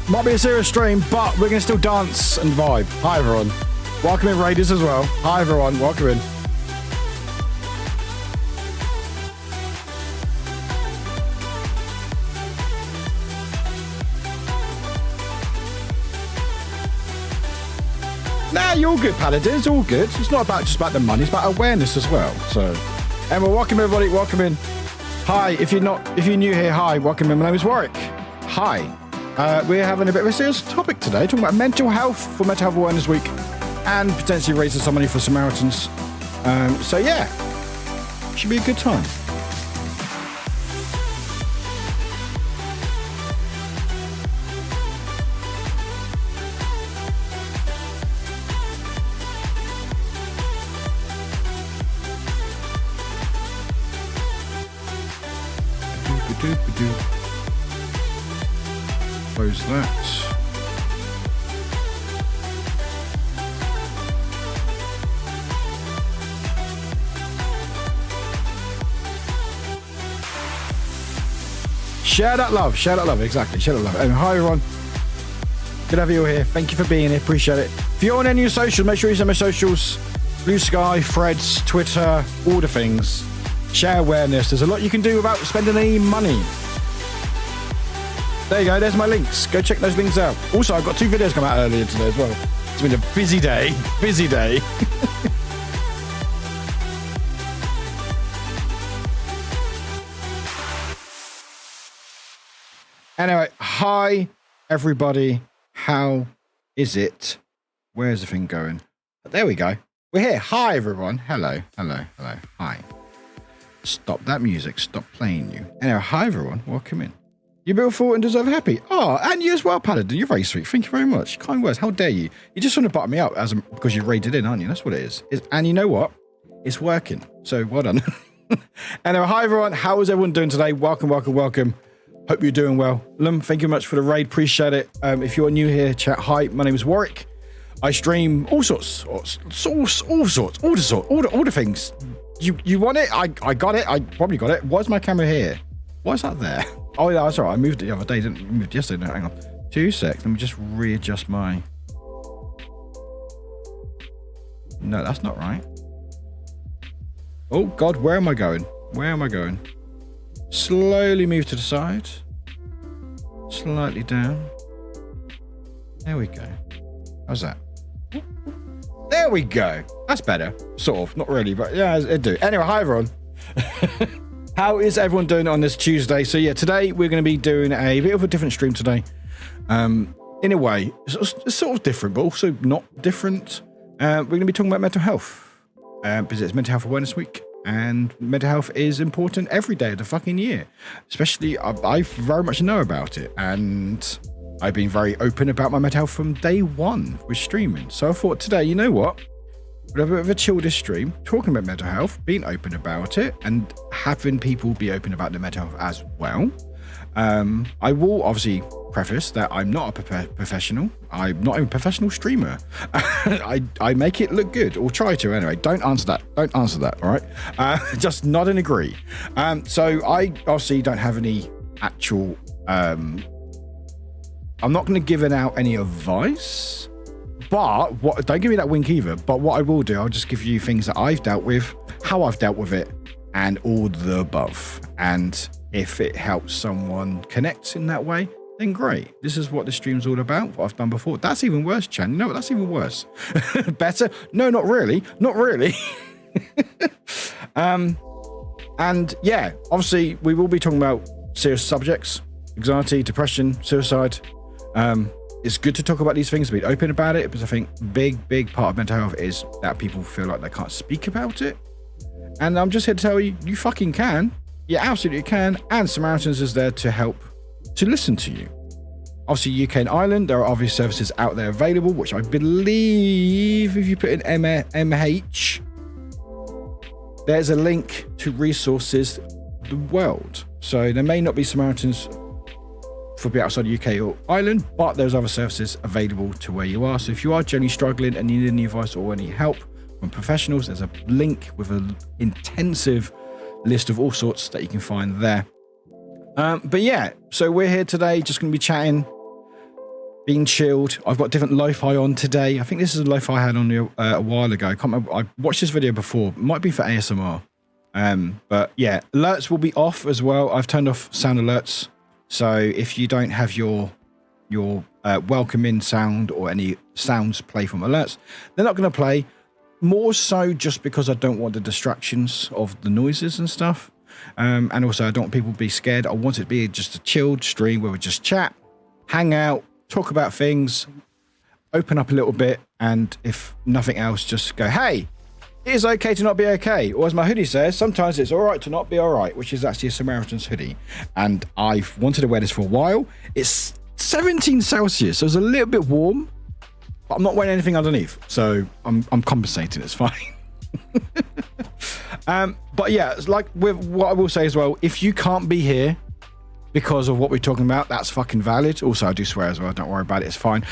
Might be a serious stream, but we're going to still dance and vibe. Hi, everyone. Welcome in, Raiders, as well. Hi, everyone. Welcome in. Nah, you're all good, Paladin. It's all good. It's not just about the money. It's about awareness as well. So, and we're welcome, everybody. Welcome in. Hi. If you're new here, hi. Welcome in. My name is Warwick. Hi. We're having a bit of a serious topic today, talking about mental health for Mental Health Awareness Week and potentially raising some money for Samaritans. So yeah, should be a good time. Close that. Share that love, exactly, share that love. And hi everyone, good to have you all here. Thank you for being here, appreciate it. If you're on any of your socials, make sure you send my socials, Blue Sky, Threads, Twitter, all the things. Share awareness, there's a lot you can do without spending any money. There you go, there's my links. Go check those links out. Also, I've got 2 videos come out earlier today as well. It's been a busy day. Anyway, hi, everybody. How is it? Where's the thing going? There we go. We're here. Hi, everyone. Hello. Hi. Stop that music. Stop playing you. Anyway, hi, everyone. Welcome in. You're beautiful and deserve happy. Oh, and you as well, Paladin. You're very sweet. Thank you very much. Kind words. How dare you? You just want to butter me up because you raided in, aren't you? That's what it is. And you know what? It's working. So well done. Anyway, hi, everyone. How is everyone doing today? Welcome. Hope you're doing well. Lum, thank you very much for the raid. Appreciate it. If you're new here, chat. Hi, my name is Warwick. I stream all the things. You want it? I got it. I probably got it. Why is my camera here? Why is that there? Oh yeah, that's all right. I moved it the other day, didn't I? Moved yesterday. No, hang on. 2 seconds. Let me just readjust my... No, that's not right. Oh God, where am I going? Slowly move to the side. Slightly down. There we go. How's that? There we go. That's better. Sort of. Not really, but yeah, it'd do. Anyway, hi everyone. How is everyone doing on this Tuesday? So yeah, today we're going to be doing a bit of a different stream today. In a way, it's sort of different, but also not different. We're going to be talking about mental health because it's Mental Health Awareness Week, and mental health is important every day of the fucking year. Especially, I very much know about it, and I've been very open about my mental health from day one with streaming. So I thought today, you know what? We'll have a bit of a chill this stream, talking about mental health, being open about it, and having people be open about their mental health as well. I will obviously preface that I'm not a professional. I'm not even a professional streamer. I make it look good, or try to anyway. Don't answer that, all right? Just nod and agree. So I obviously don't have any actual... I'm not going to give out any advice. But don't give me that wink either. But what I will do, I'll just give you things that I've dealt with, how I've dealt with it, and all the above. And if it helps someone connect in that way, then great. This is what the stream's all about, what I've done before. That's even worse, Chan. You know what? That's even worse. Better? No, not really. And yeah, obviously we will be talking about serious subjects, anxiety, depression, suicide. It's good to talk about these things, be open about it, because I think big part of mental health is that people feel like they can't speak about it. And I'm just here to tell you, you fucking can. You absolutely can. And Samaritans is there to help, to listen to you. Obviously, UK and Ireland, there are obvious services out there available, which I believe if you put in MH, there's a link to resources the world. So there may not be Samaritans for be outside the UK or Ireland, but there's other services available to where you are. So if you are generally struggling and need any advice or any help from professionals, there's a link with an intensive list of all sorts that you can find there. But yeah, so we're here today, just going to be chatting, being chilled. I've got different lo-fi on today. I think this is a lo-fi I had on a while ago. I can't remember. I watched this video before. It might be for ASMR. But yeah, alerts will be off as well. I've turned off sound alerts. So if you don't have your welcome in sound or any sounds play from alerts, they're not going to play. More so just because I don't want the distractions of the noises and stuff. And also I don't want people to be scared. I want it to be just a chilled stream where we just chat, hang out, talk about things, open up a little bit, and if nothing else, just go, hey, it is okay to not be okay. Or as my hoodie says, sometimes it's all right to not be all right, which is actually a Samaritan's hoodie. And I've wanted to wear this for a while. It's 17 Celsius, so it's a little bit warm, but I'm not wearing anything underneath. So I'm compensating, it's fine. But yeah, it's like with what I will say as well, if you can't be here because of what we're talking about, that's fucking valid. Also, I do swear as well, don't worry about it, it's fine.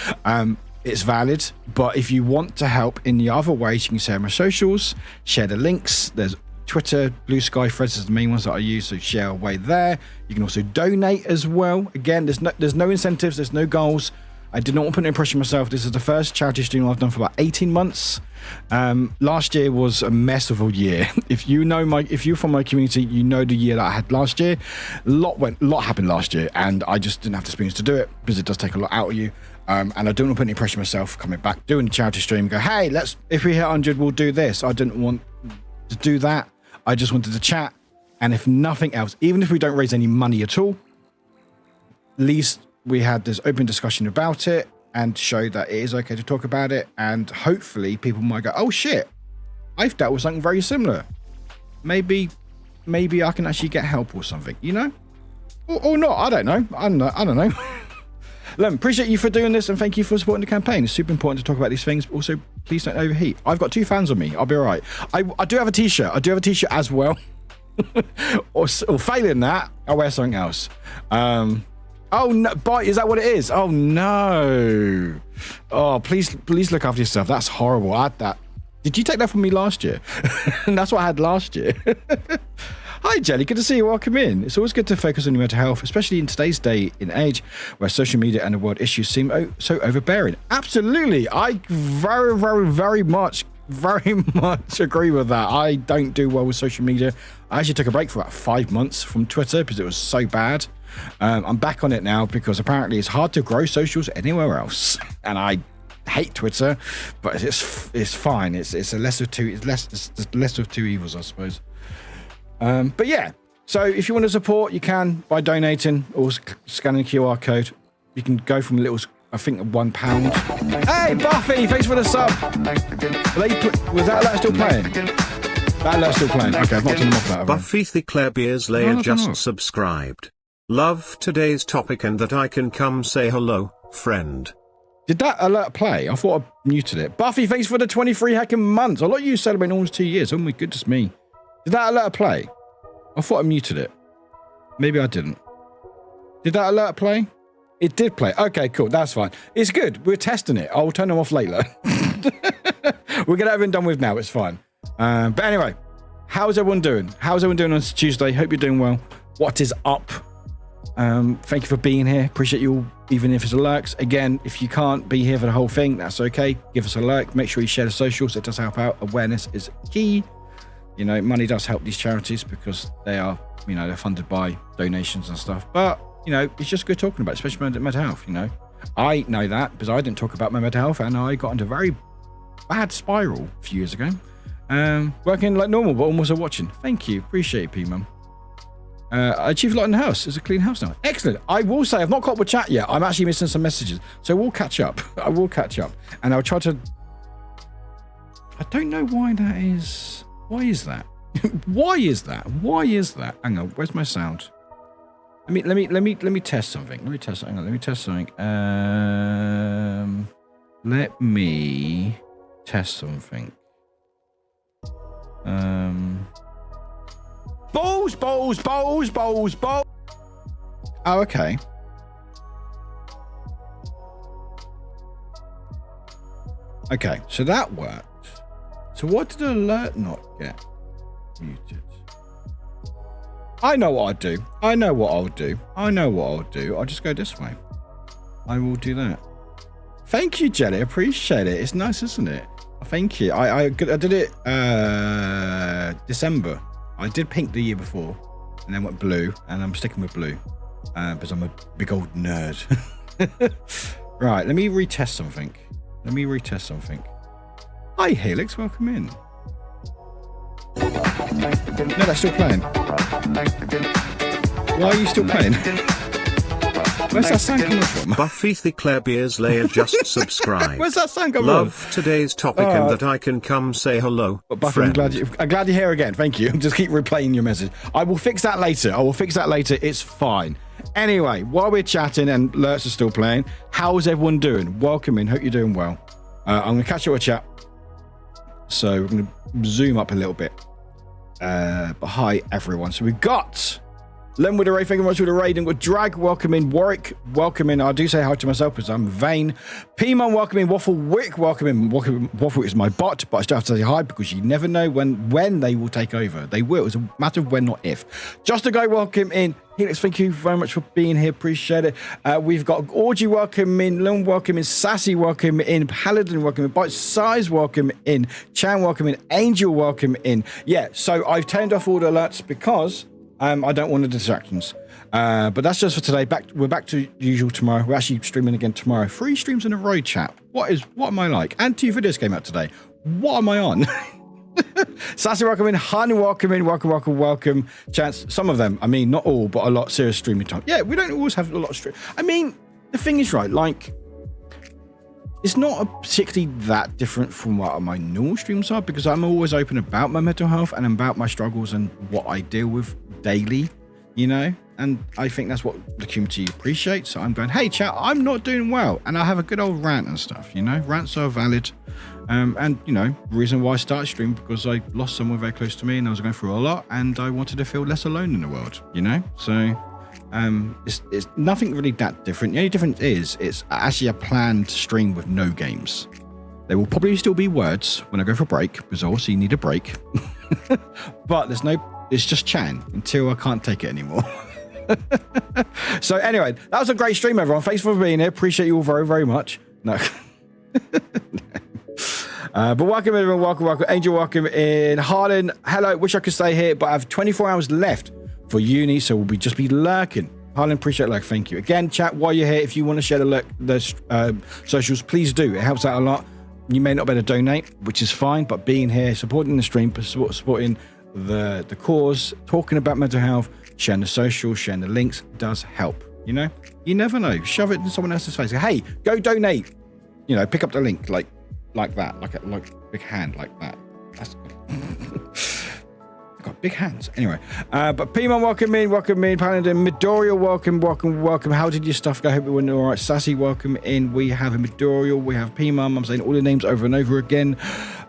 It's valid, but if you want to help in the other ways, you can share my socials, share the links. There's Twitter, Blue Sky, Threads is the main ones that I use, so share away there. You can also donate as well. Again, there's no incentives, there's no goals. I did not want to put an impression myself. This is the first charity stream I've done for about 18 months. Last year was a mess of a year. If you're from my community, you know the year that I had last year. A lot happened last year, and I just didn't have the experience to do it because it does take a lot out of you. And I don't want to put any pressure on myself coming back, doing the charity stream, go, hey, if we hit 100, we'll do this. I didn't want to do that. I just wanted to chat. And if nothing else, even if we don't raise any money at all, at least we had this open discussion about it and show that it is okay to talk about it. And hopefully people might go, oh shit, I've dealt with something very similar. Maybe I can actually get help or something, you know? Or not, I don't know. I don't know. Lem, appreciate you for doing this and thank you for supporting the campaign. It's super important to talk about these things. But also, please don't overheat. I've got 2 fans on me. I'll be all right. I do have a t-shirt. I do have a t-shirt as well. or failing that, I'll wear something else. Oh no, bite, is that what it is? Oh no. Oh, please look after yourself. That's horrible. I had that. Did you take that from me last year? And that's what I had last year. Hi, Jelly. Good to see you. Welcome in. It's always good to focus on your mental health, especially in today's day and age where social media and the world issues seem so overbearing. Absolutely. I very much agree with that. I don't do well with social media. I actually took a break for about 5 months from Twitter because it was so bad. I'm back on it now because apparently it's hard to grow socials anywhere else. And I hate Twitter, but it's fine. It's a lesser of two. It's the lesser of two evils, I suppose. But yeah, so if you want to support, you can by donating or scanning the QR code. You can go from little, I think, £1. Hey, Buffy, thanks for the sub. Was that alert still playing? That alert's still playing. Okay, I've not turned them off that. Buffy Thiclair Beerslayer just subscribed. Love today's topic and that I can come say hello, friend. Did that alert play? I thought I muted it. Buffy, thanks for the 23 hacking months. A lot of you celebrating almost 2 years. Oh my goodness me. Did that alert play? I thought I muted it. Maybe I didn't. Did that alert play? It did play. Okay, cool. That's fine. It's good. We're testing it. I'll turn them off later. We'll get everything done with now. It's fine. But anyway, how's everyone doing? How's everyone doing on Tuesday? Hope you're doing well. What is up? Thank you for being here. Appreciate you all, even if it's alerts. Again, if you can't be here for the whole thing, that's okay. Give us a like. Make sure you share the socials. It does help out. Awareness is key. You know, money does help these charities because they are, you know, they're funded by donations and stuff. But, you know, it's just good talking about it, especially mental health, you know. I know that because I didn't talk about my mental health and I got into a very bad spiral a few years ago. Working like normal, but almost watching. Thank you. Appreciate it, P-Mum. I achieved a lot in the house. It's a clean house now. Excellent. I will say I've not caught up with chat yet. I'm actually missing some messages. So we'll catch up. I will catch up. And I'll try to... I don't know why that is... Why is that? Why is that? Why is that? Hang on, where's my sound? Let me test something. Let me test something. Let me test something. Let me test something. Balls. Oh, okay. Okay, so that worked. So what did alert not get muted? I know what I'd do. I know what I'll do. I'll just go this way. I will do that. Thank you, Jelly. Appreciate it. It's nice, isn't it? Thank you. I did it December. I did pink the year before and then went blue, and I'm sticking with blue because I'm a big old nerd. Right, let me retest something. Hi, Helix. Welcome in. No, they're still playing. Why are you still playing? Where's that sound coming from? Buffy Thiclair Beerslayer just subscribed. Where's that sound coming Love from? today's topic and that I can come say hello. Buffy, friend. I'm glad you're here again. Thank you. Just keep replaying your message. I will fix that later. It's fine. Anyway, while we're chatting and alerts are still playing, how's everyone doing? Welcome in. Hope you're doing well. I'm going to catch you a chat. So we're going to zoom up a little bit. But hi, everyone. So we've got Len with a Ray, thank you very much for the raid. And with Drag, welcome in. Warwick, welcome in. I do say hi to myself because I'm vain. P-Man, welcome in. Wafflewick, welcome in. Waffle is my bot, but I still have to say hi because you never know when they will take over. They will. It's a matter of when, not if. Just a guy, welcome in. Helix, thank you very much for being here. Appreciate it. We've got Orgy, welcome in. Lon, welcome in. Sassy, welcome in. Paladin, welcome in. Bite Size, welcome in. Chan, welcome in. Angel, welcome in. Yeah, so I've turned off all the alerts because I don't want the distractions. But that's just for today. We're back to usual tomorrow. We're actually streaming again tomorrow. 3 streams in a row, chat. What am I like? And 2 videos came out today. What am I on? Sassy, welcome in. Han, welcome in. Welcome. Chance, some of them, I mean, not all, but a lot serious streaming time. Yeah, we don't always have a lot of stream. I mean, the thing is, right, like, it's not particularly that different from what my normal streams are because I'm always open about my mental health and about my struggles and what I deal with daily, you know, and I think that's what the community appreciates. So I'm going, hey chat, I'm not doing well, and I have a good old rant and stuff, you know. Rants are valid, and you know, reason why I started streaming because I lost someone very close to me and I was going through a lot and I wanted to feel less alone in the world, you know. So it's nothing really that different. The only difference is it's actually a planned stream with no games. There will probably still be words when I go for a break because obviously you need a break. But it's just chatting until I can't take it anymore. So anyway, that was a great stream, everyone. Thanks for being here. Appreciate you all very, very much. No. But welcome everyone, welcome. Angel, welcome in. Harlan, hello. Wish I could stay here, but I have 24 hours left for uni, so we'll just be lurking. Harlan, appreciate it. Thank you. Again, chat, while you're here, if you want to share the socials, please do. It helps out a lot. You may not be able to donate, which is fine, but being here, supporting the stream, supporting the cause, talking about mental health, sharing the socials, sharing the links does help. You know, you never know. Shove it in someone else's face. Hey, go donate. You know, pick up the link like that, like a big hand like that. That's I've got big hands. Anyway, but P-Man, welcome in. Paladin, Midoriya, welcome. How did your stuff go? Hope it went all right. Sassy, welcome in. We have a Midoriya, we have P-Man. I'm saying all the names over and over again.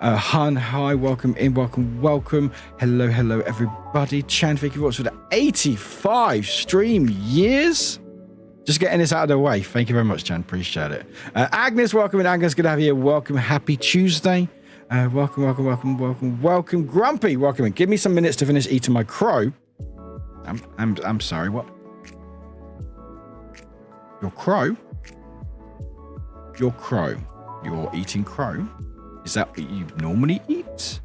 Han, hi, welcome in. Welcome. Hello, everybody. Chan, thank you very much for the 85 stream years. Just getting this out of the way. Thank you very much, Chan. Appreciate it. Agnes, welcome in. Agnes, good to have you here. Welcome. Happy Tuesday. Welcome. Grumpy, welcome in. Give me some minutes to finish eating my crow. I'm sorry, what? Your crow? You're eating crow? Is that what you normally eat?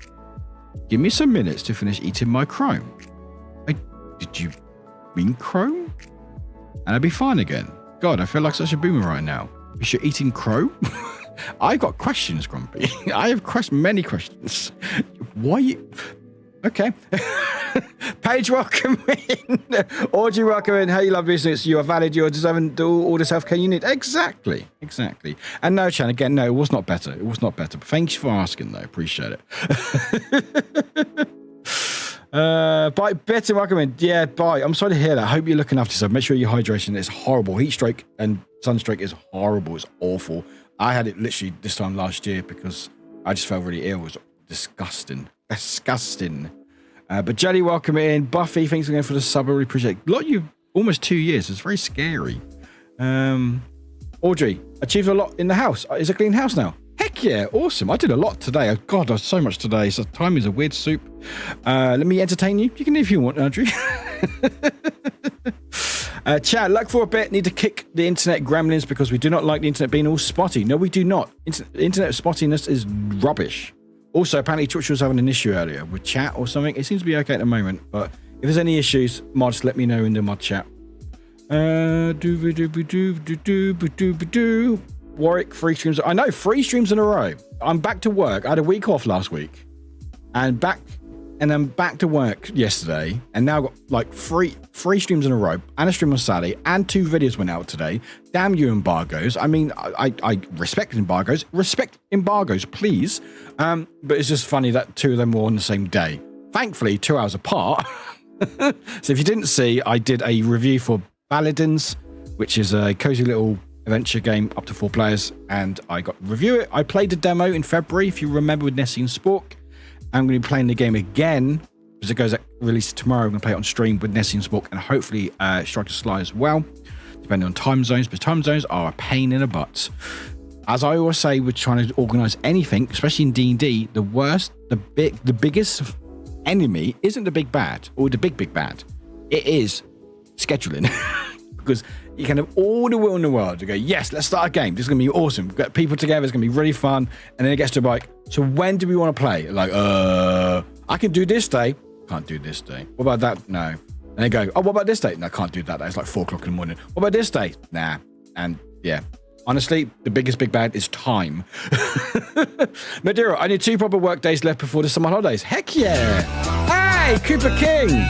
Give me some minutes to finish eating my crow. Did you mean crow? And I'll be fine again. God, I feel like such a boomer right now. Is you eating crow? I got questions, Grumpy. I have many questions. Why you... Okay. Paige, welcome in. Audrey, welcome in. Hey, love business. You are valid. You are deserving. Do all the self-care you need. Exactly. And no, Chan, again, no, it was not better. But thanks for asking, though. Appreciate it. Bye, Betty, welcome in. Yeah, bye. I'm sorry to hear that. I hope you're looking after yourself. Make sure your hydration is horrible. Heat stroke and sunstroke is horrible. It's awful. I had it literally this time last year because I just felt really ill. It was disgusting. But Jelly, welcome in. Buffy, thanks again for the sub. I really appreciate it. Lot you almost 2 years. It's very scary. Audrey, achieved a lot in the house. Is it a clean house now? Heck Heck yeah, awesome. I did a lot today. Oh, God, there's so much today. So time is a weird soup. Let me entertain you. You can if you want, Andrew. Chat, luck for a bit. Need to kick the internet gremlins because we do not like the internet being all spotty. No, we do not. Internet spottiness is rubbish. Also, apparently Twitch was having an issue earlier with chat or something. It seems to be okay at the moment, but if there's any issues, mods, let me know in the mod chat. Warwick, 3 streams. I know, 3 streams in a row. I'm back to work. I had a week off last week, and I'm back to work yesterday, and now I've got like three streams in a row, and a stream on Saturday, and 2 videos went out today. Damn you, embargoes. I mean, I respect embargoes. Respect embargoes, please. But it's just funny that 2 of them were on the same day. Thankfully, 2 hours apart. So if you didn't see, I did a review for Paladins, which is a cozy little adventure game up to 4 players, and I got to review it. I played the demo in February, if you remember, with Nessie and Spork. I'm going to be playing the game again because it goes released tomorrow. I'm going to play it on stream with Nessie and Spork and hopefully Striker Sly as well, depending on time zones, because time zones are a pain in the butt. As I always say, we're trying to organize anything, especially in D&D, the biggest enemy isn't the big bad or the big bad. It is scheduling. Because you can have all the will in the world to go, yes, let's start a game. This is going to be awesome. We've got people together. It's going to be really fun. And then it gets to like, so when do we want to play? Like, I can do this day. Can't do this day. What about that? No. And they go, oh, what about this day? No, I can't do that. It's like 4 o'clock in the morning. What about this day? Nah. And yeah, honestly, the biggest big bad is time. Madeira, I need 2 proper work days left before the summer holidays. Heck yeah. Hey, Cooper King.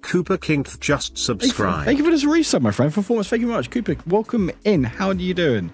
Cooper King just subscribed. Thank you for this resub, my friend. Performance, thank you very much. Cooper, welcome in. How are you doing?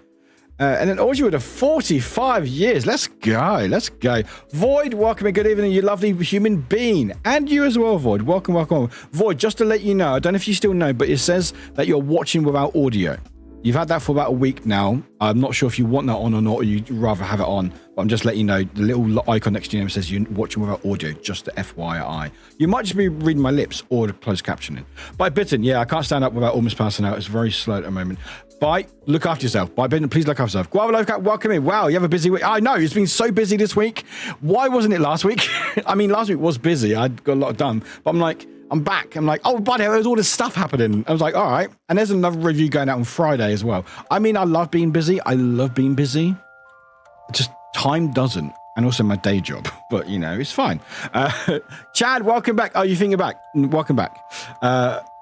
And then Audrey with a 45 years. Let's go. Let's go. Void, welcome in. Good evening, you lovely human being. And you as well, Void. Welcome, welcome. Void, just to let you know, I don't know if you still know, but it says that you're watching without audio. You've had that for about a week now. I'm not sure if you want that on or not, or you'd rather have it on. But I'm just letting you know, the little icon next to your name says you're watching without audio, just the FYI. You might just be reading my lips or the closed captioning. By Bitten, yeah, I can't stand up without almost passing out. It's very slow at the moment. Bye. Look after yourself. Bye, Bitten, please look after yourself. Guava Lifecat, welcome in. Wow, you have a busy week. I know, it's been so busy this week. Why wasn't it last week? I mean, last week was busy. I got a lot done. But I'm like, I'm back. I'm like, oh, buddy, there's all this stuff happening. I was like, all right. And there's another review going out on Friday as well. I mean, I love being busy. I love being busy. Just time doesn't. And also my day job. But, you know, it's fine. Chad, welcome back. Oh, you think you're back? Welcome back.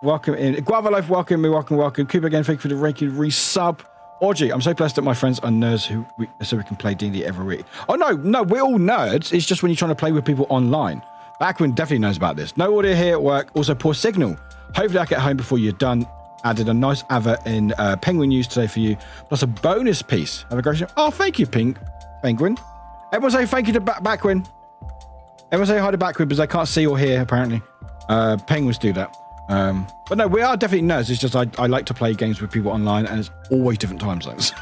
Welcome in. Guava Life, welcome. Cooper again, thank you for the Reiki resub. Audrey, I'm so blessed that my friends are nerds so we can play D&D every week. Oh, no, we're all nerds. It's just when you're trying to play with people online. Backwin definitely knows about this. No audio here at work. Also, poor signal. Hopefully, I get home before you're done. Added a nice advert in Penguin News today for you. Plus a bonus piece. Have a great show. Oh, thank you, Penguin. Everyone say thank you to Backwin. Everyone say hi to Backwin because I can't see or hear, apparently. Penguins do that. But no, we are definitely nerds. It's just I like to play games with people online, and it's always different time zones.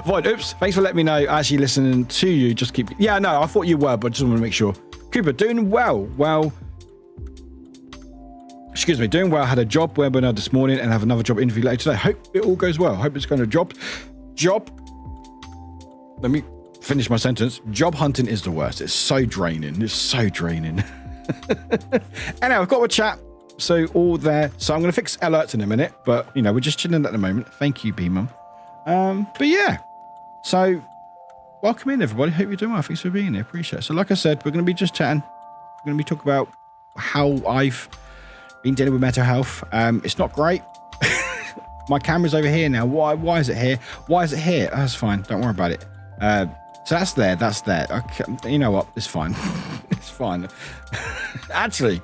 Void, oops. Thanks for letting me know. Actually listening to you. Just keep... Yeah, no, I thought you were, but just want to make sure. Cooper, doing well. Excuse me, doing well. Had a job webinar this morning and have another job interview later today. Hope it all goes well. Hope it's going to job. Let me finish my sentence. Job hunting is the worst. It's so draining. Anyway, I've got a chat. So all there. So I'm going to fix alerts in a minute, but you know, we're just chilling at the moment. Thank you, B-Mum. But yeah, so welcome in, everybody. Hope you're doing well. Thanks for being here. Appreciate it. So like I said, we're going to be just chatting. We're going to be talking about how I've been dealing with mental health. It's not great. My camera's over here now. Why is it here? Why is it here? Oh, that's fine. Don't worry about it. So that's there. Okay, you know what? It's fine. It's fine. Actually,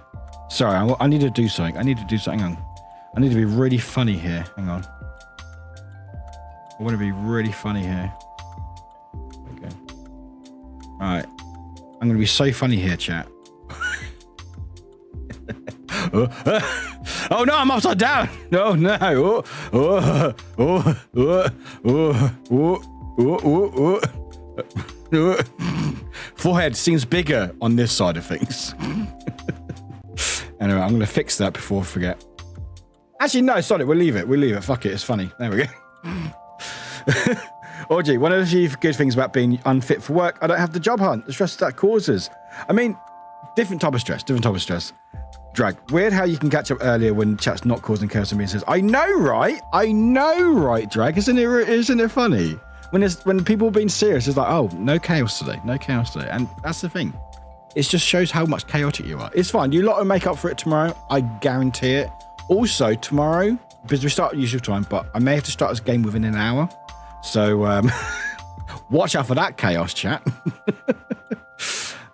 sorry, I need to do something. Hang on. I need to be really funny here. Hang on. I want to be really funny here. Okay. All right. I'm going to be so funny here, chat. Oh no, I'm upside down. No. Forehead seems bigger on this side of things. Anyway, I'm going to fix that before I forget. Actually, no, sorry, we'll leave it. Fuck it, it's funny. There we go. Audrey, one of the few good things about being unfit for work, I don't have the job hunt, the stress that causes. I mean, different type of stress. Drag. Weird how you can catch up earlier when chat's not causing chaos and being says, I know, right, Drag. Isn't it funny? When people are being serious, it's like, oh, no chaos today. And that's the thing. It just shows how much chaotic you are. It's fine. You lot will make up for it tomorrow. I guarantee it. Also, tomorrow, because we start at usual time, but I may have to start this game within an hour. So, watch out for that chaos, chat.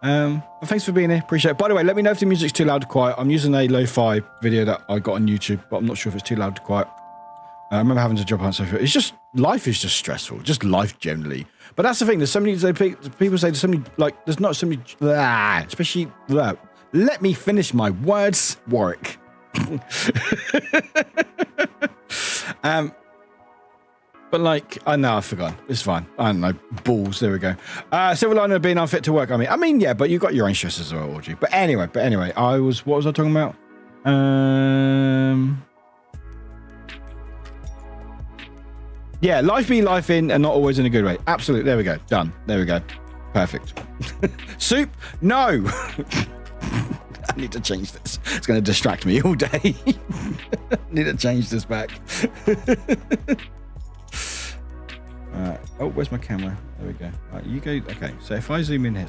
Well, thanks for being here. Appreciate it. By the way, let me know if the music's too loud or quiet. I'm using a lo-fi video that I got on YouTube, but I'm not sure if it's too loud or quiet. I remember having to job hunt so it's just, life is just stressful. Just life generally. But that's the thing. There's so many, people say there's so many, like, there's not so many, especially, let me finish my words, Warwick. But like, I know, I've forgotten. It's fine. I don't know. Balls. There we go. Silver lining of being unfit to work. I mean, yeah, but you got your own stress as well, Audrey. But anyway, what was I talking about? Yeah, life be life in and not always in a good way. Absolutely. There we go. Done. There we go. Perfect. Soup? No. I need to change this. It's going to distract me all day. Need to change this back. Oh, where's my camera? There we go. Right, you go. Okay, so if I zoom in here,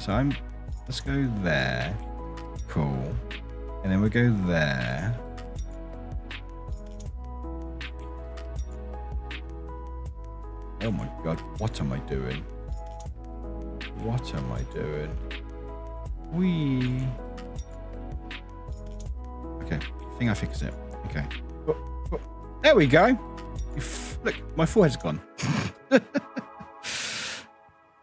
let's go there. Cool. And then we'll go there. Oh my God, what am I doing? Okay, I think I fixed it. Okay. Oh, there we go. Look, my forehead's gone.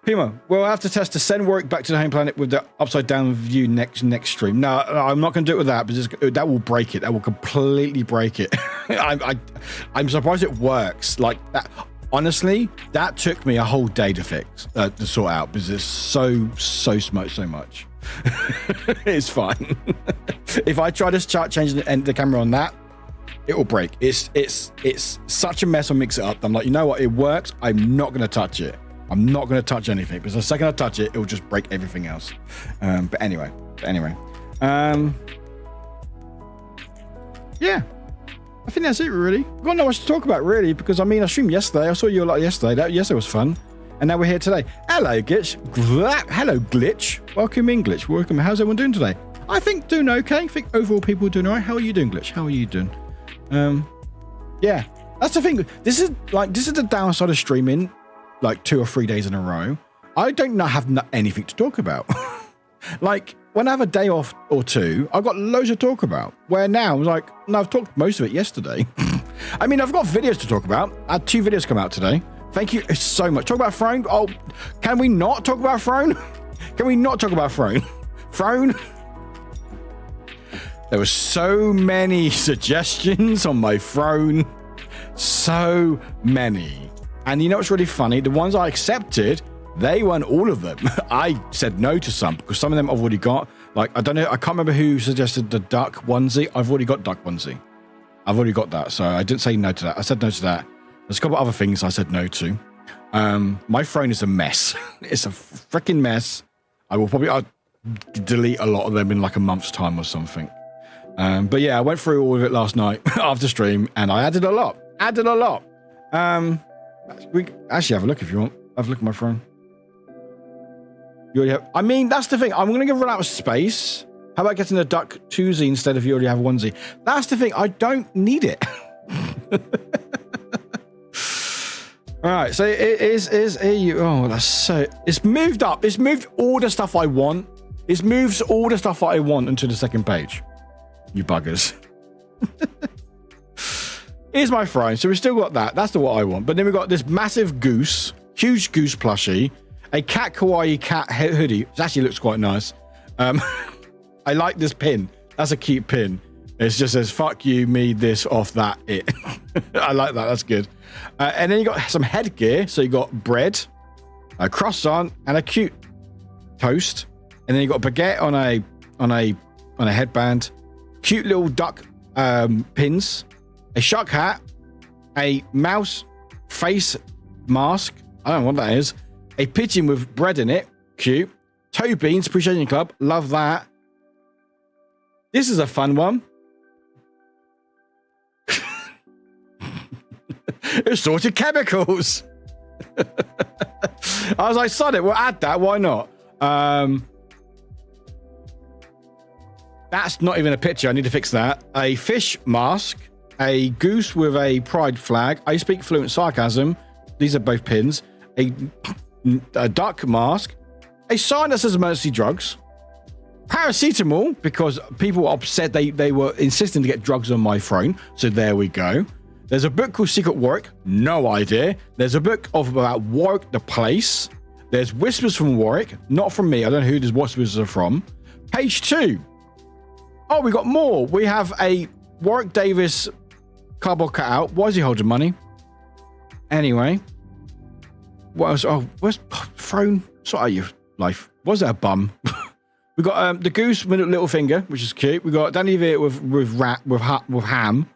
Pimo, we'll have to test to send Warwick back to the home planet with the upside down view next stream. No, I'm not going to do it with that, but that will break it. That will completely break it. I'm surprised it works like that. Honestly, that took me a whole day to fix, to sort out, because it's so much. It's fine. If I try to start changing the camera on that, it will break. It's such a mess. I'll mix it up. I'm like, you know what? It works. I'm not going to touch it. I'm not going to touch anything, because the second I touch it, it will just break everything else. But anyway. Yeah. I think that's it, really. We've got no much to talk about, really, because, I mean, I streamed yesterday. I saw you a lot yesterday. Yesterday was fun. And now we're here today. Hello, Glitch. Hello, Glitch. Welcome in, Glitch. Welcome. How's everyone doing today? I think doing okay. I think overall people are doing all right. How are you doing, Glitch? How are you doing? Yeah. That's the thing. This is the downside of streaming, like 2 or 3 days in a row. I don't have anything to talk about. Like, when I have a day off or two, I've got loads to talk about. Where now, like, no, I've talked most of it yesterday. I mean, I've got videos to talk about. I had 2 videos come out today. Thank you so much. Talk about Throne. Oh, can we not talk about Throne? Can we not talk about Throne? Throne? There were so many suggestions on my Throne. So many. And you know what's really funny? The ones I accepted, they weren't all of them. I said no to some, because some of them I've already got. Like, I don't know, I can't remember who suggested the duck onesie. I've already got duck onesie. I've already got that, so I didn't say no to that. I said no to that. There's a couple of other things I said no to. My Throne is a mess. It's a freaking mess. I'll delete a lot of them in like a month's time or something. But yeah, I went through all of it last night after stream, and I added a lot. We actually have a look if you want. Have a look at my Throne. You already have. I mean, that's the thing. I'm going to run out of space. How about getting a duck twosie instead of you already have a onesie? That's the thing. I don't need it. All right. So it is a. Oh, that's so. It's moved up. It's moved all the stuff I want. It moves all the stuff that I want into the second page. You buggers. Here's my Throne. So we've still got that. That's what I want. But then we've got this massive goose, huge goose plushie, a cat kawaii cat hoodie, which actually looks quite nice. I like this pin. That's a cute pin. It just says, fuck you, me, this, off, that, it. I like that. That's good. And then you got some headgear. So you got bread, a croissant, and a cute toast. And then you got a baguette on a headband, cute little duck pins. a shark hat, a mouse face mask. I don't know what that is. A pigeon with bread in it. Cute. Toe Beans Appreciation Club. Love that. This is a fun one. Assorted chemicals. I was like, sod it, we'll add that. Why not? That's not even a picture. I need to fix that. A fish mask. A goose with a pride flag. I speak fluent sarcasm. These are both pins. A duck mask. A sign that says emergency drugs. Paracetamol, because people were upset they were insisting to get drugs on my phone. So there we go. There's a book called Secret Warwick. No idea. There's a book about Warwick the place. There's Whispers from Warwick. Not from me. I don't know who these whispers are from. Page 2. Oh, we got more. We have a Warwick Davis cardboard cutout. Why is he holding money? Anyway. What else? Oh, where's throne? Sorry, your life. Was that a bum? We got the goose with a little finger, which is cute. We got Danny DeVito with ham.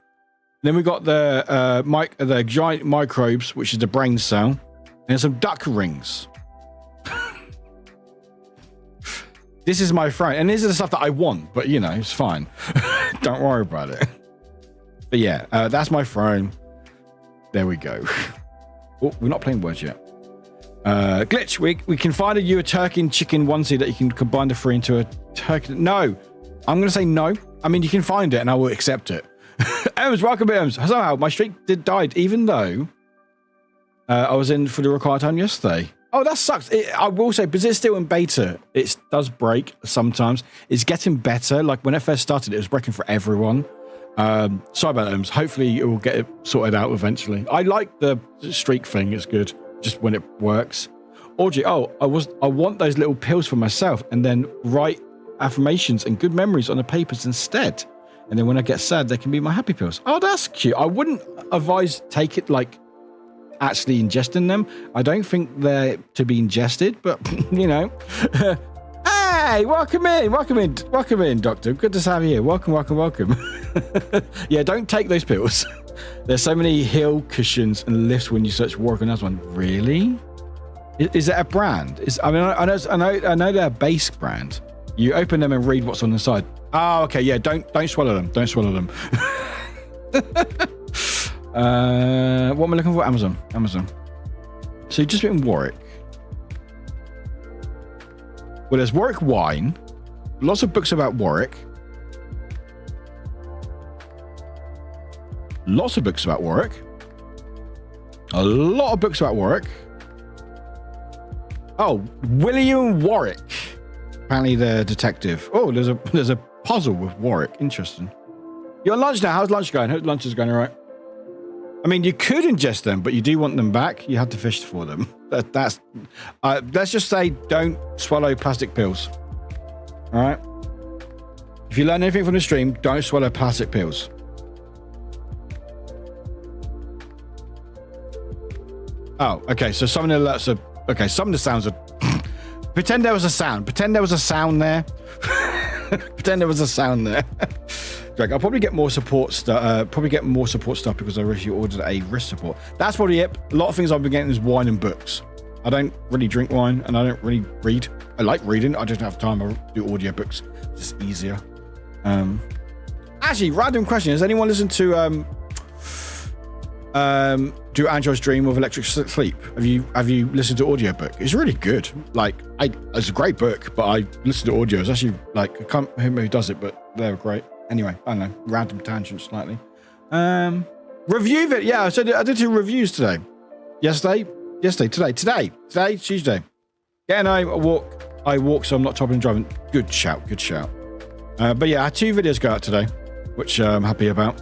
Then we got the giant microbes, which is the brain cell, and some duck rings. This is my throne, and this is the stuff that I want, but you know, it's fine. Don't worry about it. But yeah, that's my throne. There we go. Oh, we're not playing words yet. Glitch, we can find you a turkey and chicken onesie that you can combine the three into a turkey. No, I'm going to say no. I mean, you can find it and I will accept it. Ems, welcome, Ems. Somehow my streak died, even though I was in for the required time yesterday. Oh, that sucks. I will say, because it's still in beta, it does break sometimes. It's getting better. Like when it first started, it was breaking for everyone. Sorry about that, Ems. Hopefully it will get it sorted out eventually. I like the streak thing. It's good. Just when it works. Audrey, I want those little pills for myself and then write affirmations and good memories on the papers instead. And then when I get sad, they can be my happy pills. Oh, that's cute. I wouldn't advise take it like actually ingesting them. I don't think they're to be ingested, but you know. Hey, welcome in, Doctor. Good to have you here. Welcome. Yeah, don't take those pills. There's so many hill cushions and lifts when you search Warwick on that one. Really? Is it a brand? I know they're a base brand. You open them and read what's on the side. Oh, okay. Yeah, don't swallow them. Don't swallow them. What am I looking for? Amazon. So you've just been in Warwick. Well, there's Warwick wine. Lots of books about Warwick. Lots of books about Warwick. A lot of books about Warwick. Oh, William Warwick. Apparently the detective. Oh, there's a puzzle with Warwick. Interesting. You're on lunch now. How's lunch going? Hope lunch is going all right. I mean, you could ingest them, but you do want them back. You have to fish for them. That's let's just say don't swallow plastic pills. All right. If you learn anything from the stream, don't swallow plastic pills. Oh, okay. So some of the alerts are okay. Some of the sounds are. Pretend there was a sound. Pretend there was a sound there. Pretend there was a sound there. Greg, I'll probably get more support stuff. Because I originally ordered a wrist support. That's probably it. A lot of things I've been getting is wine and books. I don't really drink wine and I don't really read. I like reading. I just don't have time. I do audiobooks. It's just easier. Actually, random question. Has anyone listened to Do Androids Dream of Electric Sleep? Have you listened to audiobook? It's really good. Like, it's a great book, but I listen to audio. It's actually like, I can't remember who does it, but they're great. Anyway, I don't know, random tangent slightly. Review it. Yeah, I did 2 reviews today. Today, Tuesday. Yeah, no, I walk, so I'm not topping and driving. Good shout. But yeah, I had 2 videos go out today, which I'm happy about.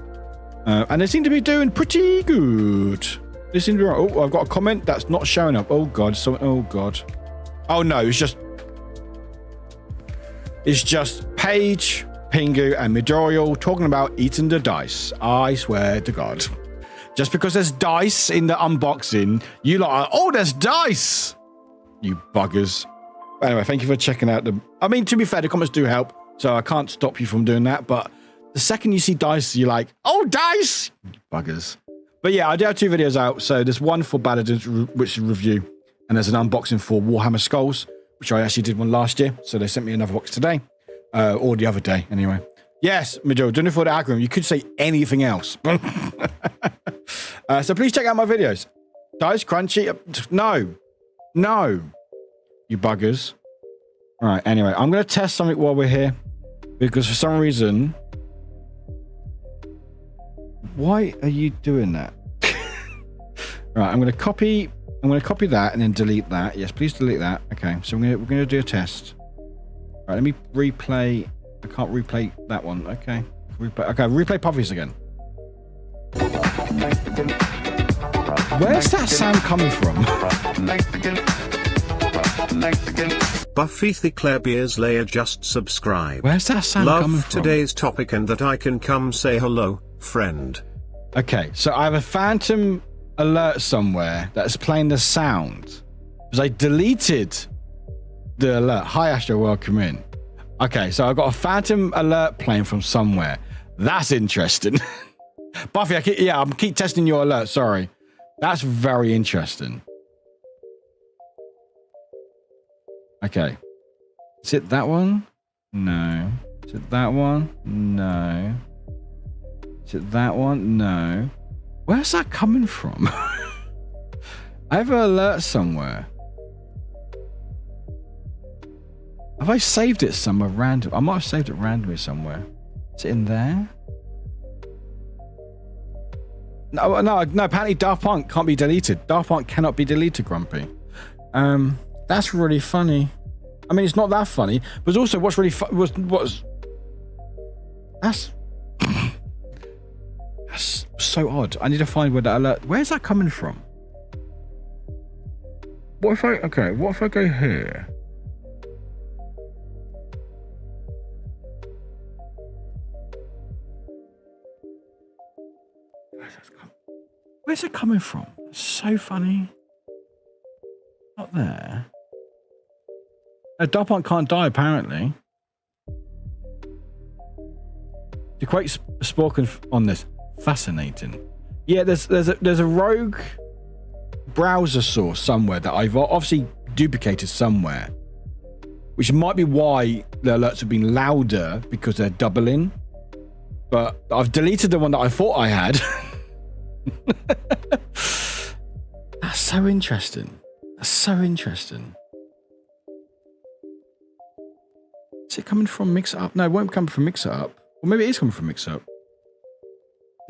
And they seem to be doing pretty good. They seem to be right. Oh, I've got a comment that's not showing up. Oh God, oh God. Oh no, it's just Paige, Pingu, and Midoriel talking about eating the dice. I swear to God. Just because there's dice in the unboxing, you lot are, oh, there's dice! You buggers. Anyway, thank you for checking out the... I mean, to be fair, the comments do help, so I can't stop you from doing that, but The second you see dice, you're like, oh, dice! Buggers. But yeah, I do have 2 videos out. So there's one for Paladins, which is review, and there's an unboxing for Warhammer Skulls, which I actually did one last year. So they sent me another box today, or the other day, anyway. Yes, Major, don't know for the algorithm. You could say anything else. So please check out my videos. Dice, crunchy. No. You buggers. All right, anyway, I'm going to test something while we're here, because for some reason... Why are you doing that? Right, I'm going to copy that and then delete that. Yes, please delete that. Okay, so we're going to do a test. All right, let me replay. I can't replay that one. Okay. Replay Puffies again. Where's that sound coming from? Buffy Thicklebeer's Layer just subscribe. Where's that sound coming Love from? today's topic and that I can come say hello, friend. Okay, so I have a phantom alert somewhere that's playing the sound. Because I deleted the alert. Hi, Astro, welcome in. Okay, so I've got a phantom alert playing from somewhere. That's interesting. Buffy, I'm keep testing your alert, sorry. That's very interesting. Okay. Is it that one? No. Is it that one? No. Is it that one? No. Where's that coming from? I have an alert somewhere. Have I saved it somewhere random? I might have saved it randomly somewhere. Is it in there? No, apparently Daft Punk can't be deleted. Daft Punk cannot be deleted, Grumpy. That's really funny. I mean, it's not that funny, but also what's really that's so odd. I need to find where that alert. Where's that coming from? What if I go here? Where's it coming from? It's so funny. Not there. Daft Punk can't die, apparently. To quote Sporkin on this, fascinating. Yeah, there's a rogue browser source somewhere that I've obviously duplicated somewhere, which might be why the alerts have been louder, because they're doubling. But I've deleted the one that I thought I had. That's so interesting. That's so interesting. Is it coming from Mix Up? No, it won't come from Mix Up. Or maybe it is coming from Mix Up.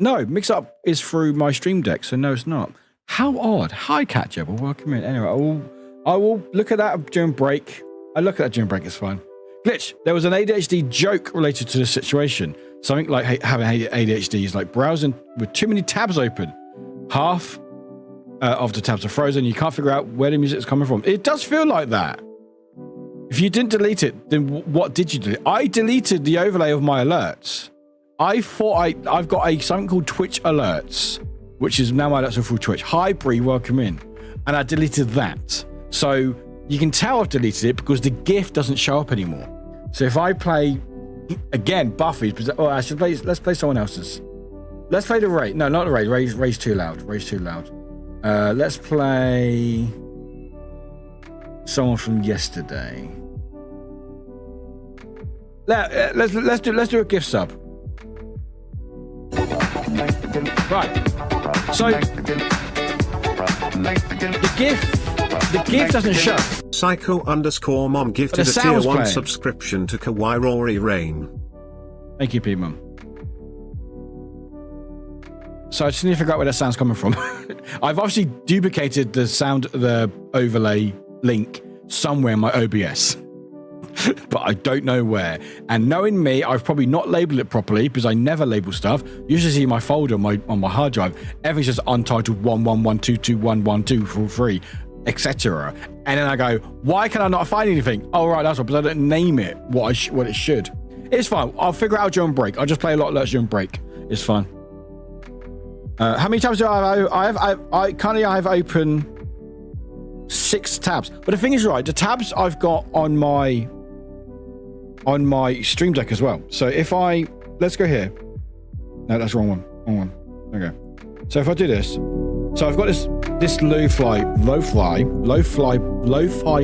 No, Mix Up is through my Stream Deck, so no, it's not. How odd. Hi, Catjabble. Welcome in. Anyway, I will look at that during break. I look at that during break, it's fine. Glitch, there was an ADHD joke related to this situation. Something like having ADHD is like browsing with too many tabs open. Half of the tabs are frozen. You can't figure out where the music is coming from. It does feel like that. If you didn't delete it, then what did you delete? I deleted the overlay of my alerts. I thought I've got something called Twitch alerts, which is now my alerts are through Twitch. Hi, Bree, welcome in. And I deleted that. So you can tell I've deleted it because the GIF doesn't show up anymore. So if I play, again, Buffy, let's play someone else's. Let's play the Ray. No, not the Ray. Ray's too loud. Ray's too loud. Let's play someone from yesterday. Let's do a GIF sub. Right. So the GIF doesn't show. Psycho_mom gifted a tier 1 subscription to Kawaii Rory Rain. Thank you, P-Mum. So I just need to figure out where that sound's coming from. I've obviously duplicated the overlay link somewhere in my OBS. But I don't know where. And knowing me, I've probably not labeled it properly because I never label stuff. You usually see my folder on my hard drive. Everything's just untitled 11122211243, etc. And then I go, why can I not find anything? Oh, right, that's right, because I don't name it what it should. It's fine. I'll figure it out during break. I'll just play a lot of alerts during break. It's fine. How many tabs do I have? I currently have open 6 tabs. But the thing is, right, the tabs I've got on my Stream Deck as well. So if let's go here. No, that's the wrong one. Wrong one. Okay. So if I do this, so I've got this lo-fi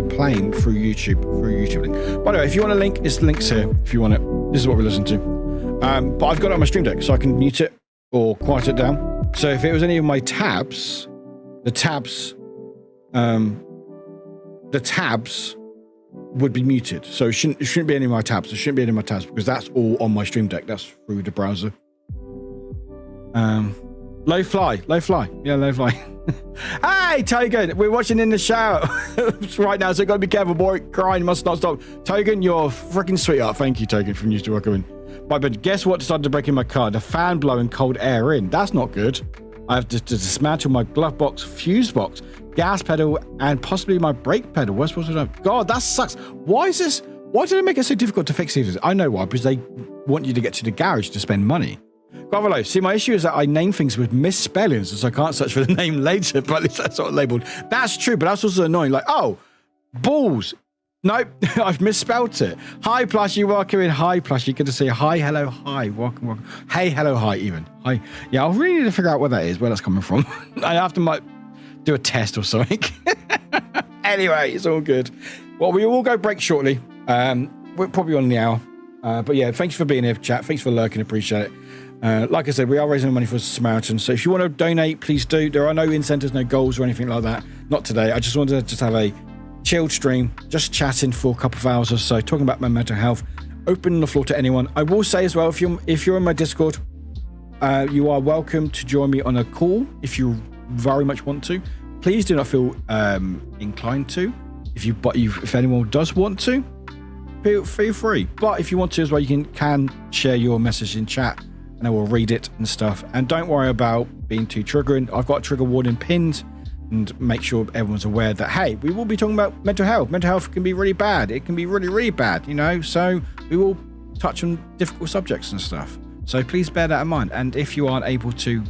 playing through YouTube link. By the way, if you want a link, it's links here. If you want it, this is what we listen to. But I've got it on my Stream Deck, so I can mute it or quiet it down. So if it was any of my tabs, the tabs would be muted. So it shouldn't be any of my tabs. There shouldn't be any of my tabs because that's all on my Stream Deck. That's through the browser. Low fly. Yeah, low fly. Hey, Togan, we're watching in the shower right now, so gotta be careful, boy. Crying must not stop. Togan, you're a freaking sweetheart. Thank you, Togan, from Used to Welcoming. But guess what decided to break in my car? The fan blowing cold air in. That's not good. I have to dismantle my glove box, fuse box, gas pedal, and possibly my brake pedal. What's supposed to do? God, that sucks. Why did they make it so difficult to fix these? I know why, because they want you to get to the garage to spend money. Gravelo, see, my issue is that I name things with misspellings, so I can't search for the name later, but at least that's sort of labeled. That's true, but that's also annoying. Like, oh, balls. Nope, I've misspelt it. Hi, Plushy, welcome in. Hi, Plushy, good to see you. Hi, hello, hi, welcome. Hey, hello, hi, even. Hi. Yeah, I really need to figure out where that is, where that's coming from. I have to do a test or something. Anyway, it's all good. Well, we will go break shortly. We're probably on the hour. But yeah, thanks for being here, chat. Thanks for lurking, appreciate it. Like I said, we are raising money for Samaritans, so if you want to donate, please do. There are no incentives, no goals or anything like that. Not today. I just wanted to have a chilled stream, just chatting for a couple of hours or so, talking about my mental health, opening the floor to anyone. I will say as well, if you're in my Discord, you are welcome to join me on a call if you very much want to. Please do not feel inclined to. If anyone does want to, feel free. But if you want to as well, you can share your message in chat, and I will read it and stuff. And don't worry about being too triggering. I've got a trigger warning pinned, and make sure everyone's aware that, hey, we will be talking about mental health. Mental health can be really bad. It can be really, really bad, so we will touch on difficult subjects and stuff. So please bear that in mind. And if you aren't able to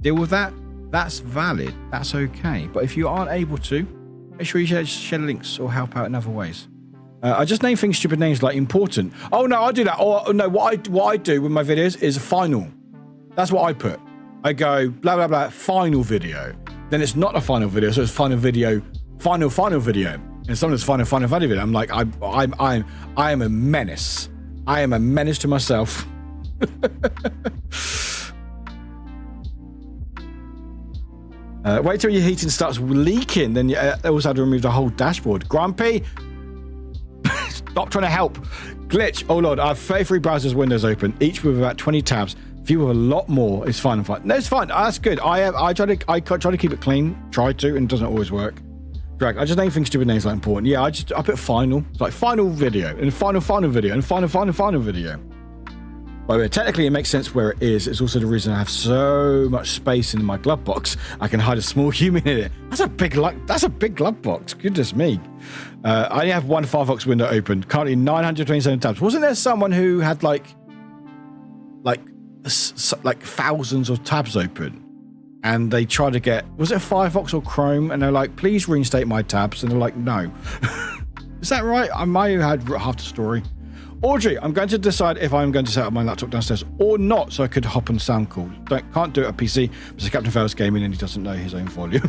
deal with that, that's valid. That's okay. But if you aren't able to, make sure you share links or help out in other ways. I just name things stupid names like important. Oh no, I do that. Or no, what I do with my videos is final. That's what I put. I go blah blah blah final video. Then it's not a final video, so it's final video, final video. And sometimes final video. I'm like, I am a menace. I am a menace to myself. Wait till your heating starts leaking, then you also have to remove the whole dashboard. Grumpy, stop trying to help. Glitch, oh lord, I have 33 browsers windows open, each with about 20 tabs. View with a lot more is fine. No, it's fine. That's good. I try to keep it clean. Try to, and it doesn't always work. Drag. I just name things stupid names like important. Yeah, I put final. It's like final video and final video and final video. By the way, technically it makes sense where it is. It's also the reason I have so much space in my glove box. I can hide a small human in it. That's a big glove box. Goodness me. I only have one Firefox window open. Currently 927 tabs. Wasn't there someone who had like thousands of tabs open, and they tried to get, was it Firefox or Chrome, and they're like, please reinstate my tabs, and they're like, no. Is that right? I might have had half the story. Audrey, I'm going to decide if I'm going to set up my laptop downstairs or not, so I could hop on sound call. Can't do it at PC because Captain Fails gaming and he doesn't know his own volume.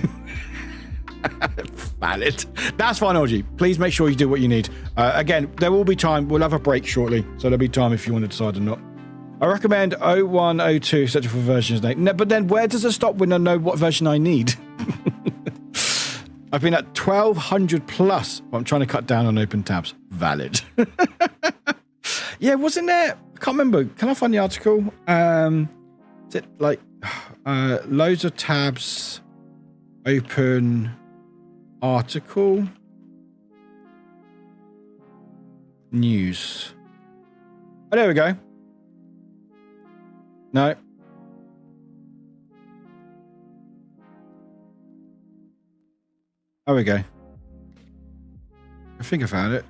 Valid. That's fine, Audrey. Please make sure you do what you need. Again, there will be time. We'll have a break shortly, so there'll be time if you want to decide or not. I recommend 01, 02, etc. for versions. No, but then where does it stop when I know what version I need? I've been at 1200 plus, but I'm trying to cut down on open tabs. Valid. Yeah, wasn't there? I can't remember. Can I find the article? Is it like loads of tabs, open article, news? Oh, there we go. No. There we go. I think I found it.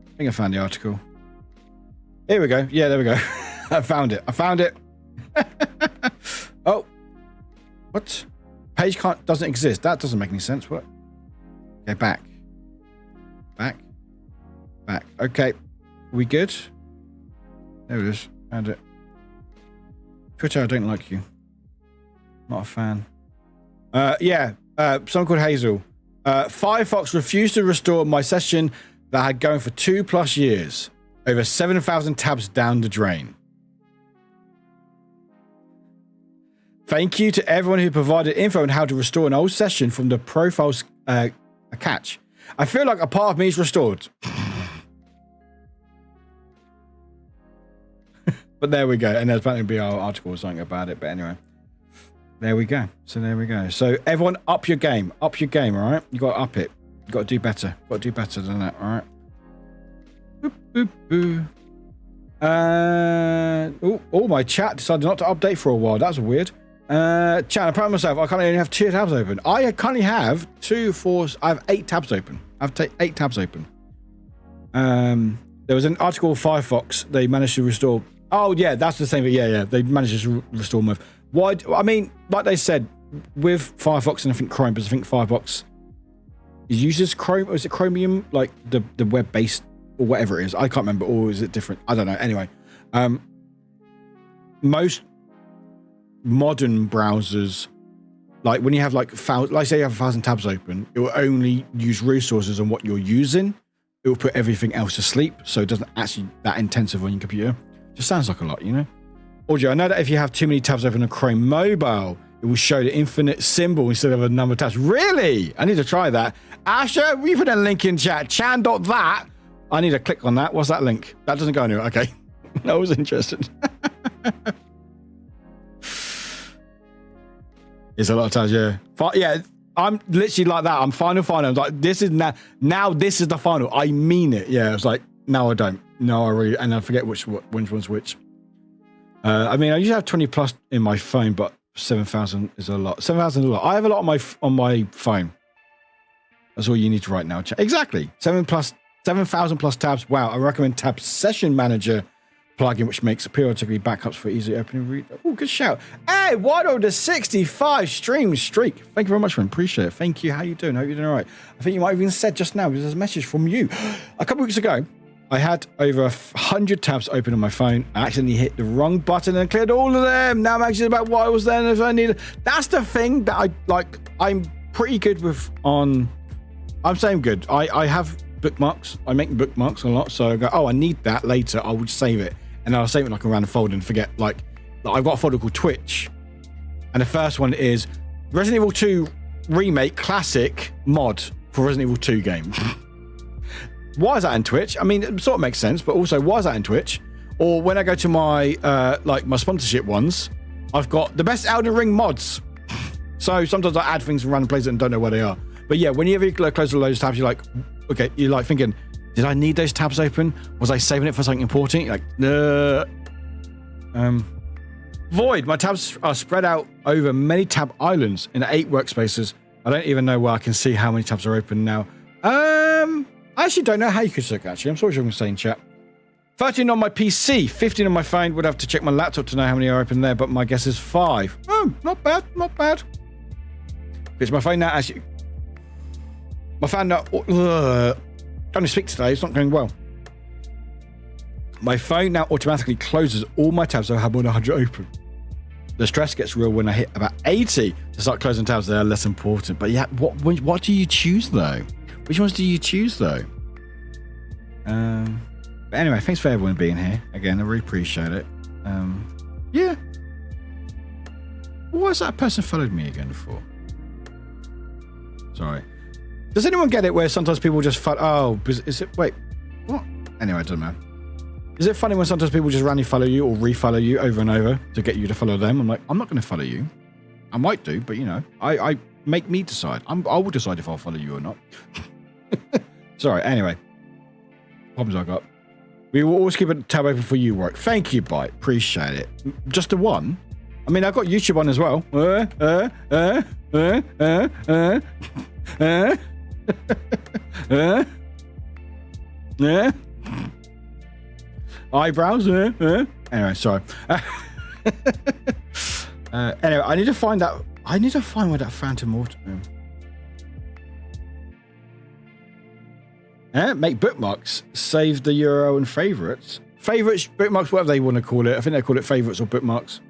I think I found the article. Here we go. Yeah, there we go. I found it. Oh. What? Page doesn't exist. That doesn't make any sense. What? Okay, back. Okay, we good? There it is. Found it. Twitter, I don't like you. Not a fan. Someone called Hazel. Firefox refused to restore my session that had going for 2+ years. Over 7,000 tabs down the drain. Thank you to everyone who provided info on how to restore an old session from the profiles catch. I feel like a part of me is restored. But there we go. And there's apparently be our article or something about it. But anyway, there we go. So everyone up your game. Up your game, all right? You got to up it. You got to do better. Got to do better than that, all right? Boop, boop, boo. My chat decided not to update for a while. That's weird. Chat, I'm proud of myself. I currently only have 2 tabs open. I currently have 2, 4. I have 8 tabs open. I have 8 tabs open. There was an article of Firefox. They managed to restore. Oh yeah, that's the same thing. Yeah. They managed to restore my. Why? I mean, like they said, with Firefox and I think Chrome, because I think Firefox uses Chrome. Or is it Chromium? Like the web-based or whatever it is. I can't remember. Or is it different? I don't know. Anyway, most modern browsers, like when you have like say you have 1,000 tabs open, it will only use resources on what you're using. It will put everything else to sleep, so it doesn't actually that intensive on your computer. Just sounds like a lot, you know. Audio, I know that if you have too many tabs open on Chrome Mobile, it will show the infinite symbol instead of a number of tabs. Really? I need to try that. Asher, we put a link in chat. Chan.that. I need to click on that. What's that link? That doesn't go anywhere. Okay. I was interested. It's a lot of tabs, yeah. Yeah, I'm literally like that. I'm final. I'm like, this is now this is the final. I mean it. Yeah, it's like, no, I don't. No, I really, and I forget which one's which. I mean, I usually have 20 plus in my phone, but 7,000 is a lot. 7,000 is a lot. I have a lot on my phone. That's all you need to write now. Exactly. 7,000 plus tabs. Wow. I recommend Tab Session Manager plugin, which makes periodically backups for easy opening. Read. Oh, good shout. Hey, what over the 65 stream streak. Thank you very much, man. Appreciate it. Thank you. How you doing? Hope you're doing all right. I think you might have even said just now, there's a message from you. A couple weeks ago, I had over 100 tabs open on my phone. I accidentally hit the wrong button and cleared all of them. Now I'm anxious about what I was there and if I needed. That's the thing that I'm pretty good with on. I'm saying good. I have bookmarks. I make bookmarks a lot. So I go, oh, I need that later. I would save it. And I'll save it like a random folder and forget. Like I've got a folder called Twitch. And the first one is Resident Evil 2 Remake Classic mod for Resident Evil 2 game. Why is that in Twitch? I mean, it sort of makes sense, but also why is that in Twitch? Or when I go to my my sponsorship ones, I've got the best Elden Ring mods. So sometimes I add things from random places and don't know where they are. But yeah, whenever you close those tabs, you're like, okay, you're like thinking, did I need those tabs open? Was I saving it for something important? You're like, Void, my tabs are spread out over many tab islands in 8 workspaces. I don't even know where I can see how many tabs are open now. I actually don't know how you could check, actually. I'm sorry, you're going to say in chat. 13 on my PC, 15 on my phone. Would have to check my laptop to know how many are open there, but my guess is 5. Oh, not bad, not bad. Because my phone now actually... My phone now... Trying to speak today, it's not going well. My phone now automatically closes all my tabs so I have more than 100 open. The stress gets real when I hit about 80 to start closing tabs that are less important. But yeah, what do you choose, though? Which ones do you choose, though? But anyway, thanks for everyone being here. Again, I really appreciate it. Yeah. What has that person followed me again for? Sorry. Does anyone get it where sometimes people just follow... Oh, is it... Wait. What? Anyway, it doesn't matter. Is it funny when sometimes people just randomly follow you or refollow you over and over to get you to follow them? I'm like, I'm not going to follow you. I might do, but you know, I make me decide. I will decide if I'll follow you or not. Sorry. Anyway, problems I got. We will always keep a tab open for you, Warwick. Thank you, Bite. Appreciate it. Just the one. I mean, I've got YouTube on as well. Eyebrows. Anyway, sorry. Anyway, I need to find that I need to find where that Phantom Auto. Make bookmarks. Save the URL and favorites. Favorites, bookmarks, whatever they want to call it. I think they call it favorites or bookmarks.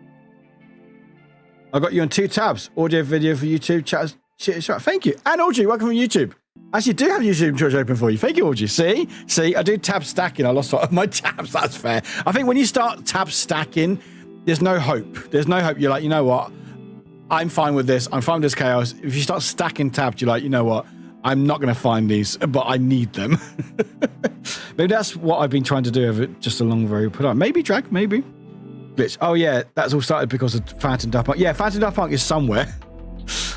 I got you on 2 tabs. Audio, video for YouTube, chat. Thank you. And Audrey, welcome from YouTube. Actually, do have YouTube choice open for you. Thank you, Audrey. See, I do tab stacking. I lost all of my tabs. That's fair. I think when you start tab stacking, there's no hope. There's no hope. You're like, you know what? I'm fine with this. I'm fine with this chaos. If you start stacking tabs, you're like, you know what? I'm not going to find these, but I need them. Maybe that's what I've been trying to do over just along the very put on. Maybe drag, maybe. Glitch. Oh, yeah. That's all started because of Phantom Daft Punk. Yeah, Phantom Daft Punk is somewhere.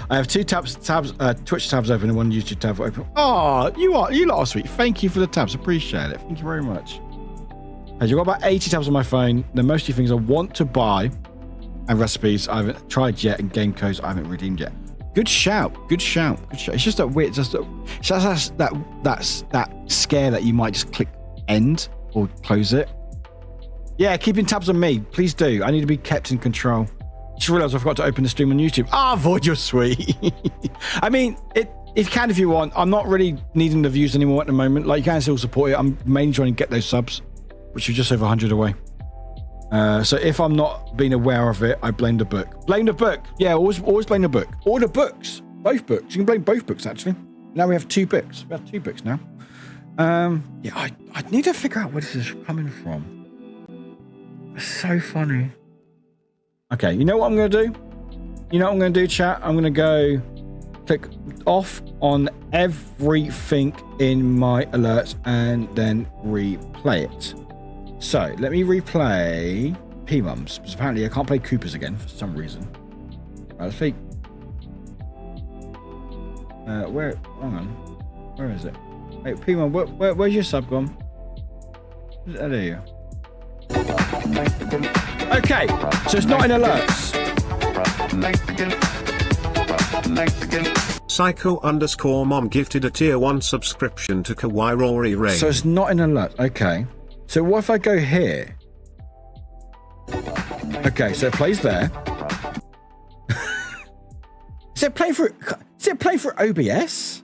I have 2 Twitch tabs open and 1 YouTube tab open. Oh, you lot are sweet. Thank you for the tabs. Appreciate it. Thank you very much. I've got about 80 tabs on my phone. They're mostly things I want to buy and recipes I haven't tried yet and game codes I haven't redeemed yet. Good shout. Good shout. Good shout. It's just that weird. Just that scare that you might just click end or close it. Yeah, keeping tabs on me. Please do. I need to be kept in control. Just realised I forgot to open the stream on YouTube. Void, you're sweet. I mean, if you can, if you want. I'm not really needing the views anymore at the moment. Like, you can still support it. I'm mainly trying to get those subs, which are just over 100 away. So if I'm not being aware of it, I blame the book. Blame the book. Yeah, always blame the book. Or the books. Both books. You can blame both books, actually. Now we have 2 books. We have 2 books now. Yeah, I need to figure out where this is coming from. It's so funny. Okay, you know what I'm going to do? You know what I'm going to do, chat? I'm going to go click off on everything in my alerts and then replay it. So, let me replay P-Mums, because apparently I can't play Coopers again for some reason. Right, let's see. Hang on. Where is it? Hey, P-Mum, where's your sub gone? There you go. Okay, so it's not in alerts. Psycho_mom gifted a tier 1 subscription to Kawaii Rory Ray. So it's not in alerts. Okay. So what if I go here? Okay, so it plays there. Is it playing for OBS?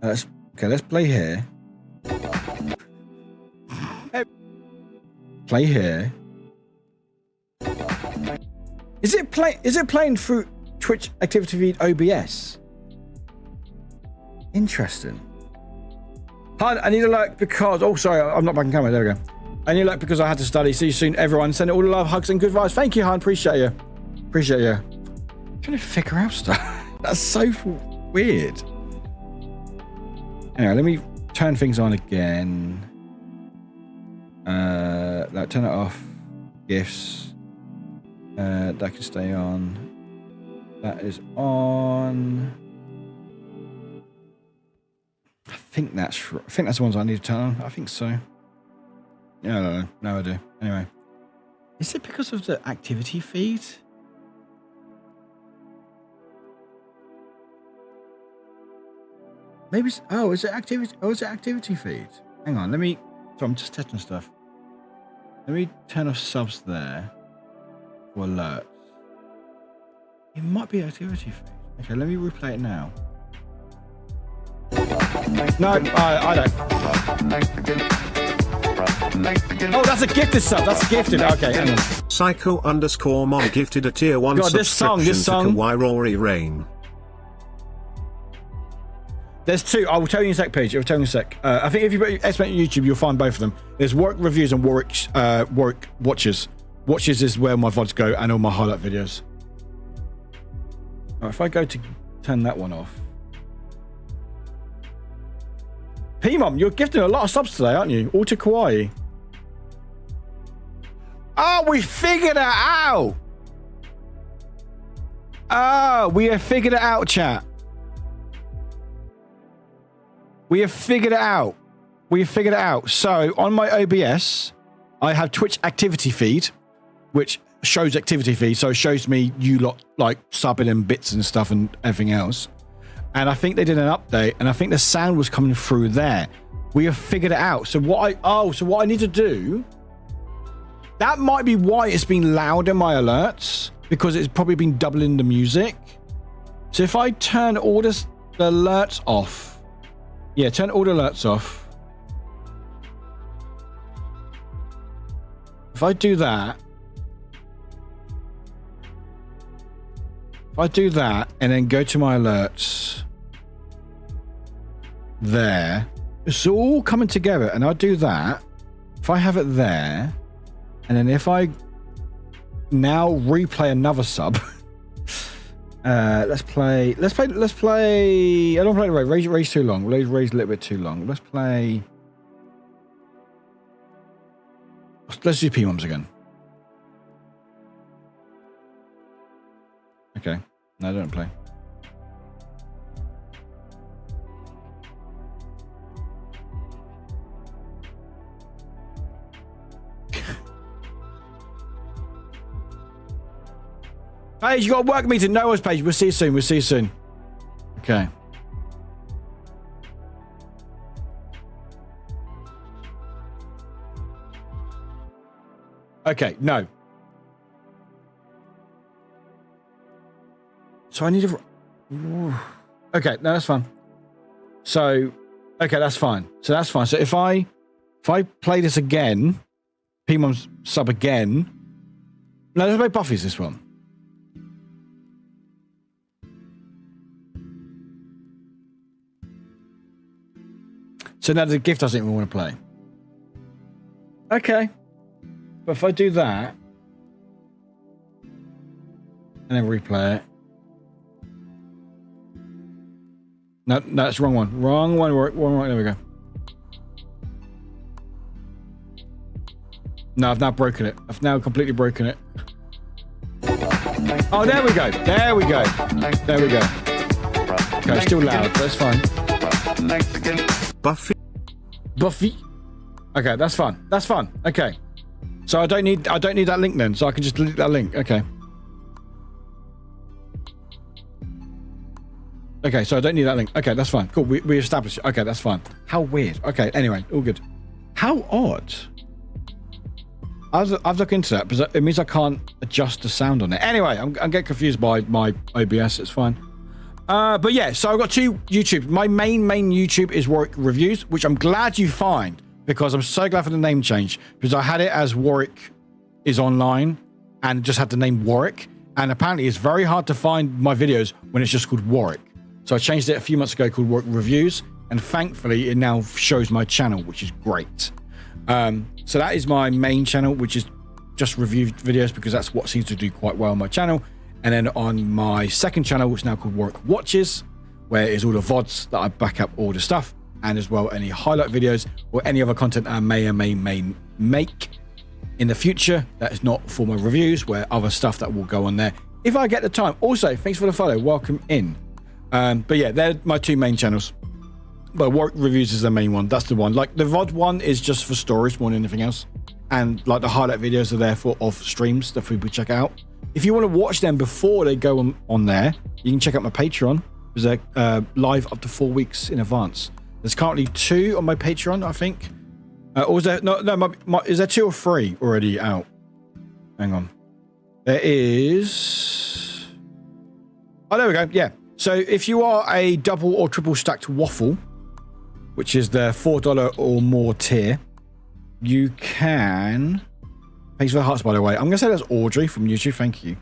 Let's play here. Play here. Is it playing through Twitch activity feed OBS? Interesting. I need a like because... Oh, sorry, I'm not back in camera. There we go. I need a like because I had to study. See you soon, everyone. Send it all the love, hugs, and good vibes. Thank you, Han. Appreciate you. Appreciate you. I'm trying to figure out stuff. That's so weird. Anyway, let me turn things on again. Turn it off. Gifts. That can stay on. That is on. I think that's the ones I need to turn on. I think so. Yeah, I don't know. No, I do. Anyway. Is it because of the activity feed? Maybe it's... Oh, is it activity... Oh, is it activity feed? Hang on, let me... So I'm just testing stuff. Let me turn off subs there. For alerts. It might be activity feed. Okay, let me replay it now. No, I don't. Oh, that's a gifted sub. That's gifted. Okay, hang on. Psycho_mom gifted a tier 1 God, subscription this song. to Kawaii Rory Rain. There's 2. I will tell you in a sec, Paige. I will tell you in a sec. I think if you estimate YouTube, you'll find both of them. There's Warwick reviews and Warwick watches. Watches is where my VODs go and all my highlight videos. Right, if I go to turn that one off. P-Mom, you're gifting a lot of subs today, aren't you? All to Kawaii. Oh, we figured it out. Oh, we have figured it out, chat. We have figured it out. We have figured it out. So on my OBS, I have Twitch activity feed, which shows activity feed. So it shows me you lot like subbing and bits and stuff and everything else. And I think they did an update, and I think the sound was coming through there. We have figured it out. So what I need to do, that might be why it's been loud in my alerts. because it's probably been doubling the music. So if I turn all the alerts off, yeah, turn all the alerts off. If I do that, and then go to my alerts there, it's all coming together, and I do that. If I have it there, and then if I now replay another sub, let's play. I don't play the raise too long. Raise a little bit too long. Let's play. Let's do P-Moms again. Okay. No, don't play. Paige, you got a work meeting. No worries, Paige. We'll see you soon. Okay. Okay, no. So I need to... Okay, no, that's fine. So, okay, that's fine. So that's fine. So if I play this again, P-Mom's sub again... No, let's play Buffy's this one. So now the gift doesn't even want to play. Okay. But if I do that, and then replay it. No, that's the wrong one. Wrong one. There we go. No, I've now broken it. I've now completely broken it. Oh, there we go. There we go. There we go. Okay, still loud. That's fine. Buffy. Okay, that's fun. That's fun. Okay. So I don't need that link then. So I can just delete that link. Okay. Okay, so I don't need that link. Okay, that's fine. Cool. We established it. Okay, that's fine. How weird. Okay, anyway, all good. How odd. I've looked into that because it means I can't adjust the sound on it. Anyway, I'm getting confused by my OBS. It's fine. But yeah, so I've got two YouTube. My main YouTube is Warwick Reviews, which I'm glad you find because I'm so glad for the name change because I had it as Warwick is online and just had the name Warwick. And apparently it's very hard to find my videos when it's just called Warwick. So I changed it a few months ago called Warwick Reviews. And thankfully it now shows my channel, which is great. So that is my main channel, which is just review videos because that's what seems to do quite well on my channel. And then on my second channel, which is now called Warwick Watches, where it's all the VODs that I back up all the stuff, and as well any highlight videos or any other content I may make in the future that is not for my reviews, where other stuff that will go on there if I get the time. Also, thanks for the follow. Welcome in. But yeah, they're my two main channels. But Warwick Reviews is the main one. That's the one. Like the VOD one is just for stories more than anything else. And like the highlight videos are there for of streams that people check out. If you want to watch them before they go on there, you can check out my Patreon. Because they're live up to 4 weeks in advance. There's currently 2 on my Patreon, I think. Or is there is there 2 or 3 already out? Hang on. There is. Oh, there we go. Yeah. So if you are a double or triple stacked waffle, which is the $4 or more tier, you can. Thanks for the hearts, by the way. I'm going to say that's Audrey from YouTube. Thank you.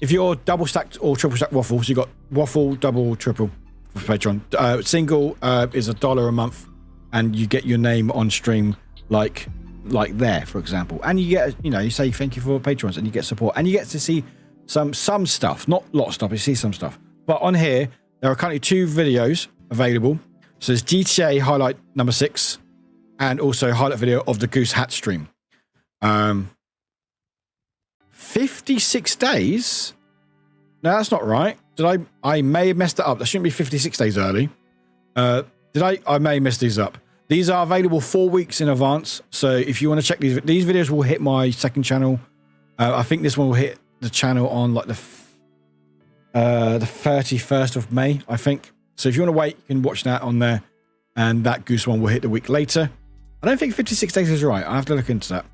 If you're double stacked or triple stacked waffles, you got waffle, double, triple for Patreon. Single is $1 a month, and you get your name on stream like there, for example. And you get, you say thank you for Patrons, and you get support, and you get to see some stuff, not a lot of stuff. You see some stuff. But on here, there are currently 2 videos available. So there's GTA highlight number 6, and also highlight video of the Goose Hat stream. 56 days? No, that's not right. I may have messed it up. That shouldn't be 56 days early. I may have messed these up. These are available 4 weeks in advance. So if you want to check these videos will hit my second channel. I think this one will hit the channel on like the 31st of May, I think. So if you want to wait, you can watch that on there. And that Goose one will hit the week later. I don't think 56 days is right. I have to look into that.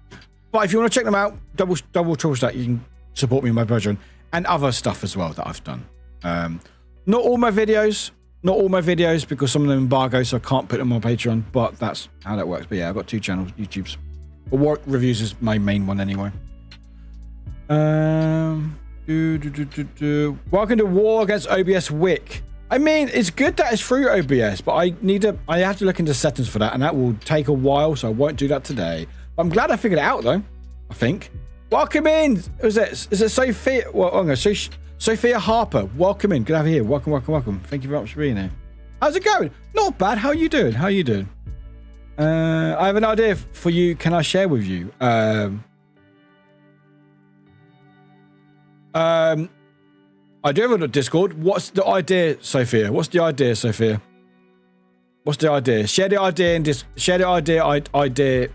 But if you want to check them out, double triple stack, you can support me on my Patreon and other stuff as well that I've done. Not all my videos, because some of them embargo, so I can't put them on my Patreon, but that's how that works. But yeah, I've got 2 channels, YouTube's. But Warwick Reviews is my main one anyway. Welcome to War Against OBS Wick. I mean, it's good that it's through OBS, but I have to look into settings for that, and that will take a while, so I won't do that today. But I'm glad I figured it out, though, I think. Welcome in. Is it Sophia? Well, I'm going to Sophia Harper. Welcome in. Good to have you here. Welcome. Thank you very much for being here. How's it going? Not bad. How are you doing? I have an idea for you. Can I share with you? I do have a Discord. What's the idea, Sophia? Share the idea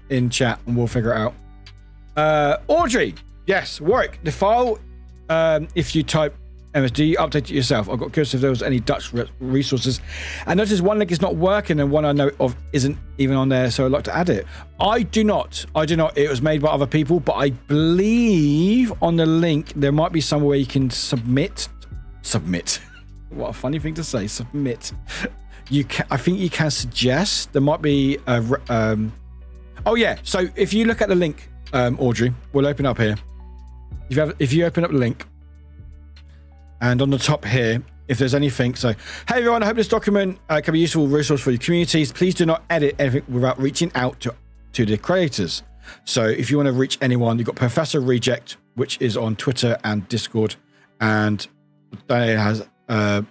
in chat, and we'll figure it out. Audrey, yes, Warwick. The file, if you type MSD, update it yourself. I got curious if there was any Dutch resources. I noticed one link is not working, and one I know of isn't even on there. So I'd like to add it. I do not. It was made by other people, but I believe on the link there might be somewhere where you can submit. What a funny thing to say. Submit. I think you can suggest. There might be oh yeah. So if you look at the link, Audrey, we'll open up here. If you open up the link, and on the top here, if there's anything, so hey everyone, I hope this document can be a useful resource for your communities. Please do not edit anything without reaching out to the creators. So if you want to reach anyone, you've got Professor Reject, which is on Twitter and Discord, and it has there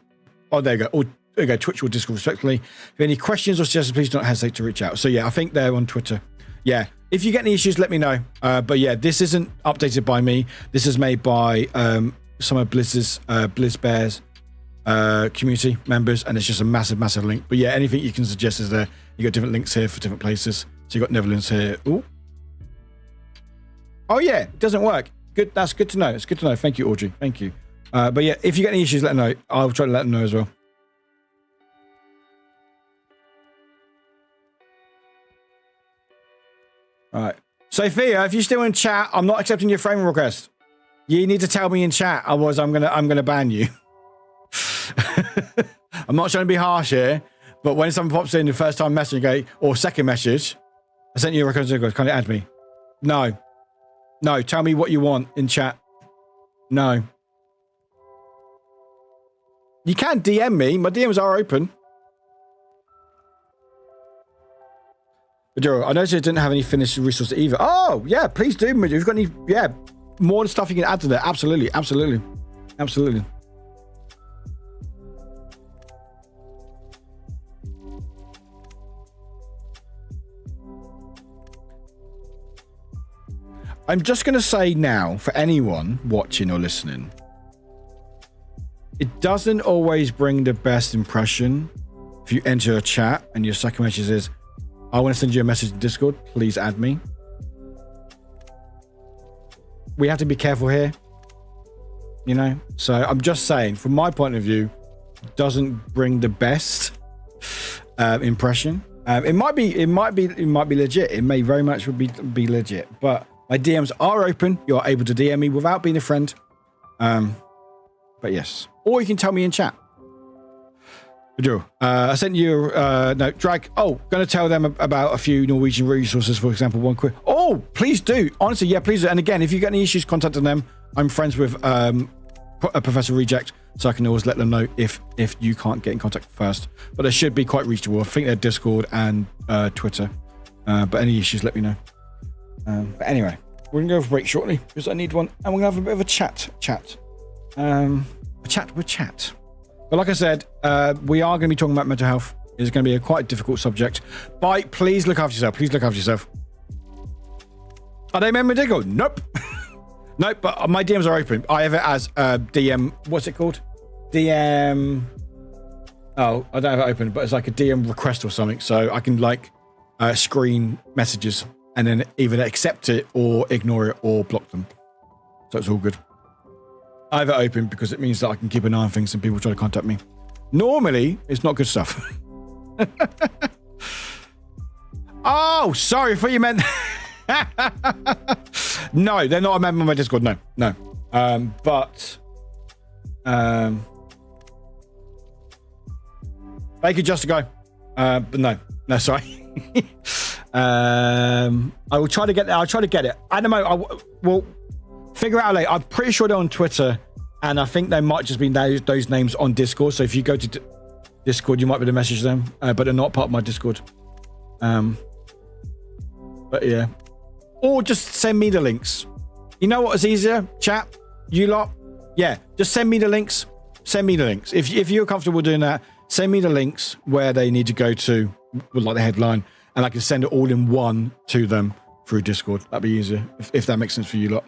you go. Or there you go, Twitch or Discord respectively. If any questions or suggestions, please don't hesitate to reach out. So yeah, I think they're on Twitter. Yeah, if you get any issues, let me know. But yeah, this isn't updated by me. This is made by some of Blizz's Blizz Bears community members, and it's just a massive link. But yeah, anything you can suggest is there. You got different links here for different places. So you got Netherlands here. Ooh. Oh yeah, it doesn't work. Good. That's good to know. It's good to know. Thank you, Audrey. Thank you. But yeah, if you get any issues, let them know. I'll try to let them know as well. All right, Sophia, if you're still in chat, I'm not accepting your friend request. You need to tell me in chat, otherwise I'm gonna ban you. I'm not trying to be harsh here, but when someone pops in the first time message, or second message, I sent you a request. Can you add me? No. Tell me what you want in chat. No. You can DM me. My DMs are open. I noticed it didn't have any finished resources either. Oh, yeah, please do. If you've got any, more stuff you can add to that. Absolutely. I'm just going to say now, for anyone watching or listening, it doesn't always bring the best impression if you enter a chat and your second message is, I want to send you a message in Discord, please add me. We have to be careful here, so I'm just saying, from my point of view, it doesn't bring the best impression. It might be legit. It may very much be legit, but my DMs are open. You are able to DM me without being a friend. But yes, or you can tell me in chat. I sent you no drag. Oh, going to tell them about a few Norwegian resources, for example. One quick. Oh, please do. Honestly, yeah, please do. And again, if you get any issues contacting them, I'm friends with Professor Reject, so I can always let them know if you can't get in contact first. But they should be quite reachable. I think they're Discord and Twitter. But any issues, let me know. But anyway, we're gonna go for a break shortly because I need one, and we're gonna have a bit of a chat. A chat with chat. But like I said, we are going to be talking about mental health. It's going to be a quite difficult subject. But please look after yourself. Are they member Discord? Nope. Nope, but my DMs are open. I have it as DM. What's it called? DM. Oh, I don't have it open, but it's like a DM request or something. So I can screen messages and then either accept it or ignore it or block them. So it's all good. I have it open because it means that I can keep an eye on things and people try to contact me. Normally, it's not good stuff. Oh, sorry, I thought you meant... No, they're not a member of my Discord. No. But they could just go. But no, sorry. I will try to get. I'll try to get it. At the moment, we'll figure it out later. I'm pretty sure they're on Twitter, and I think they might just be those names on Discord. So if you go to Discord, you might be able to message them, but they're not part of my Discord. But yeah, or just send me the links. You know what is easier, chat? You lot, yeah, just send me the links. Send me the links if you're comfortable doing that. Send me the links where they need to go to, with like the headline, and I can send it all in one to them through Discord. That'd be easier if that makes sense for you lot.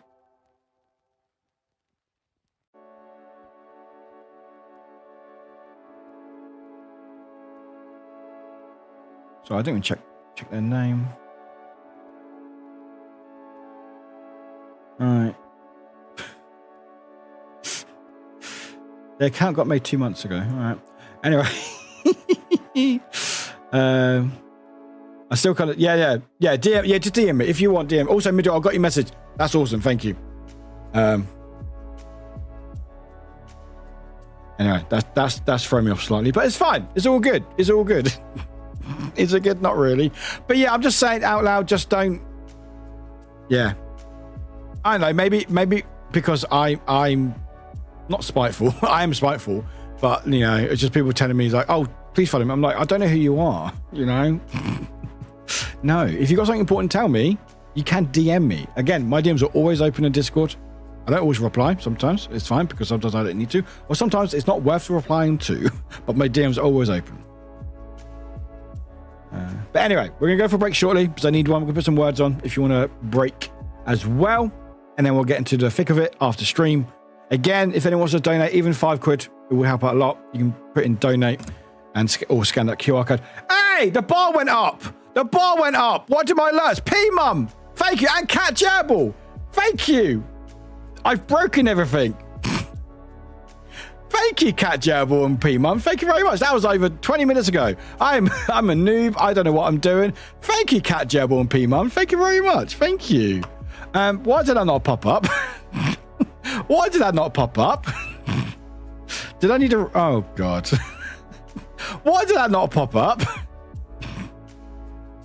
So I didn't even check their name. All right. The account got made 2 months ago. All right. Anyway. I still kind of DM, just DM me if you want. DM. Also, Middle, I got your message. That's awesome. Thank you. Anyway, that's throwing me off slightly, but it's fine. It's all good. Is it good? Not really. But yeah, I'm just saying out loud. Just don't. Yeah. I don't know. Maybe because I'm not spiteful. I am spiteful, but you know, it's just people telling me like, "Oh, please follow me." I'm like, I don't know who you are. You know. No, if you got something important, tell me. You can DM me. Again, my DMs are always open in Discord. I don't always reply. Sometimes it's fine because sometimes I don't need to, or sometimes it's not worth replying to. But my DMs are always open. But anyway, we're gonna go for a break shortly because I need one. We're gonna put some words on if you want to break as well, and then we'll get into the thick of it after stream. Again, if anyone wants to donate, even £5, it will help out a lot. You can put in donate and or scan that QR code. Hey, the bar went up. The bar went up. What did my alerts? P-Mum, thank you, and Cat Jabble, thank you. I've broken everything. Thank you, Cat Jabble and P-Mum. Thank you very much. That was over 20 minutes ago. I'm a noob. I don't know what I'm doing. Thank you, Cat Jabble and P-Mum. Thank you very much. Thank you. Why did I not pop up? Why did that not pop up? Did I need to... Oh, God. Why did that not pop up?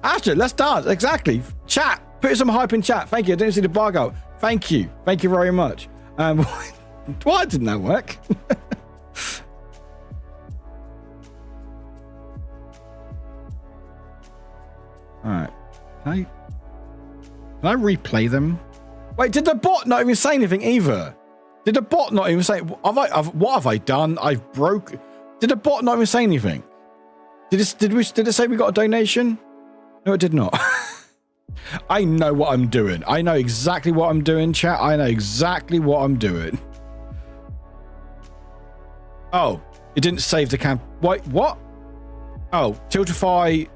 Astrid, let's dance. Exactly. Chat. Put some hype in chat. Thank you. I didn't see the bar go. Thank you. Thank you very much. Why didn't that work? All right. Can I replay them? Wait, did the bot not even say anything either? Did the bot not even say... what have I done? I've broke... Did the bot not even say anything? Did it say we got a donation? No, it did not. I know what I'm doing. I know exactly what I'm doing, chat. I know exactly what I'm doing. Oh, it didn't save the camp. Wait, what? Oh, Tiltify...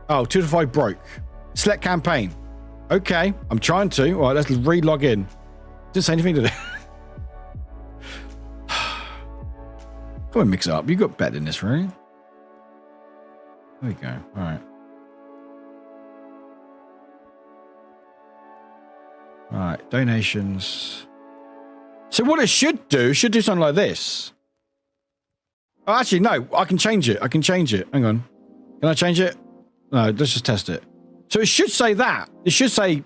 Oh, Tiltify broke. Select campaign. Okay, I'm trying to. All right, let's re-log in. Didn't say anything, did it? Come on, mix it up. You got better than this, right? There we go. All right. All right, donations. So what it should do something like this. Oh, actually, no. I can change it. Hang on. Can I change it? No, let's just test it. So it should say that. It should say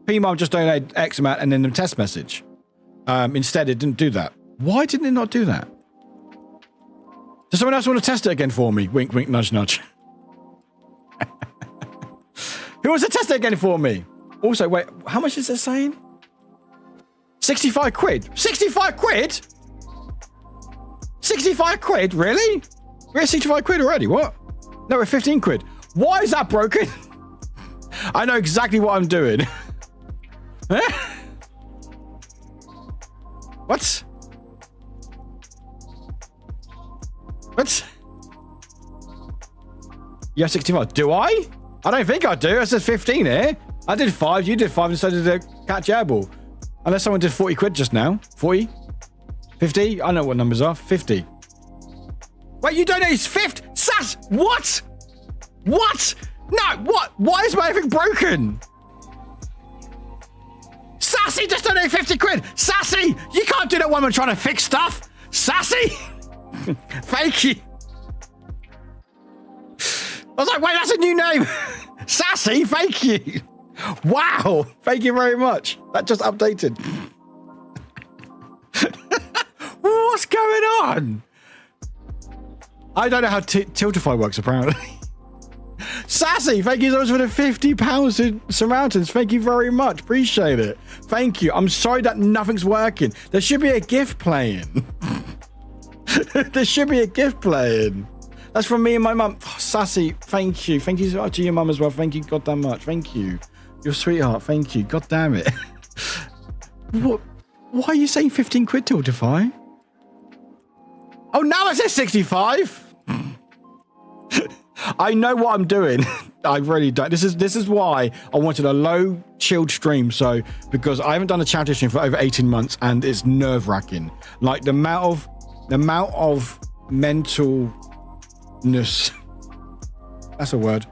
PMOM just donated X amount and then the test message. Instead, it didn't do that. Why didn't it not do that? Does someone else want to test it again for me? Wink, wink, nudge, nudge. Who wants to test it again for me? Also, wait, how much is it saying? 65 quid. 65 quid? 65 quid? Really? We're at 65 quid already. What? No, we're 15 quid. Why is that broken? I know exactly what I'm doing. What? What? You have 65. Do I? I don't think I do. It says 15 here. I did 5. You did 5 instead of the Cat Jabble. Unless someone did 40 quid just now. 40? 50? I know what numbers are. 50. Wait, you donated 50? Sass! What? What? No, what? Why is my everything broken? Sassy just donated 50 quid. Sassy, you can't do that when we're trying to fix stuff. Sassy, thank you. I was like, wait, that's a new name. Sassy, thank you. Wow, thank you very much. That just updated. What's going on? I don't know how Tiltify works, apparently. Sassy, thank you so much for the £50 in Surmountains. Thank you very much. Appreciate it. Thank you. I'm sorry that nothing's working. There should be a GIF playing. There should be a GIF playing. That's from me and my mum. Oh, Sassy, thank you. Thank you so much to your mum as well. Thank you goddamn much. Thank you. You're a sweetheart. Thank you. God damn it. What? Why are you saying 15 quid, Tiltify? Oh, now I said 65. I know what I'm doing. I really don't. This is why I wanted a low chilled stream. So because I haven't done a charity stream for over 18 months and it's nerve wracking. Like the amount of mentalness, that's a word,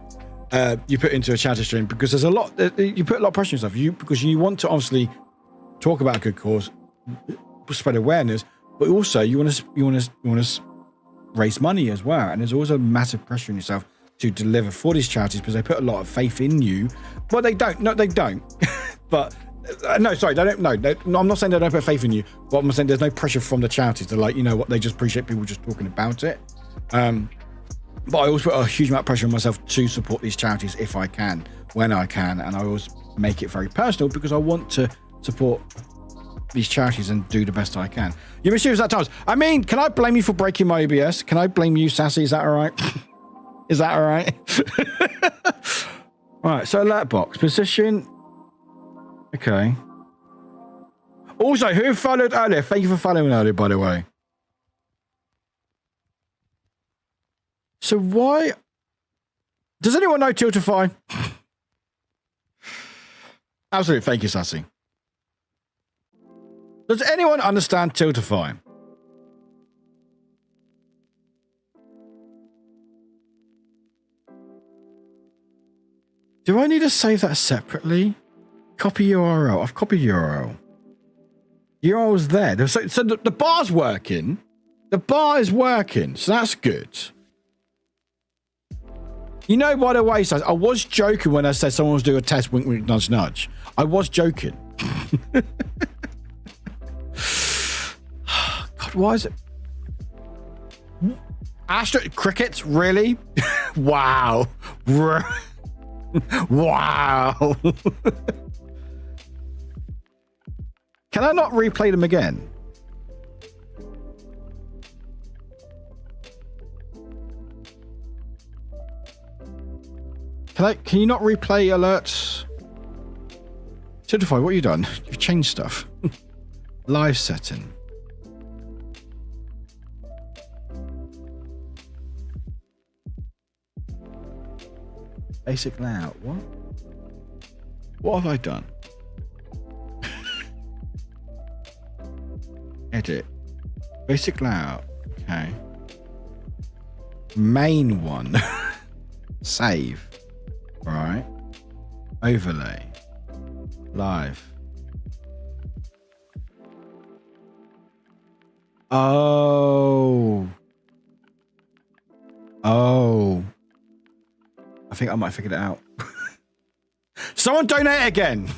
you put into a charity stream, because there's a lot, you put a lot of pressure on yourself. Because you want to obviously talk about a good cause, spread awareness, but also you want to raise money as well. And there's always a massive pressure on yourself to deliver for these charities because they put a lot of faith in you. But they don't. No, they don't. But no, sorry, they don't. No, I'm not saying they don't put faith in you. But I'm saying there's no pressure from the charities. They're like, you know what? They just appreciate people just talking about it. But I also put a huge amount of pressure on myself to support these charities if I can, when I can, and I always make it very personal because I want to support these charities and do the best I can. You're mischievous at times. I mean, can I blame you for breaking my OBS? Can I blame you, Sassy? Is that all right? Is that all right? All right, so alert box position. Okay. Also, who followed earlier? Thank you for following earlier, by the way. So why... Does anyone know Tiltify? Absolutely. Thank you, Sassy. Does anyone understand Tiltify? Do I need to save that separately? Copy URL. I've copied URL. URL's there. So the bar's working. The bar is working. So that's good. You know, by the way, I was joking when I said someone was doing a test, wink, wink, nudge, nudge. I was joking. God, why is it? Crickets, really? Wow. Wow. Can I not replay them again? Can you not replay alerts? Certify, what have you done? You've changed stuff. Live setting. Basic layout. What have I done? Edit. Basic layout. Okay. Main one. Save. Right. Overlay. Live. Oh. I think I might have figured it out. Someone donate again.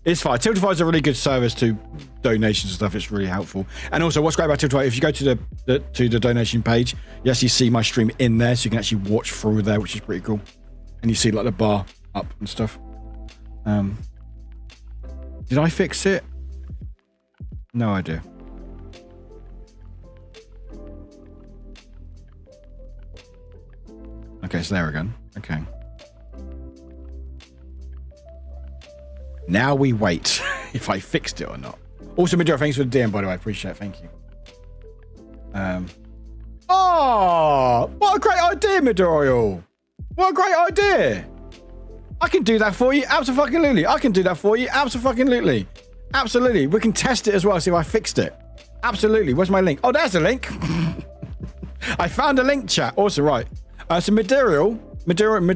It's fine. Tiltify is a really good service to donations and stuff. It's really helpful. And also, what's great about Tiltify, if you go to the donation page, you actually see my stream in there, so you can actually watch through there, which is pretty cool. And you see like the bar up and stuff. Did I fix it? No idea. Okay, so there again. Okay. Now we wait if I fixed it or not. Also, Maduro, thanks for the DM, by the way. I appreciate it. Thank you. Oh, what a great idea, Midoriel. What a great idea. I can do that for you. Absolutely. I can do that for you. Absolutely. Absolutely. We can test it as well, see if I fixed it. Absolutely. Where's my link? Oh, there's the link. I found a link, chat. Also, right. So Midoriel, Material words.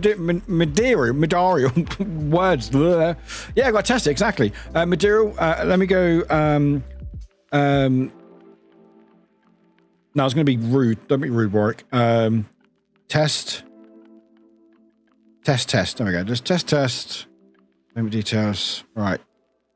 Bleh. Yeah, I got to test it exactly. Material. Let me go. No, I was going to be rude. Don't be rude, Warwick. Test. There we go. Just test. Maybe details. All right.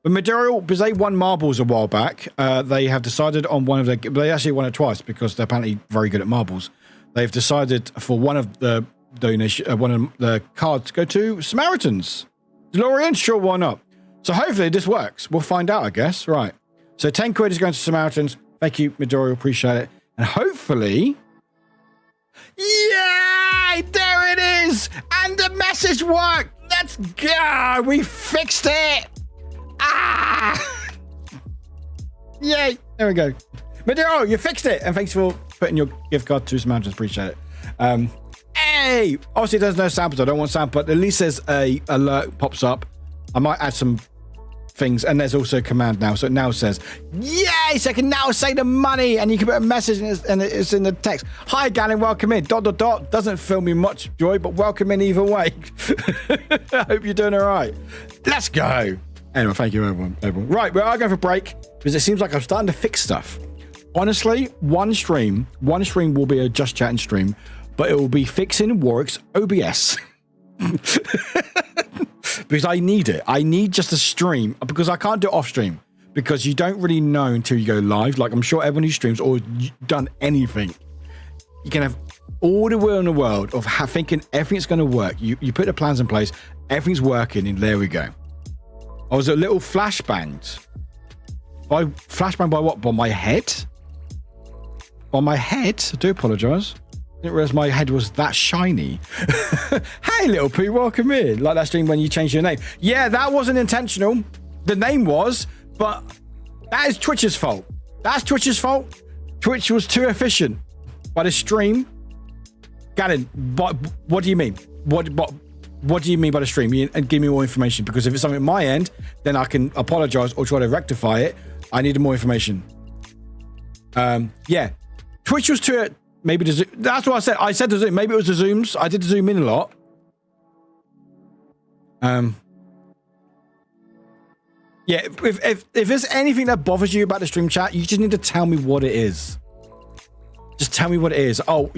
The material, because they won marbles a while back, they have decided on one of their. They actually won it twice because they're apparently very good at marbles. They've decided for one of the donation, one of the cards to go to Samaritans. DeLorean, sure, why not? So hopefully this works. We'll find out, I guess. Right. So 10 quid is going to Samaritans. Thank you, Midoriya. Appreciate it. And hopefully, yay! There it is, and the message worked. Let's go. We fixed it. Ah! Yay! There we go. Madero, you fixed it, and thanks for putting your gift card to Samaritans. Appreciate it. Hey! Obviously, there's no samples. I don't want samples, but at least there's a alert pops up. I might add some things, and there's also a command now. So it now says, yay! So I can now say the money, and you can put a message, and it's in the text. Hi, Galen, welcome in. ... Doesn't fill me much joy, but welcome in either way. I hope you're doing all right. Let's go. Anyway, thank you, everyone. Right, we are going for a break because it seems like I'm starting to fix stuff. Honestly, one stream will be a Just Chatting stream, but it will be fixing Warwick's OBS. Because I need it. I need just a stream because I can't do it off stream because you don't really know until you go live. Like I'm sure everyone who streams or done anything, you can have all the will in the world of thinking everything's going to work. You put the plans in place, everything's working, and there we go. I was a little flashbanged. Flashbanged by what? By my head? By my head? I do apologise. Didn't realise my head was that shiny. Hey, little Pooh, welcome in. Like that stream when you changed your name. Yeah, that wasn't intentional. The name was, but that is Twitch's fault. That's Twitch's fault. Twitch was too efficient. By the stream. Galen, what do you mean? What do you mean by the stream? And give me more information, because if it's something at my end, then I can apologise or try to rectify it. I need more information. Yeah. Twitch was too... Maybe the Zoom. That's what I said. I said the Zoom. Maybe it was the Zooms. I did zoom in a lot. Yeah, if there's anything that bothers you about the stream chat, you just need to tell me what it is. Just tell me what it is. Oh,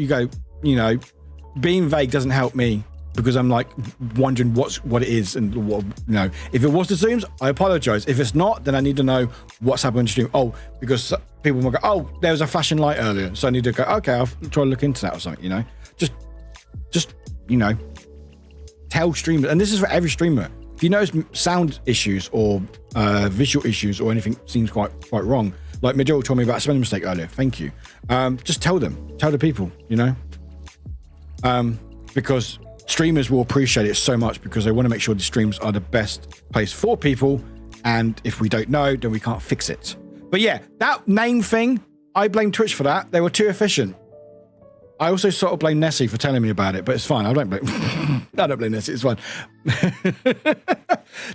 being vague doesn't help me because I'm like wondering what it is and what, if it was the Zooms, I apologize. If it's not, then I need to know what's happening on the stream. Oh, because people will go, oh, there was a flashing light earlier. So I need to go, okay, I'll try to look into that or something, Just tell streamers, and this is for every streamer. If you notice sound issues or visual issues or anything seems quite wrong, like Major told me about a spelling mistake earlier. Thank you. Just tell them. Tell the people, because streamers will appreciate it so much because they want to make sure the streams are the best place for people. And if we don't know, then we can't fix it. But yeah, that name thing, I blame Twitch for that. They were too efficient. I also sort of blame Nessie for telling me about it, but it's fine. I don't blame Nessie. It's fine.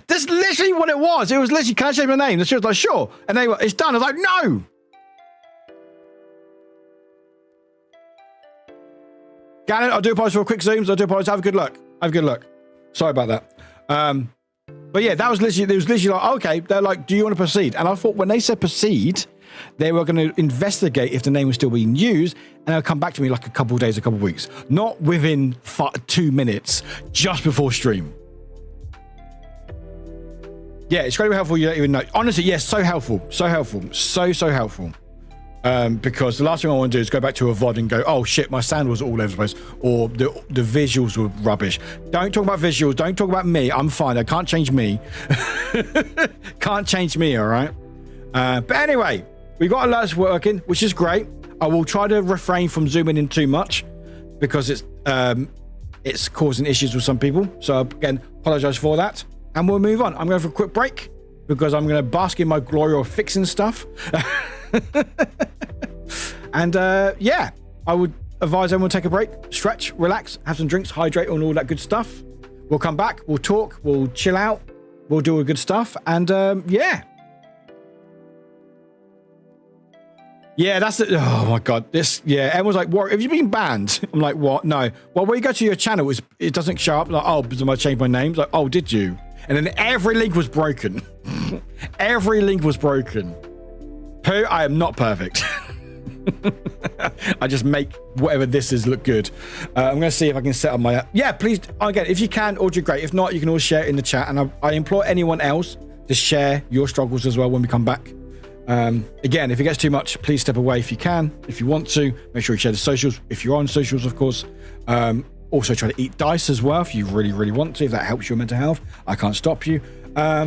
That's literally what it was. It was literally, can I change my name? And she was like, sure. And they were, it's done. I was like, no. Gannon, I do apologize for quick zooms. I do apologize. Have a good luck. Sorry about that. But yeah, it was literally like, okay, they're like, do you want to proceed? And I thought when they said proceed, they were going to investigate if the name was still being used, and they'll come back to me like a couple of days, a couple of weeks, not within 2 minutes, just before stream. Yeah, it's incredibly helpful. You don't even know. Honestly, yes, so helpful. So helpful. So helpful. Because the last thing I want to do is go back to a VOD and go, oh shit, my sound was all over the place, or the visuals were rubbish. Don't talk about visuals. Don't talk about me. I'm fine. I can't change me. Can't change me, all right? But anyway, we got alerts working, which is great. I will try to refrain from zooming in too much because it's causing issues with some people. So again, apologize for that. And we'll move on. I'm going for a quick break because I'm going to bask in my glory of fixing stuff. And yeah, I would advise everyone to take a break, stretch, relax, have some drinks, hydrate, and all that good stuff. We'll come back, we'll talk, we'll chill out, we'll do all good stuff, and yeah, Yeah, that's it. Oh my god, this. Yeah, everyone's like, "What? Have you been banned?" I'm like, "What? No." Well, when you go to your channel, it doesn't show up. Like, oh, because I changed my name. It's like, oh, did you? And then every link was broken. Every link was broken. Pooh, I am not perfect. I just make whatever this is look good. I'm going to see if I can set up my... Yeah, please, again, if you can, all do great. If not, you can always share it in the chat. And I implore anyone else to share your struggles as well when we come back. Again, if it gets too much, please step away if you can. If you want to, make sure you share the socials. If you're on socials, of course. Also try to eat dice as well if you really, really want to. If that helps your mental health, I can't stop you. I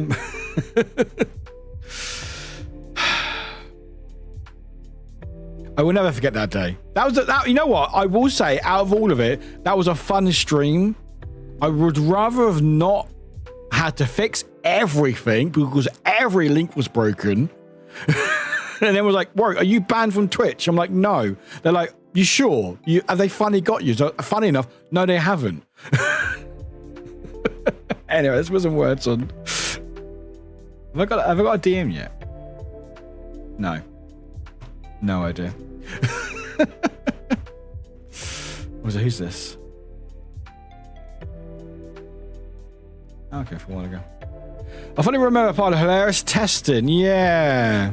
will never forget that day. That was that. You know what? I will say, out of all of it, that was a fun stream. I would rather have not had to fix everything because every link was broken. And then was like, "Warwick, are you banned from Twitch?" I'm like, "No." They're like, "You sure? Have they finally got you?" So, funny enough, no, they haven't. Anyway, let's put some words on. Have I got a DM yet? No. No idea. Who's this? Okay, from a while ago. I finally remember part of hilarious testing. Yeah.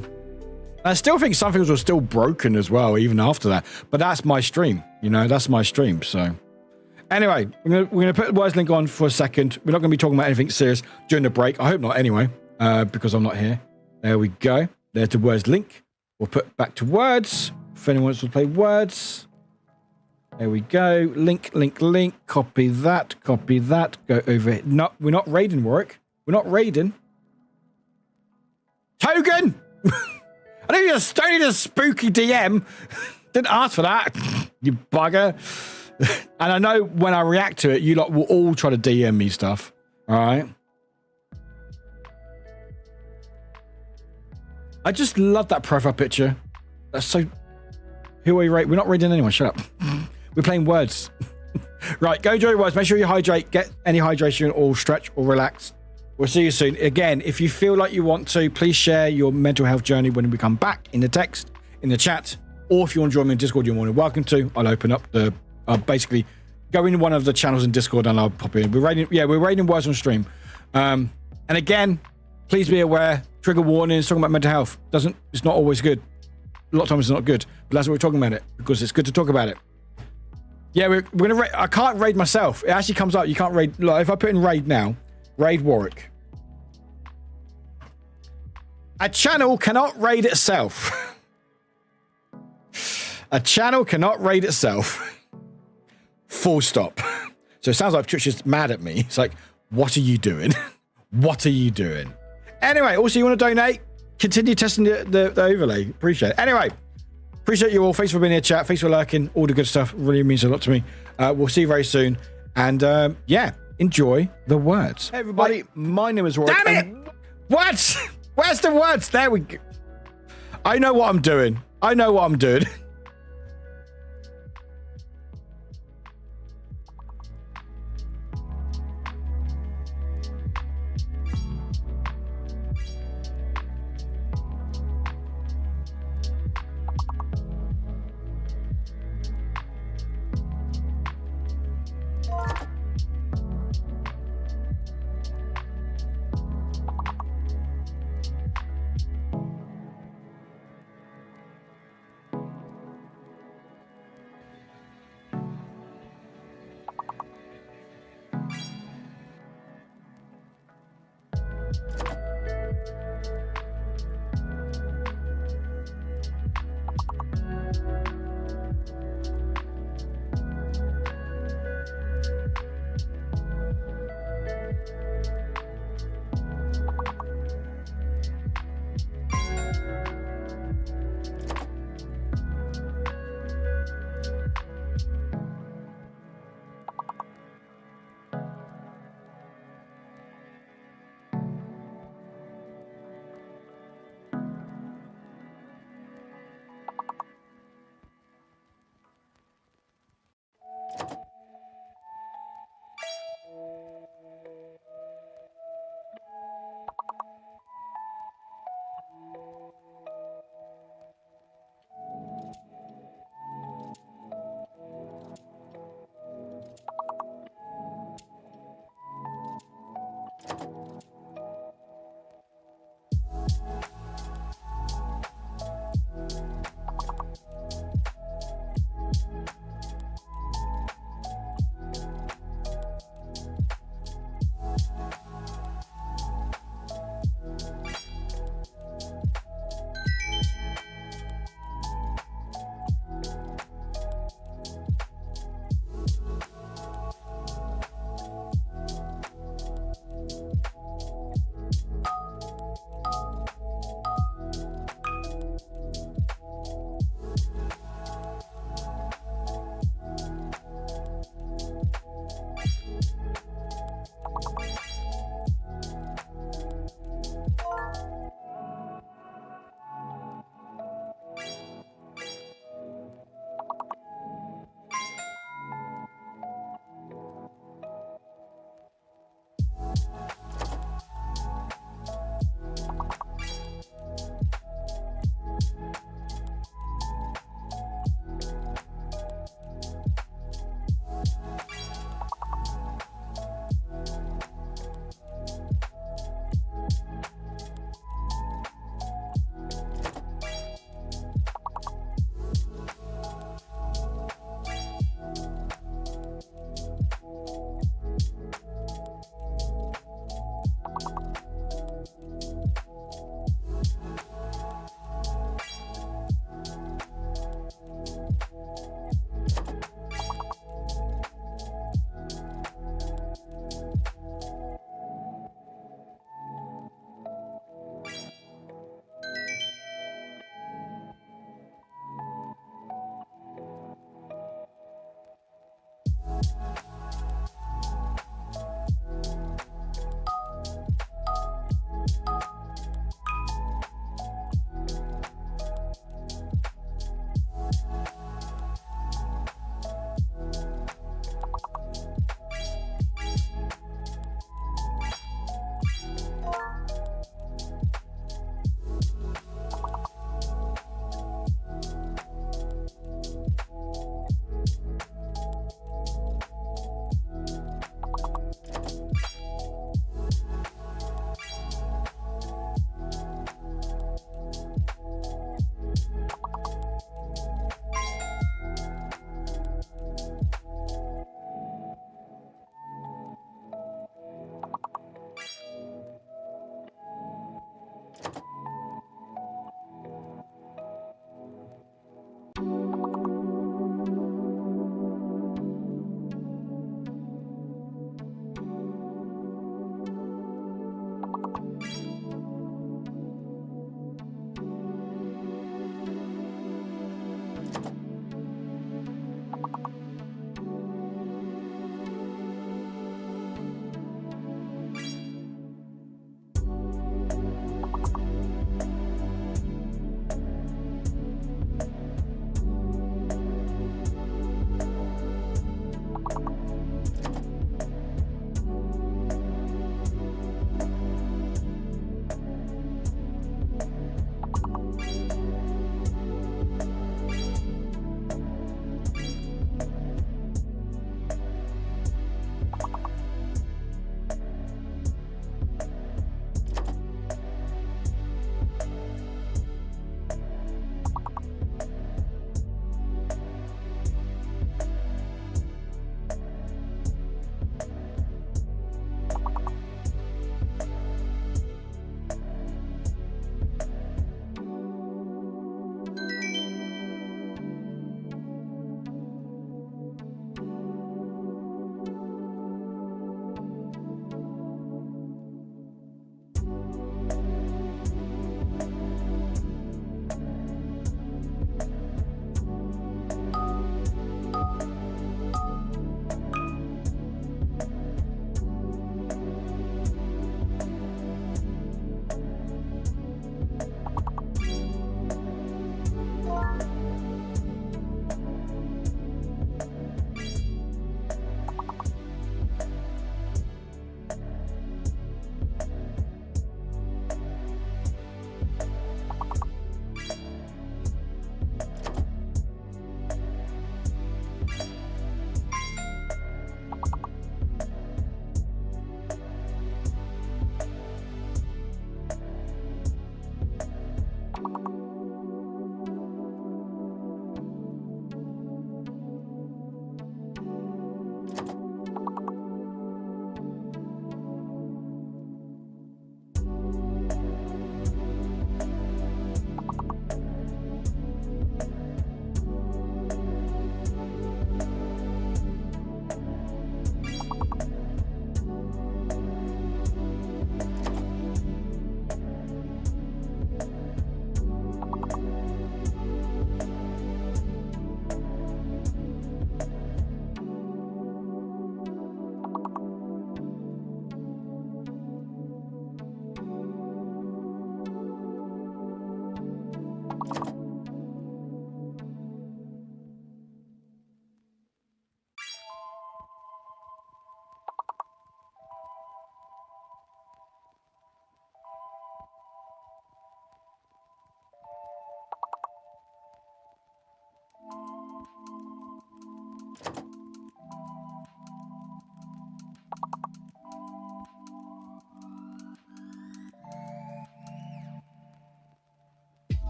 I still think some things were still broken as well, even after that. But that's my stream. You know, that's my stream. So, anyway, we're gonna put the words link on for a second. We're not gonna be talking about anything serious during the break. I hope not, anyway, because I'm not here. There we go. There's the words link. We'll put back to words. If anyone wants to play words, there we go. Link, link, link. Copy that. Copy that. Go over it. No, we're not raiding, Warwick. We're not raiding. Token. I know you're only a spooky DM. Didn't ask for that, you bugger. And I know when I react to it, you lot will all try to DM me stuff. All right. I just love that profile picture. That's so... Who are you raiding? We're not raiding anyone. Shut up. We're playing words. Right, go enjoy your words. Make sure you hydrate. Get any hydration or stretch or relax. We'll see you soon. Again, if you feel like you want to, please share your mental health journey when we come back in the text, in the chat, or if you want to join me in Discord, you're more than welcome to. I'll open up the... basically, go in one of the channels in Discord and I'll pop in. We're raiding words on stream. And again, please be aware, trigger warnings, talking about mental health. It's not always good. A lot of times it's not good, but that's what we're talking about it, because it's good to talk about it. Yeah, we're gonna raid. I can't raid myself. It actually comes up. You can't raid. Like, if I put in raid now, raid Warwick. A channel cannot raid itself. A channel cannot raid itself. Full stop. So it sounds like Twitch is mad at me. It's like, what are you doing? What are you doing? Anyway, also you want to donate? Continue testing the overlay. Appreciate it. Anyway, appreciate you all. Thanks for being here, chat. Thanks for lurking. All the good stuff really means a lot to me. We'll see you very soon. And yeah, enjoy the words. Hey everybody, my name is Warwick. Damn it! What? Where's the words? There we go. I know what I'm doing. I know what I'm doing.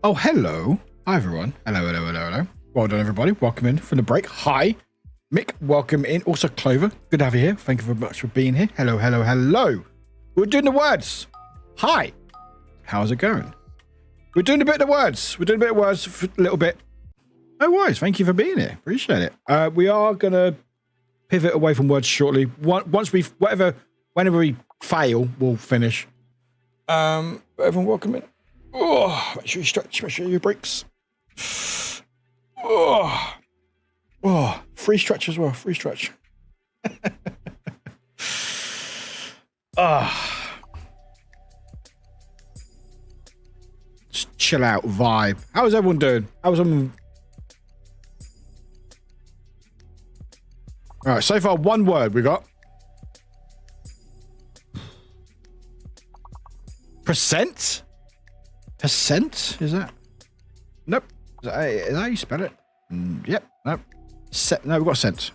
Oh, hello. Hi, everyone. Hello, hello, hello, hello. Well done, everybody. Welcome in from the break. Hi. Mick, welcome in. Also, Clover, good to have you here. Thank you very much for being here. Hello, hello, hello. We're doing the words. Hi. How's it going? We're doing a bit of the words. We're doing a bit of words for a little bit. No worries. Thank you for being here. Appreciate it. We are going to pivot away from words shortly. Once whenever we fail, we'll finish. Everyone, welcome in. Oh, make sure you stretch, make sure you breaks. Oh, free stretch as well, free stretch. Just chill out vibe. How's everyone doing? How's everyone? All right, so far one word we got. Percent? Percent? Is that? Nope. Is that how you spell it? Yep. Nope. No, we've got cent.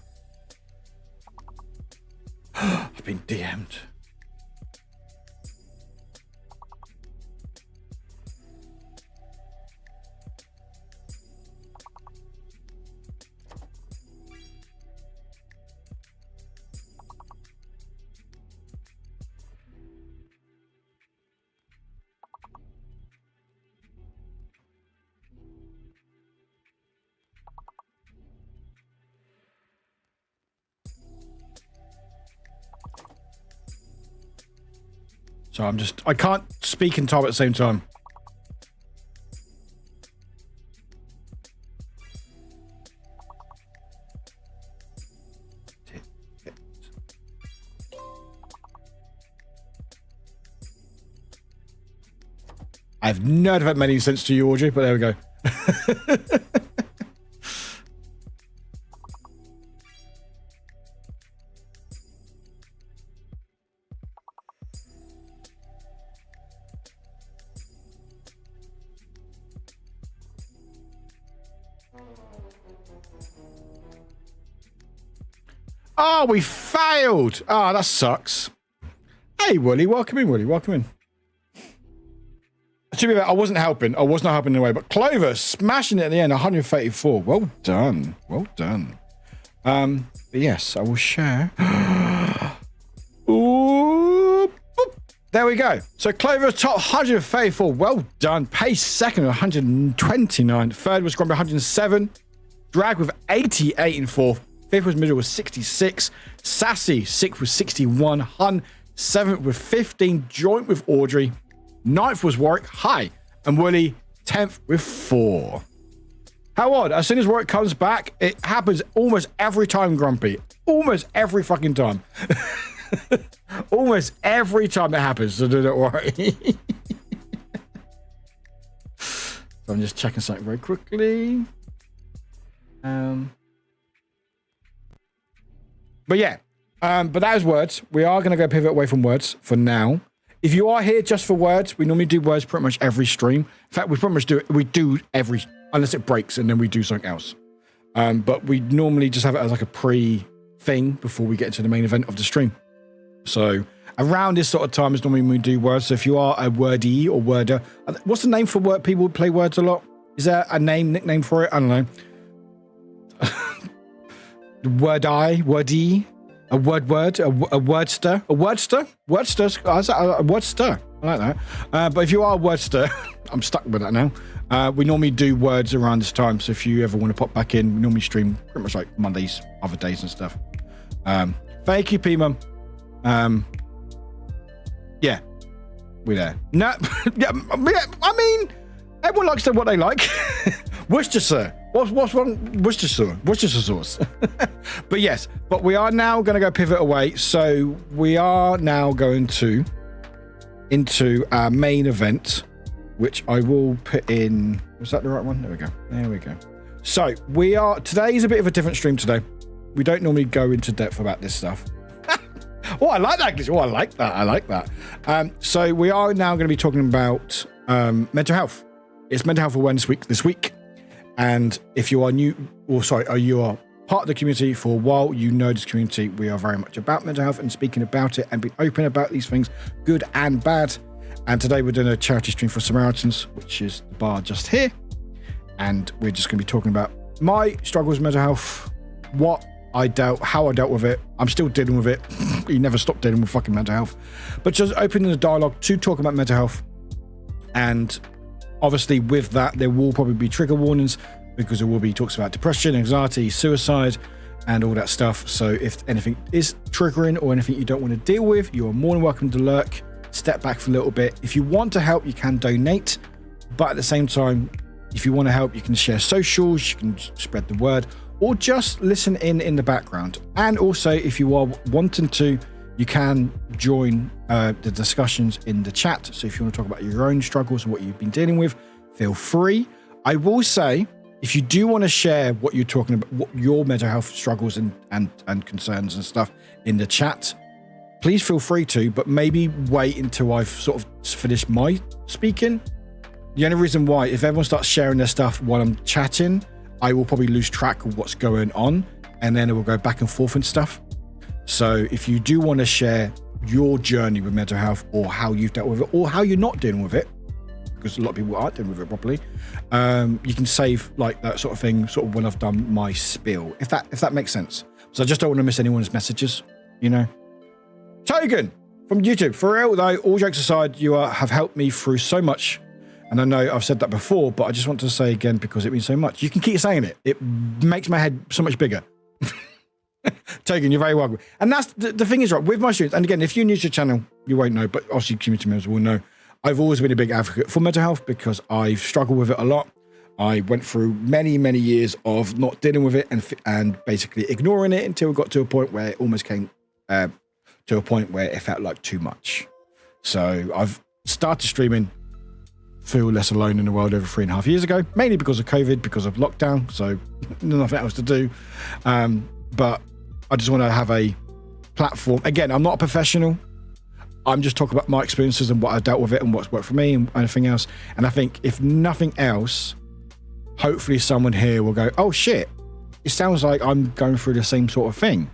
I've been DM'd. So I can't speak and type at the same time. I've never had many sense to you, Audrey, but there we go. Oh, we failed. Oh, that sucks. Hey, Wooly, welcome in, Wooly, welcome in. To be fair, I wasn't helping. I was not helping in a way, but Clover smashing it at the end, 134. Well done. Well done. But yes, I will share. Ooh, boop. There we go. So Clover top 134. Well done. Pace second, 129. Third was Grumpy, 107. Drag with 88 in fourth. Fifth was Middle with 66. Sassy, sixth with 61. Hun, seventh with 15. Joint with Audrey. Ninth was Warwick. Hi. And Wooly, 10th with 4. How odd. As soon as Warwick comes back, it happens almost every time, Grumpy. Almost every fucking time. Almost every time it happens, so don't worry. So I'm just checking something very quickly. But yeah, but that is words. We are going to go pivot away from words for now. If you are here just for words, we normally do words pretty much every stream. In fact, we pretty much do it. We do every, unless it breaks, and then we do something else. But we normally just have it as like a pre-thing before we get into the main event of the stream. So around this sort of time is normally when we do words. So if you are a wordy or worder, what's the name for word? People play words a lot. Is there a nickname for it? I don't know. Wordy, a wordster, a wordster. I like that. But if you are a wordster, I'm stuck with that now. We normally do words around this time. So if you ever want to pop back in, we normally stream pretty much like Mondays, other days and stuff. Thank you, P-Mum. Yeah, we're there. No, yeah, I mean, everyone likes what they like. Worcestershire. What's wrong? Worcestershire sauce. But yes, but we are now going to go pivot away. So we are now going into our main event, which I will put in. Was that the right one? There we go. There we go. So today is a bit of a different stream today. We don't normally go into depth about this stuff. Oh, I like that. Oh, I like that. So we are now going to be talking about mental health. It's Mental Health Awareness Week this week. And if you are you are part of the community for a while, you know this community, we are very much about mental health and speaking about it and being open about these things, good and bad. And today we're doing a charity stream for Samaritans, which is the bar just here. And we're just going to be talking about my struggles with mental health, how I dealt with it. I'm still dealing with it. You never stop dealing with fucking mental health. But just opening the dialogue to talk about mental health. And obviously with that, there will probably be trigger warnings because there will be talks about depression, anxiety, suicide, and all that stuff. So if anything is triggering or anything you don't want to deal with, you are more than welcome to lurk, step back for a little bit. If you want to help, you can donate. But at the same time, if you want to help, you can share socials, you can spread the word, or just listen in the background. And also, if you are wanting to, you can join the discussions in the chat. So if you want to talk about your own struggles and what you've been dealing with, feel free. I will say, if you do want to share what you're talking about, what your mental health struggles and concerns and stuff in the chat, please feel free to, but maybe wait until I've sort of finished my speaking. The only reason why, if everyone starts sharing their stuff while I'm chatting, I will probably lose track of what's going on, and then it will go back and forth and stuff. So if you do want to share your journey with mental health, or how you've dealt with it, or how you're not dealing with it, because a lot of people aren't dealing with it properly, you can save like that sort of thing sort of when I've done my spiel, if that makes sense. So I just don't want to miss anyone's messages, you know. Togan from YouTube, for real though, all jokes aside, you have helped me through so much. And I know I've said that before, but I just want to say again because it means so much. You can keep saying it. It makes my head so much bigger. Togan, you're very welcome. And that's the thing is, right, with my students, and again, if you're new to the channel, you won't know, but obviously community members will know, I've always been a big advocate for mental health because I've struggled with it a lot. I went through many, many years of not dealing with it and basically ignoring it until it got to a point where it almost came to a point where it felt like too much. So I've started streaming, feel less alone in the world over 3.5 years ago, mainly because of COVID, because of lockdown, so nothing else to do. But I just want to have a platform. Again, I'm not a professional. I'm just talking about my experiences and what I dealt with it and what's worked for me and anything else. And I think if nothing else, hopefully someone here will go, oh shit, it sounds like I'm going through the same sort of thing.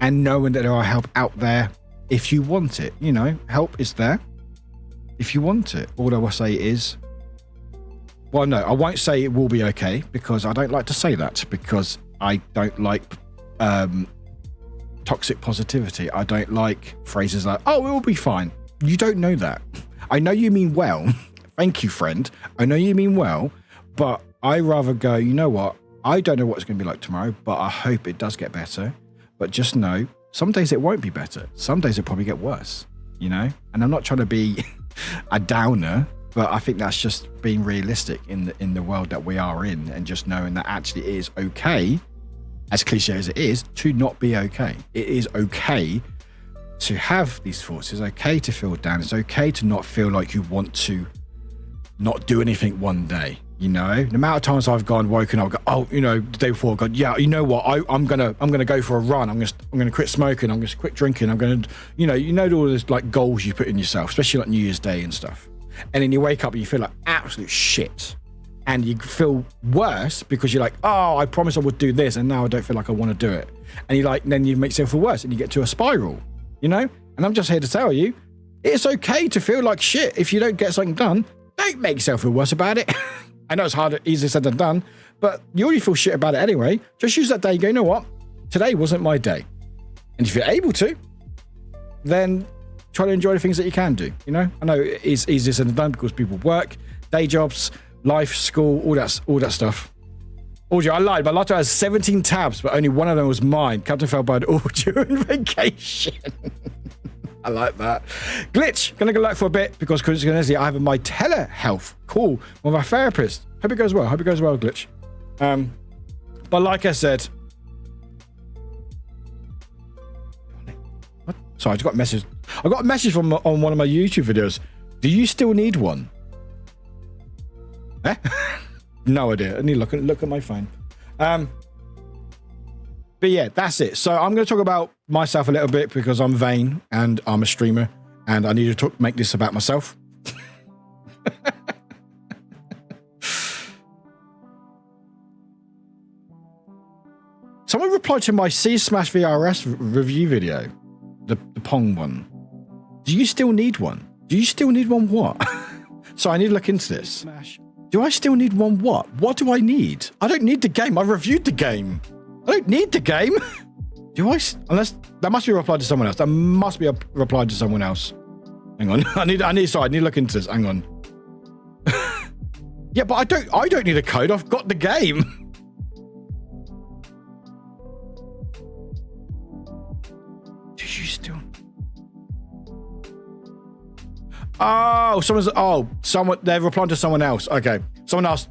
And knowing that there are help out there if you want it, you know, help is there if you want it. All I will say is, well, no, I won't say it will be okay because I don't like to say that because I don't like toxic positivity. I don't like phrases like, oh, it will be fine. You don't know that. I know you mean well. Thank you, friend. I know you mean well, but I rather go, you know what? I don't know what it's going to be like tomorrow, but I hope it does get better. But just know, some days it won't be better. Some days it'll probably get worse, you know? And I'm not trying to be a downer, but I think that's just being realistic in the world that we are in, and just knowing that actually it is okay, as cliche as it is, to not be okay. It is okay to have these thoughts. It's okay to feel down. It's okay to not feel like you want to not do anything one day. You know, the amount of times I've woken up, oh, you know, the day before, God, yeah, you know what? I'm gonna go for a run. I'm gonna quit smoking. I'm gonna quit drinking. I'm gonna, you know all those like goals you put in yourself, especially like New Year's Day and stuff. And then you wake up and you feel like absolute shit, and you feel worse because you're like, oh, I promised I would do this, and now I don't feel like I want to do it. And you like, then you make yourself feel worse, and you get to a spiral. You know, and I'm just here to tell you, it's okay to feel like shit if you don't get something done. Don't make yourself feel worse about it. I know it's harder, easier said than done, but you already feel shit about it anyway. Just use that day and go, you know what? Today wasn't my day. And if you're able to, then try to enjoy the things that you can do. You know, I know it's easier said than done because people work, day jobs, life, school, all that stuff. Audio, I lied. My laptop has 17 tabs, but only one of them was mine. Captain fell by audio and vacation. I like that. Glitch, gonna go like for a bit because coincidentally I have my telehealth call with my therapist. Hope it goes well. Glitch. But like I said, what? Sorry, I just got a message. I got a message from on one of my YouTube videos. Do you still need one? Eh? No idea. I need to look at my phone. But yeah, that's it. So I'm going to talk about myself a little bit because I'm vain and I'm a streamer and I need to make this about myself. Someone replied to my C Smash VRS review video, the Pong one. Do you still need one? Do you still need one what? So I need to look into this. Do I still need one what? What do I need? I don't need the game. I reviewed the game. I don't need the game. Do I? Unless that must be replied to someone else. That must be a reply to someone else. Hang on. I need to look into this. Hang on. Yeah, but I don't need a code. I've got the game. Do you still? Oh, someone they've replied to someone else. Okay. Someone asked,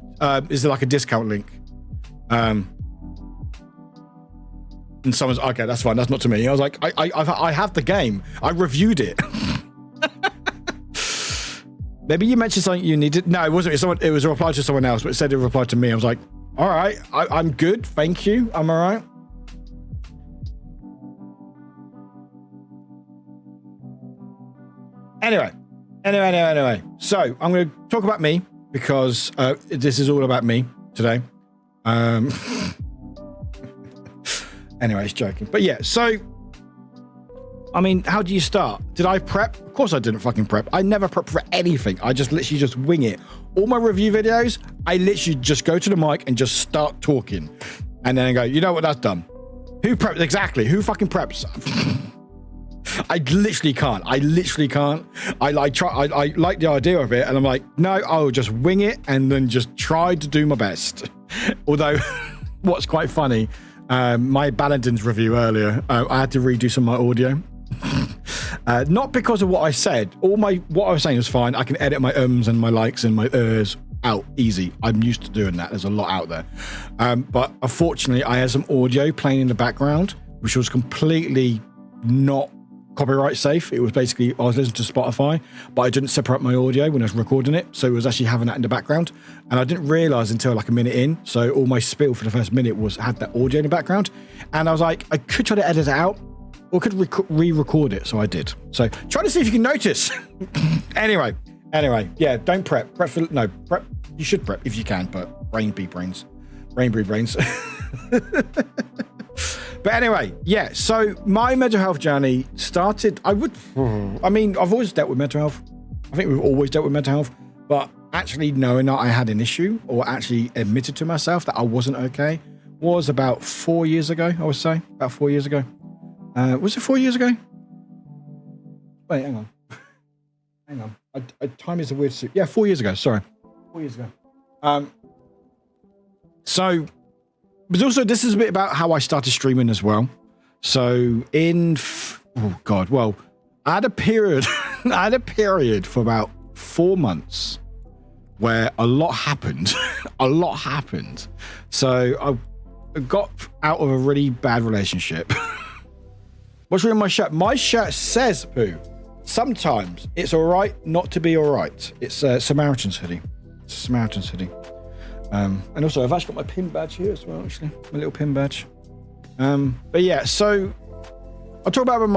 is there like a discount link? And someone's okay, that's fine, that's not to me. I was like, I have the game. I reviewed it. Maybe you mentioned something you needed. No, it wasn't. It was a reply to someone else, but it said it replied to me. I was like, all right, I'm good, thank you. I'm all right. Anyway. So I'm going to talk about me because this is all about me today. Anyway, it's joking. But yeah, so, I mean, how do you start? Did I prep? Of course I didn't fucking prep. I never prep for anything. I just literally just wing it. All my review videos, I literally just go to the mic and just start talking. And then I go, you know what, that's done. Who preps? Exactly. Who fucking preps? I literally can't. I like the idea of it. And I'm like, no, I'll just wing it and then just try to do my best. Although, what's quite funny, my Balladin's review earlier, I had to redo some of my audio. Not because of what I said. What I was saying was fine. I can edit my ums and my likes and my out easy. I'm used to doing that. There's a lot out there. But unfortunately, I had some audio playing in the background, which was completely not copyright safe. It was basically, I was listening to Spotify, but I didn't separate my audio when I was recording it. So it was actually having that in the background. And I didn't realize until like a minute in. So all my spiel for the first minute had that audio in the background. And I was like, I could try to edit it out or could re-record it. So I did. So try to see if you can notice. Anyway, yeah, don't prep. Prep. You should prep if you can, but brain be brains. But anyway, yeah, so my mental health journey started, I've always dealt with mental health. I think we've always dealt with mental health, but actually knowing that I had an issue or actually admitted to myself that I wasn't okay was about 4 years ago, I would say. About 4 years ago. Was it 4 years ago? Wait, hang on. Time is a weird suit. Yeah, 4 years ago, sorry. 4 years ago. But also, this is a bit about how I started streaming as well. So I had a period for about 4 months where a lot happened. So I got out of a really bad relationship. What's wrong with my shirt? My shirt says, Pooh, sometimes it's all right not to be all right. It's a Samaritan's hoodie. It's a Samaritan city. And also, I've actually got my pin badge here as well, actually. My little pin badge. But yeah, so I'll talk about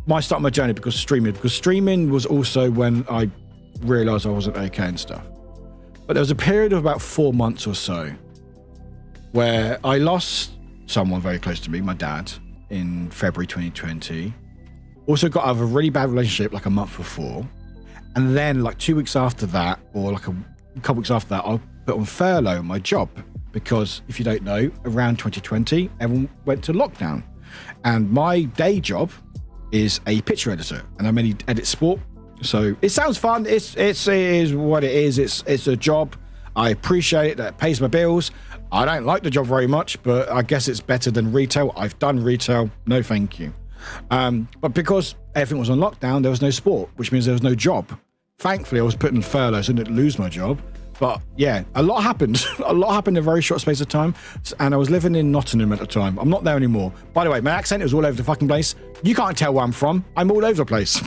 my start of my journey because streaming was also when I realised I wasn't okay and stuff. But there was a period of about 4 months or so where I lost someone very close to me, my dad, in February 2020. Also got out of a really bad relationship like a month before. And then like 2 weeks after that, or like a couple weeks after that, I put on furlough my job because if you don't know, around 2020, everyone went to lockdown. And my day job is a picture editor and I mainly edit sport. So it sounds fun. It is what it is. It's a job. I appreciate it. That pays my bills. I don't like the job very much, but I guess it's better than retail. I've done retail. No, thank you. But because everything was on lockdown, there was no sport, which means there was no job. Thankfully, I was put in furlough, so I didn't lose my job. But yeah, a lot happened. A lot happened in a very short space of time. And I was living in Nottingham at the time. I'm not there anymore. By the way, my accent is all over the fucking place. You can't tell where I'm from. I'm all over the place.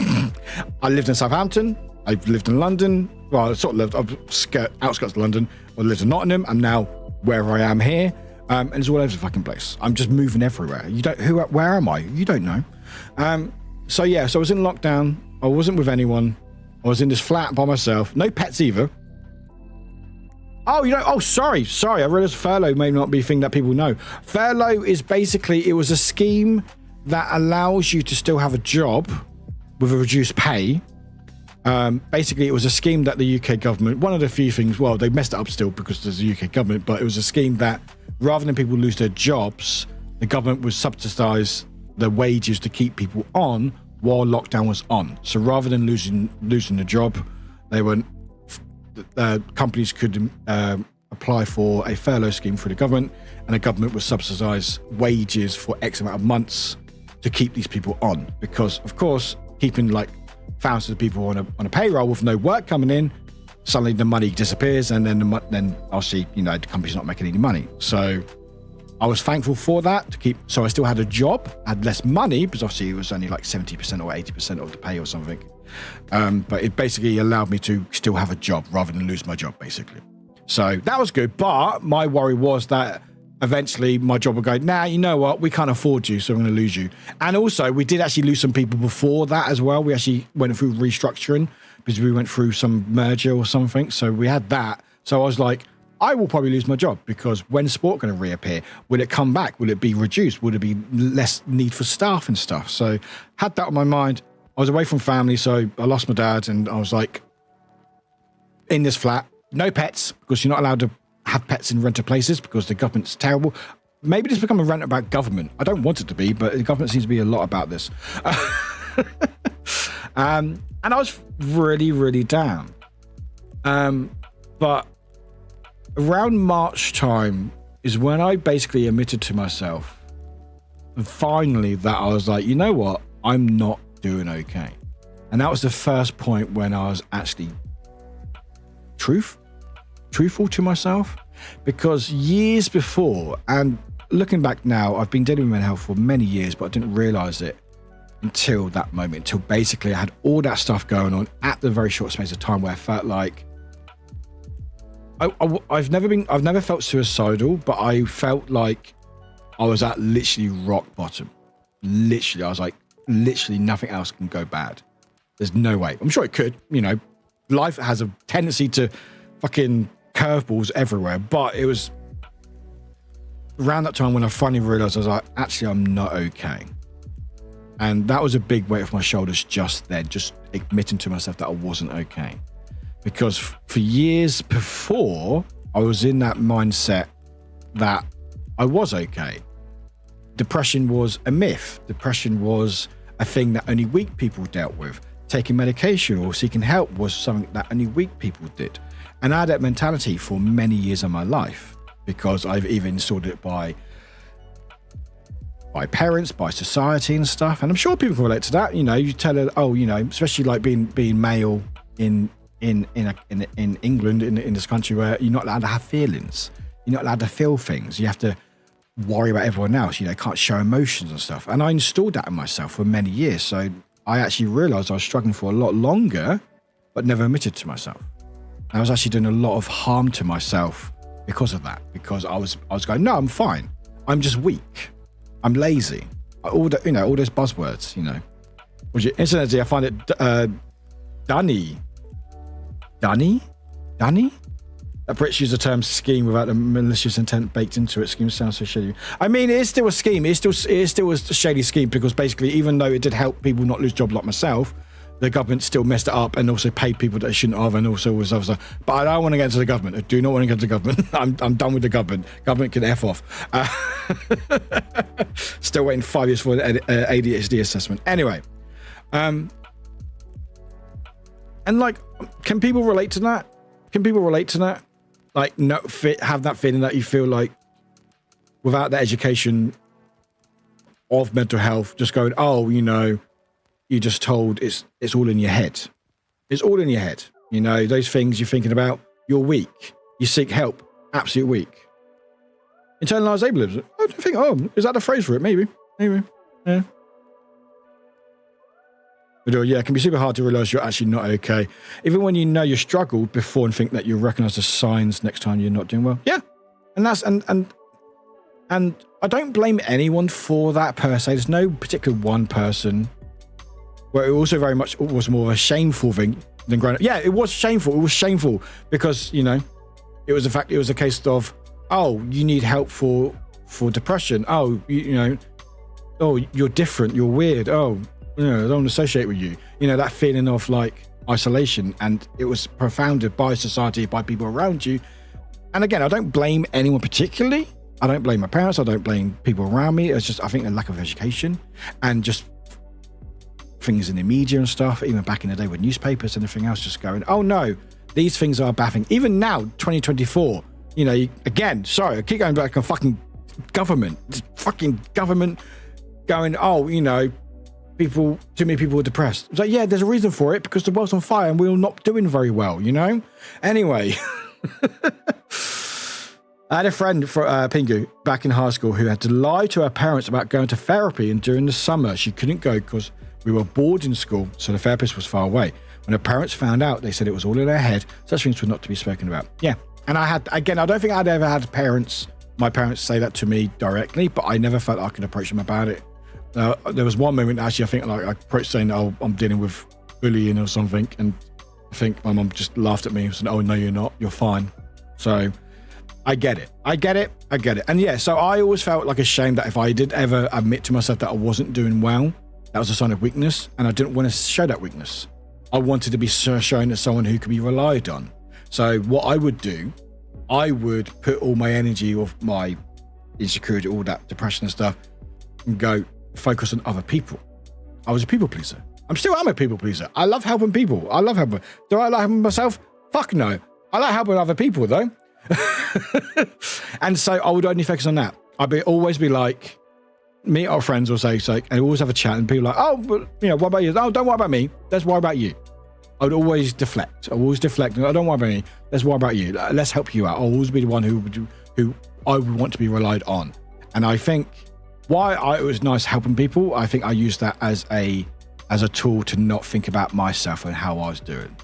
I lived in Southampton. I've lived in London. Well, I sort of lived outskirts of London. I lived in Nottingham. I'm now wherever I am here. And it's all over the fucking place. I'm just moving everywhere. Where am I? You don't know. So yeah, so I was in lockdown. I wasn't with anyone. I was in this flat by myself. No pets either. Oh, sorry. I realized furlough may not be a thing that people know. Furlough is basically, it was a scheme that allows you to still have a job with a reduced pay. Basically, it was a scheme that the UK government, one of the few things, well, they messed it up still because there's a UK government, but it was a scheme that rather than people lose their jobs, the government would subsidise the wages to keep people on while lockdown was on. So rather than losing the job, they went. Companies could apply for a furlough scheme for the government, and the government would subsidise wages for X amount of months to keep these people on. Because, of course, keeping like thousands of people on a payroll with no work coming in, suddenly the money disappears, and then obviously the company's not making any money. So I was thankful for that so I still had a job, had less money because obviously it was only like 70% or 80% of the pay or something. But it basically allowed me to still have a job rather than lose my job, basically. So that was good. But my worry was that eventually my job would go, nah, you know what? We can't afford you, so I'm going to lose you. And also, we did actually lose some people before that as well. We actually went through restructuring because we went through some merger or something. So we had that. So I was like, I will probably lose my job because when's sport going to reappear? Will it come back? Will it be reduced? Will it be less need for staff and stuff? So had that on my mind. I was away from family, so I lost my dad, and I was like, in this flat, no pets, because you're not allowed to have pets in rental places because the government's terrible. Maybe it's become a rant about government. I don't want it to be, but the government seems to be a lot about this. And I was really, really down. But around March time is when I basically admitted to myself, finally, that I was like, you know what? I'm not doing okay. And that was the first point when I was actually truthful to myself, because years before, and looking back now, I've been dealing with mental health for many years, but I didn't realize it until that moment, until basically I had all that stuff going on at the very short space of time where I felt like I've never felt suicidal, but I felt like I was at literally rock bottom. Literally, I was like, literally nothing else can go bad. There's no way. I'm sure it could, life has a tendency to fucking curveballs everywhere, but it was around that time when I finally realized I was like, actually, I'm not okay. And that was a big weight off my shoulders just then, just admitting to myself that I wasn't okay. Because for years before, I was in that mindset that I was okay. Depression was a myth. Depression was a thing that only weak people dealt with. Taking medication or seeking help was something that only weak people did. And I had that mentality for many years of my life because I've even installed it by parents, by society and stuff. And I'm sure people can relate to that. You tell her, especially like being male in England, in this country where you're not allowed to have feelings. You're not allowed to feel things. You have to worry about everyone else. Can't show emotions and stuff. And I installed that in myself for many years. So I actually realized I was struggling for a lot longer, but never admitted to myself. I was actually doing a lot of harm to myself because of that. Because I was going, no, I'm fine. I'm just weak. I'm lazy. All those buzzwords, Which incidentally, I find it Dunny. That Brits use the term scheme without the malicious intent baked into it. Scheme sounds so shady. I mean, it is still a scheme. It is still a shady scheme because basically, even though it did help people not lose jobs like myself, the government still messed it up and also paid people that it shouldn't have, and also was other stuff. But I don't want to get into the government. I do not want to get into the government. I'm done with the government. Government can F off. Still waiting 5 years for the ADHD assessment. Anyway, and like, can people relate to that? Like, have that feeling that you feel like without the education of mental health, just going, oh, you're just told it's all in your head. It's all in your head. Those things you're thinking about, you're weak. You seek help, absolute weak. Internalized ableism. I don't think, is that a phrase for it? Maybe. Yeah. Yeah, it can be super hard to realize you're actually not okay. Even when you know you struggled before and think that you'll recognize the signs next time you're not doing well. Yeah. And that's, and I don't blame anyone for that per se. There's no particular one person where it also very much was more of a shameful thing than growing up. Yeah, it was shameful. It was shameful because, it was a case of, oh, you need help for depression. Oh, oh, you're different. You're weird. Oh, I don't associate with you. That feeling of like isolation, and it was profounded by society, by people around you. And again, I don't blame anyone particularly. I don't blame my parents. I don't blame people around me. It's just, I think, a lack of education and just things in the media and stuff, even back in the day with newspapers and everything else, just going, oh no, these things are baffling. Even now, 2024, again, sorry, I keep going back on fucking government going, oh, too many people are depressed. It's like, yeah, there's a reason for it, because the world's on fire and we're not doing very well, Anyway, I had a friend, Pingu, back in high school who had to lie to her parents about going to therapy, and during the summer she couldn't go because we were boarding school, so the therapist was far away. When her parents found out, they said it was all in their head. Such things were not to be spoken about. Yeah, and I don't think I'd ever had my parents say that to me directly, but I never felt I could approach them about it. There was one moment, actually, I think I approached saying, oh, I'm dealing with bullying or something, and I think my mum just laughed at me and said, oh, no, you're not. You're fine. So I get it. And yeah, so I always felt like ashamed that if I did ever admit to myself that I wasn't doing well, that was a sign of weakness, and I didn't want to show that weakness. I wanted to be shown as someone who could be relied on. So what I would do, I would put all my energy of my insecurity, all that depression and stuff, and go focus on other people. I was a people pleaser. I'm a people pleaser. I love helping people. Do I like helping myself? Fuck no. I like helping other people though. And so I would only focus on that. I'd always be like, meet our friends or say, and always have a chat, and people are like, oh, but what about you? Oh, don't worry about me. Let's worry about you. I would always deflect. Oh, don't worry about me. Let's worry about you. Let's help you out. I'll always be the one who I would want to be relied on. And I think it was nice helping people. I think I used that as a tool to not think about myself and how I was doing,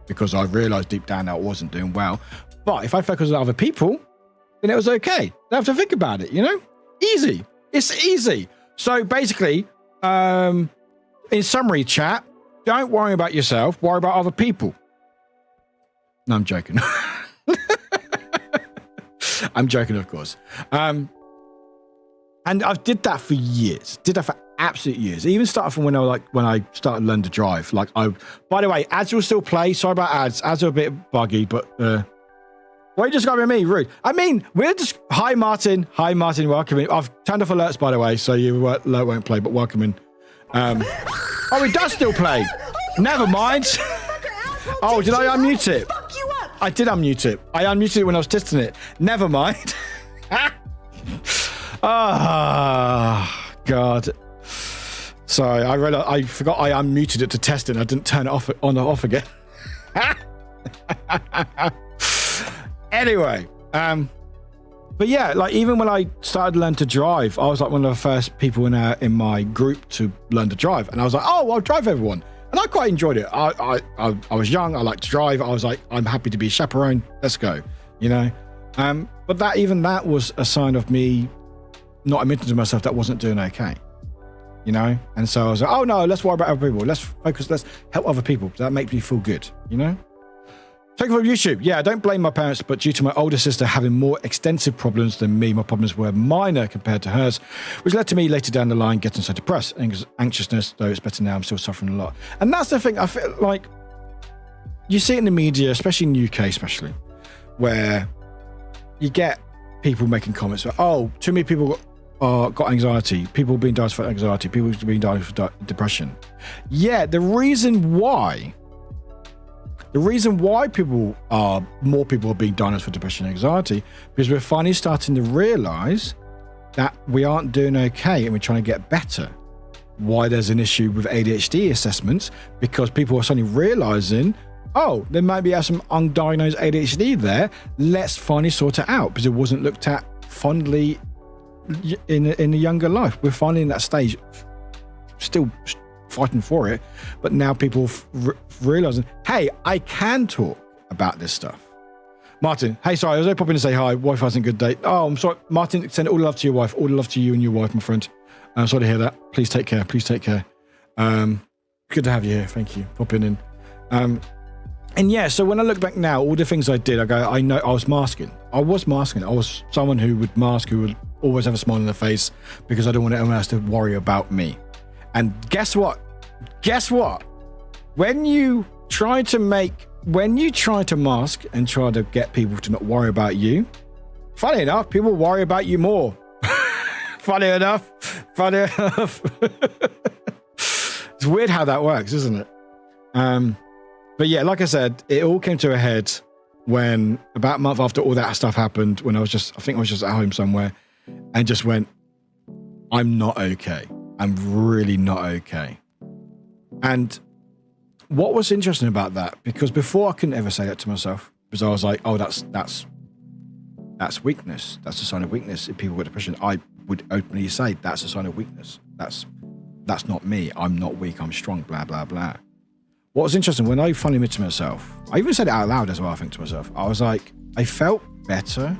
because I realized deep down that I wasn't doing well. But if I focus on other people, then it was okay. Don't have to think about it, Easy. It's easy. So basically, in summary, chat, don't worry about yourself, worry about other people. No, I'm joking. I'm joking, of course. And I've did that for years. Did that for absolute years. It even started from when I started learning to drive. By the way, ads will still play. Sorry about ads. Ads are a bit buggy, but why are you describing me? Rude. I mean, hi Martin, welcome in. I've turned off alerts, by the way, so your alert won't play, but welcome in. Oh, it does still play. Never mind. Oh, did I unmute it? I did unmute it. I unmuted it when I was testing it. Never mind. Ah, God. Sorry, I forgot I unmuted it to test it, and I didn't turn it off on or off again. Anyway, but yeah, even when I started learning to drive, I was one of the first people in my group to learn to drive, and I was like, oh, I'll drive everyone. And I quite enjoyed it. I was young. I liked to drive. I was like, I'm happy to be a chaperone. Let's go, you know. But that was a sign of me not admitting to myself that I wasn't doing okay, you know. And so I was like, oh no, let's worry about other people. Let's focus. Let's help other people. That makes me feel good, you know. Take it from YouTube. Yeah, I don't blame my parents, but due to my older sister having more extensive problems than me, my problems were minor compared to hers, which led to me later down the line getting so depressed. Anxiousness, though it's better now, I'm still suffering a lot. And that's the thing. I feel like you see it in the media, especially in the UK, especially, where you get people making comments like, oh, too many people got anxiety, people being diagnosed for anxiety, people being diagnosed for depression. Yeah, the reason why more people are being diagnosed for depression and anxiety, because we're finally starting to realize that we aren't doing okay and we're trying to get better. Why there's an issue with ADHD assessments, because people are suddenly realizing, oh, there might be some undiagnosed ADHD there. Let's finally sort it out, because it wasn't looked at fondly in a younger life. We're finally in that stage, still fighting for it, but now people realizing, hey, I can talk about this stuff. Martin, hey, sorry, I was only popping to say hi. Wife hasn't a good day. Oh, I'm sorry, Martin. Send all the love to your wife. All the love to you and your wife, my friend. I'm sorry to hear that. Please take care. Please take care. Good to have you here. Thank you. Popping in. And yeah, so when I look back now, all the things I did, I know I was masking. I was someone who would mask, who would always have a smile on their face, because I don't want anyone else to worry about me. And guess what? When you try to mask and try to get people to not worry about you, funny enough, people worry about you more. Funny enough. It's weird how that works, isn't it? But yeah, like I said, it all came to a head when about a month after all that stuff happened, when I was just at home somewhere, and just went, I'm not okay. I'm really not okay. And what was interesting about that, because before I couldn't ever say that to myself, because I was like, oh, that's weakness. That's a sign of weakness. If people with depression, I would openly say that's a sign of weakness. That's not me. I'm not weak. I'm strong, blah, blah, blah. What was interesting, when I finally admitted to myself, I even said it out loud as well, I think, to myself. I was like, I felt better,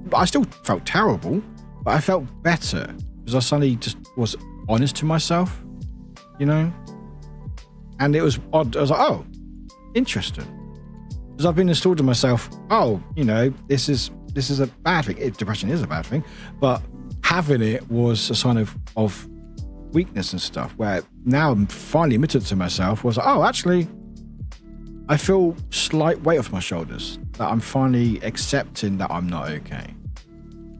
but I still felt terrible, but I felt better because I suddenly just was honest to myself, you know? And it was odd. I was like, oh, interesting. Because I've been installed to myself, oh, you know, this is a bad thing. Depression is a bad thing, but having it was a sign of weakness and stuff, where now I'm finally admitted to myself, was like, oh, actually, I feel slight weight off my shoulders, that I'm finally accepting that I'm not okay.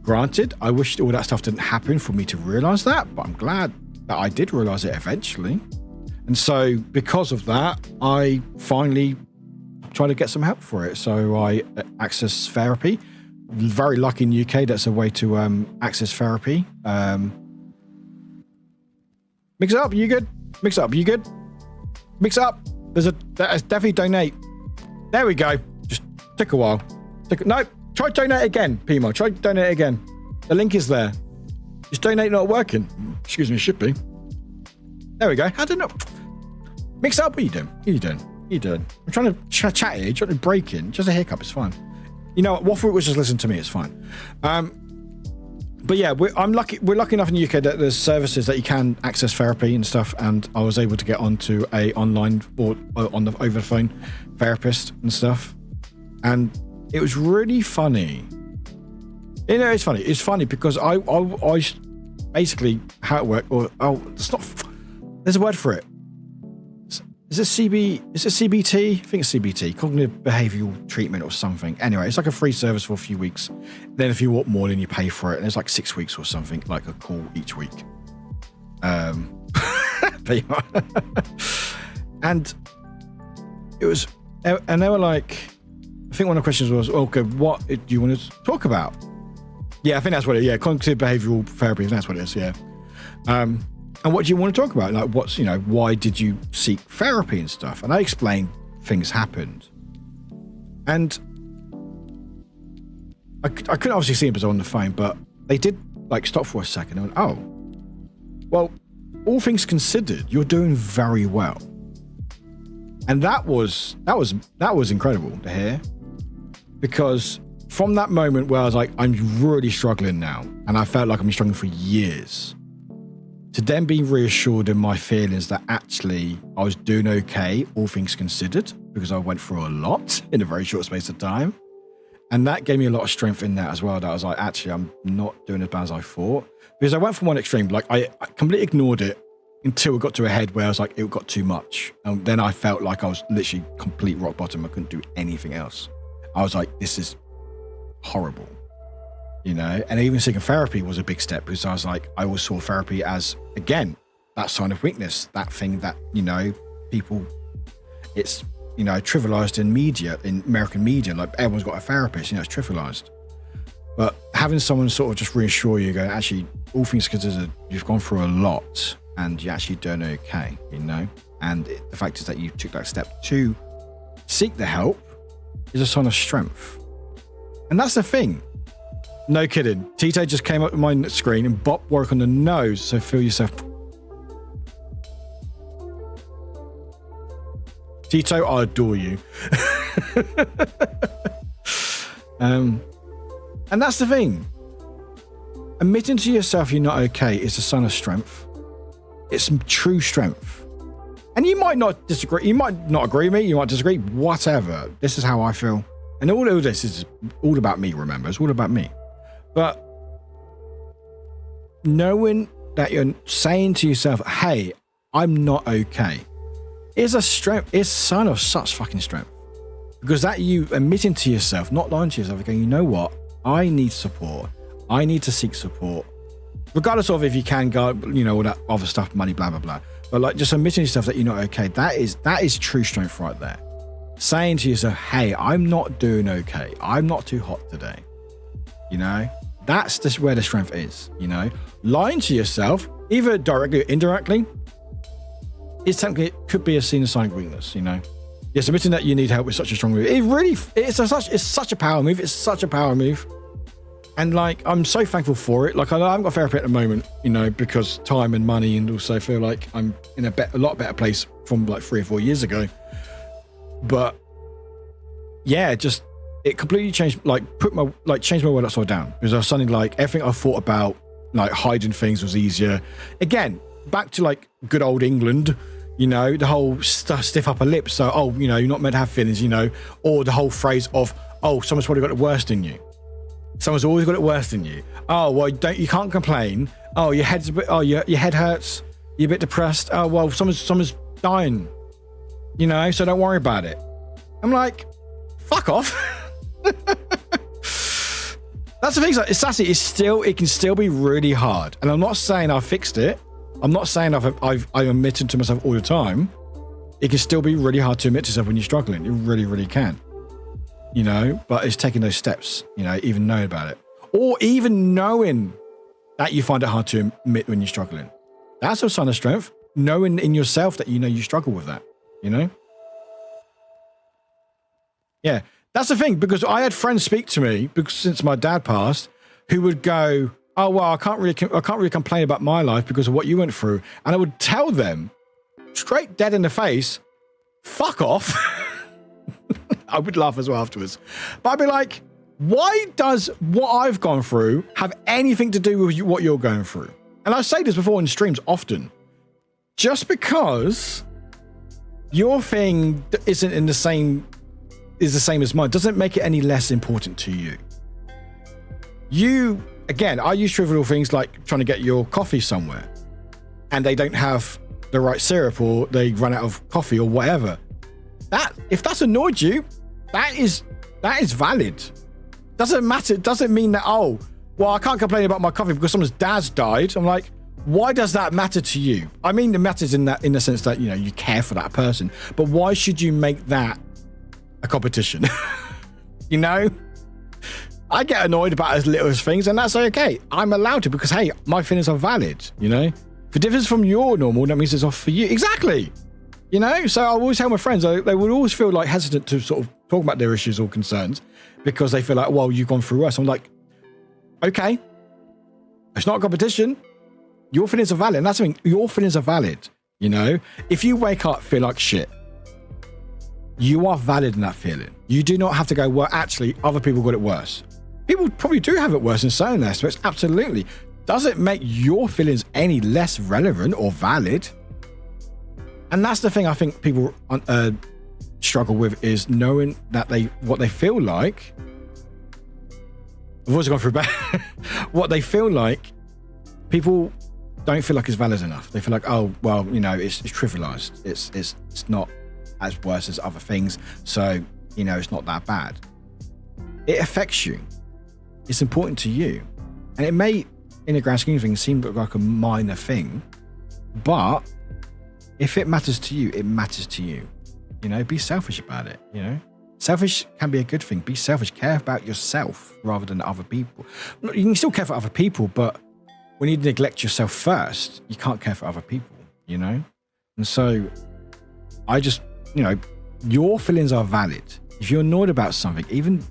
Granted, I wish all that stuff didn't happen for me to realize that, but I'm glad that I did realize it eventually. And so because of that, I finally tried to get some help for it. So I access therapy. Very lucky in the UK, that's a way to access therapy. Mix it up, you good? Mix it up, you good? Mix it up. There's definitely donate. There we go. Just took a while. No, try donate again, Pimo. Try donate again. The link is there. Is donate not working? Excuse me, it should be. There we go. I don't know. Mix it up. What are you doing? What are you doing? I'm trying to chat here. Trying to break in. Just a hiccup. It's fine. You know what? Waffle was just listening to me. It's fine. But yeah, we're lucky enough in the UK that there's services that you can access therapy and stuff, and I was able to get onto a online or over the phone therapist and stuff, and it was really funny. You know, it's funny. It's funny because I basically how it worked. It's not. There's a word for it. Is it CBT? I think it's CBT, cognitive behavioral treatment or something. Anyway, it's like a free service for a few weeks. Then if you want more, then you pay for it. And it's like 6 weeks or something, like a call each week. And it was, and they were like, I think one of the questions was, okay, what do you want to talk about? Yeah, I think that's what it is. Yeah, cognitive behavioral therapy, that's what it is. Yeah. And what do you want to talk about? Like, why did you seek therapy and stuff? And I explained things happened. And I couldn't obviously see him because I was on the phone, but they did like stop for a second and went, oh, well, all things considered, you're doing very well. And that was incredible to hear, because from that moment where I was like, I'm really struggling now, and I felt like I've been struggling for years, to then be reassured in my feelings that actually I was doing okay, all things considered, because I went through a lot in a very short space of time. And that gave me a lot of strength in that as well, that I was like, actually, I'm not doing as bad as I thought. Because I went from one extreme, like I completely ignored it until it got to a head where I was like, it got too much. And then I felt like I was literally complete rock bottom. I couldn't do anything else. I was like, this is horrible, you know? And even seeking therapy was a big step, because I was like, I always saw therapy as, again, that sign of weakness, that thing that, you know, people, it's, you know, trivialized in media, in American media, like everyone's got a therapist, you know, it's trivialized. But having someone sort of just reassure you, going, actually, all things considered, you've gone through a lot and you're actually doing okay, you know? And the fact is that you took that step to seek the help is a sign of strength. And that's the thing. No kidding. Tito just came up with my screen and bopped Warwick on the nose, so feel yourself. Tito, I adore you. And that's the thing. Admitting to yourself you're not okay is a sign of strength. It's true strength. And you might not disagree. You might not agree with me. You might disagree. Whatever. This is how I feel. And all of this is all about me, remember. It's all about me. But knowing that you're saying to yourself, hey, I'm not okay, is a strength. It's a sign of such fucking strength. Because that you admitting to yourself, not lying to yourself, going, you know what? I need support. I need to seek support. Regardless of if you can go, you know, all that other stuff, money, blah, blah, blah. But like just admitting to yourself that you're not okay, that is true strength right there. Saying to yourself, hey, I'm not doing okay. I'm not too hot today. You know, that's just where the strength is, you know. Lying to yourself, either directly or indirectly, is technically, it could be a sign of weakness, you know. Yes, admitting that you need help is such a strong move. It's such a power move. It's such a power move. And like, I'm so thankful for it. Like, I haven't got therapy at the moment, you know, because time and money, and also feel like I'm in a lot better place from like 3 or 4 years ago. But yeah, just, it completely changed, like changed my world upside down. Because I was suddenly like, everything I thought about, like hiding things was easier. Again, back to like good old England, you know, the whole stiff upper lip. So, oh, you know, you're not meant to have feelings, you know, or the whole phrase of, oh, someone's probably got it worse than you. Someone's always got it worse than you. Oh, well, you can't complain. Oh, your head's a bit, oh, your head hurts. You're a bit depressed. Oh, well, someone's dying, you know, so don't worry about it. I'm like, fuck off. That's the thing. Like, it's sassy. It can still be really hard. And I'm not saying I fixed it. I'm not saying I've admitted to myself all the time. It can still be really hard to admit to yourself when you're struggling. It really, really can. You know, but it's taking those steps, you know, even knowing about it. Or even knowing that you find it hard to admit when you're struggling. That's a sign of strength. Knowing in yourself that you know you struggle with that, you know? Yeah, that's the thing, because I had friends speak to me, because since my dad passed, who would go, oh, well, I can't really complain about my life because of what you went through. And I would tell them straight dead in the face, fuck off. I would laugh as well afterwards. But I'd be like, why does what I've gone through have anything to do with what you're going through? And I say this before in streams often. Just because your thing is the same as mine doesn't make it any less important to you. Again, I use trivial things like trying to get your coffee somewhere and they don't have the right syrup, or they run out of coffee, or whatever. If that's annoyed you, that is valid. Doesn't matter. It doesn't mean that, oh, well, I can't complain about my coffee because someone's dad's died. I'm like, why does that matter to you? I mean, it matters in the sense that, you know, you care for that person, but why should you make that a competition? You know, I get annoyed about as little as things, and that's okay. I'm allowed to, because hey, my feelings are valid. You know, if it differs from your normal, that means it's off for you. Exactly. You know, so I always tell my friends, they would always feel like hesitant to sort of talk about their issues or concerns because they feel like, well, you've gone through worse. I'm like, okay, it's not a competition. Your feelings are valid. And that's the thing, your feelings are valid. You know, if you wake up, feel like shit, you are valid in that feeling. You do not have to go, well, actually, other people got it worse. People probably do have it worse in certain aspects, absolutely. Does it make your feelings any less relevant or valid? And that's the thing I think people struggle with, is knowing that what they feel like. I've also gone through what they feel like, people don't feel like it's valid enough. They feel like, oh, well, it's trivialized. It's not as worse as other things. So, it's not that bad. It affects you. It's important to you. And it may, in the grand scheme of things, seem like a minor thing, but if it matters to you, it matters to you. Be selfish about it, Selfish can be a good thing. Be selfish. Care about yourself rather than other people. You can still care for other people, but when you neglect yourself first, you can't care for other people, And so I just, your feelings are valid. If you're annoyed about something, even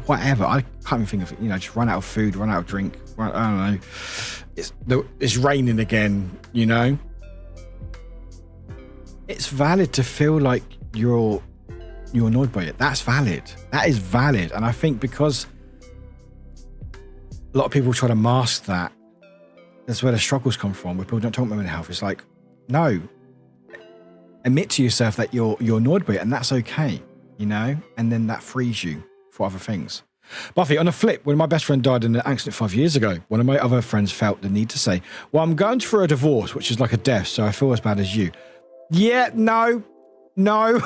whatever, I can't even think of it, just run out of food, run out of drink, I don't know. It's raining again, It's valid to feel like you're annoyed by it. That's valid. That is valid. And I think because a lot of people try to mask that, that's where the struggles come from, where people don't talk about mental health. It's like, no, admit to yourself that you're annoyed by it, and that's okay, and then that frees you for other things. Buffy, on the flip, when my best friend died in an accident 5 years ago, one of my other friends felt the need to say, well, I'm going through a divorce, which is like a death, so I feel as bad as you. Yeah, no. No.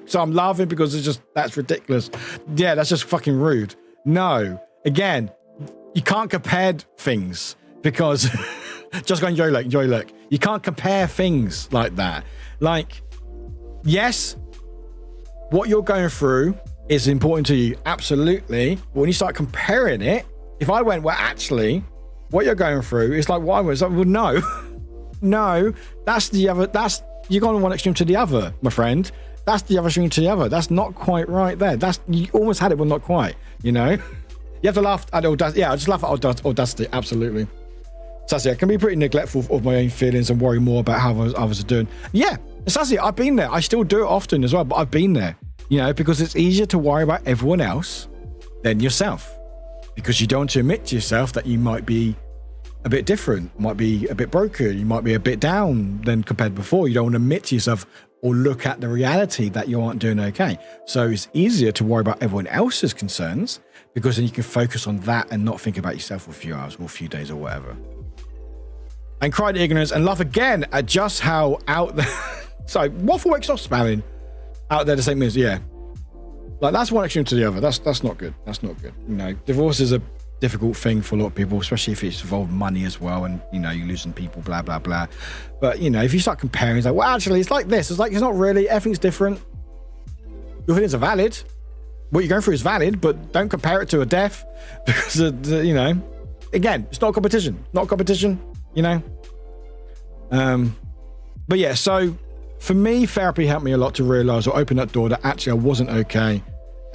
So I'm laughing because that's ridiculous. Yeah, that's just fucking rude. No. Again, you can't compare things because just go enjoy look. You can't compare things like that. Like, yes, what you're going through is important to you. Absolutely. But when you start comparing it, if I went, well, actually, what you're going through is like what I was, well, no. No, that's the other, you're going one extreme to the other, my friend. That's the other extreme to the other. That's not quite right there. You almost had it, but not quite, You have to laugh at audacity. Yeah, I just laugh at audacity, absolutely. Sassy, I can be pretty neglectful of my own feelings and worry more about how others are doing. Yeah, Sassy, I've been there. I still do it often as well, but I've been there, because it's easier to worry about everyone else than yourself. Because you don't want to admit to yourself that you might be a bit different, might be a bit broken, you might be a bit down than compared before. You don't want to admit to yourself or look at the reality that you aren't doing okay. So it's easier to worry about everyone else's concerns, because then you can focus on that and not think about yourself for a few hours or a few days or whatever. And cry to ignorance and laugh again at just how out there. Sorry, Waffle stop spamming out there the same as, yeah. Like, that's one extreme to the other. That's not good. That's not good. Divorce is a difficult thing for a lot of people, especially if it's involved money as well, and you're losing people, blah blah blah. But if you start comparing, it's like, well, actually, it's like this. It's like, it's not really. Everything's different. Your feelings are valid. What you're going through is valid, but don't compare it to a death, because again, it's not a competition. Not a competition. But yeah, so for me, therapy helped me a lot to realize, or open that door, that actually I wasn't okay,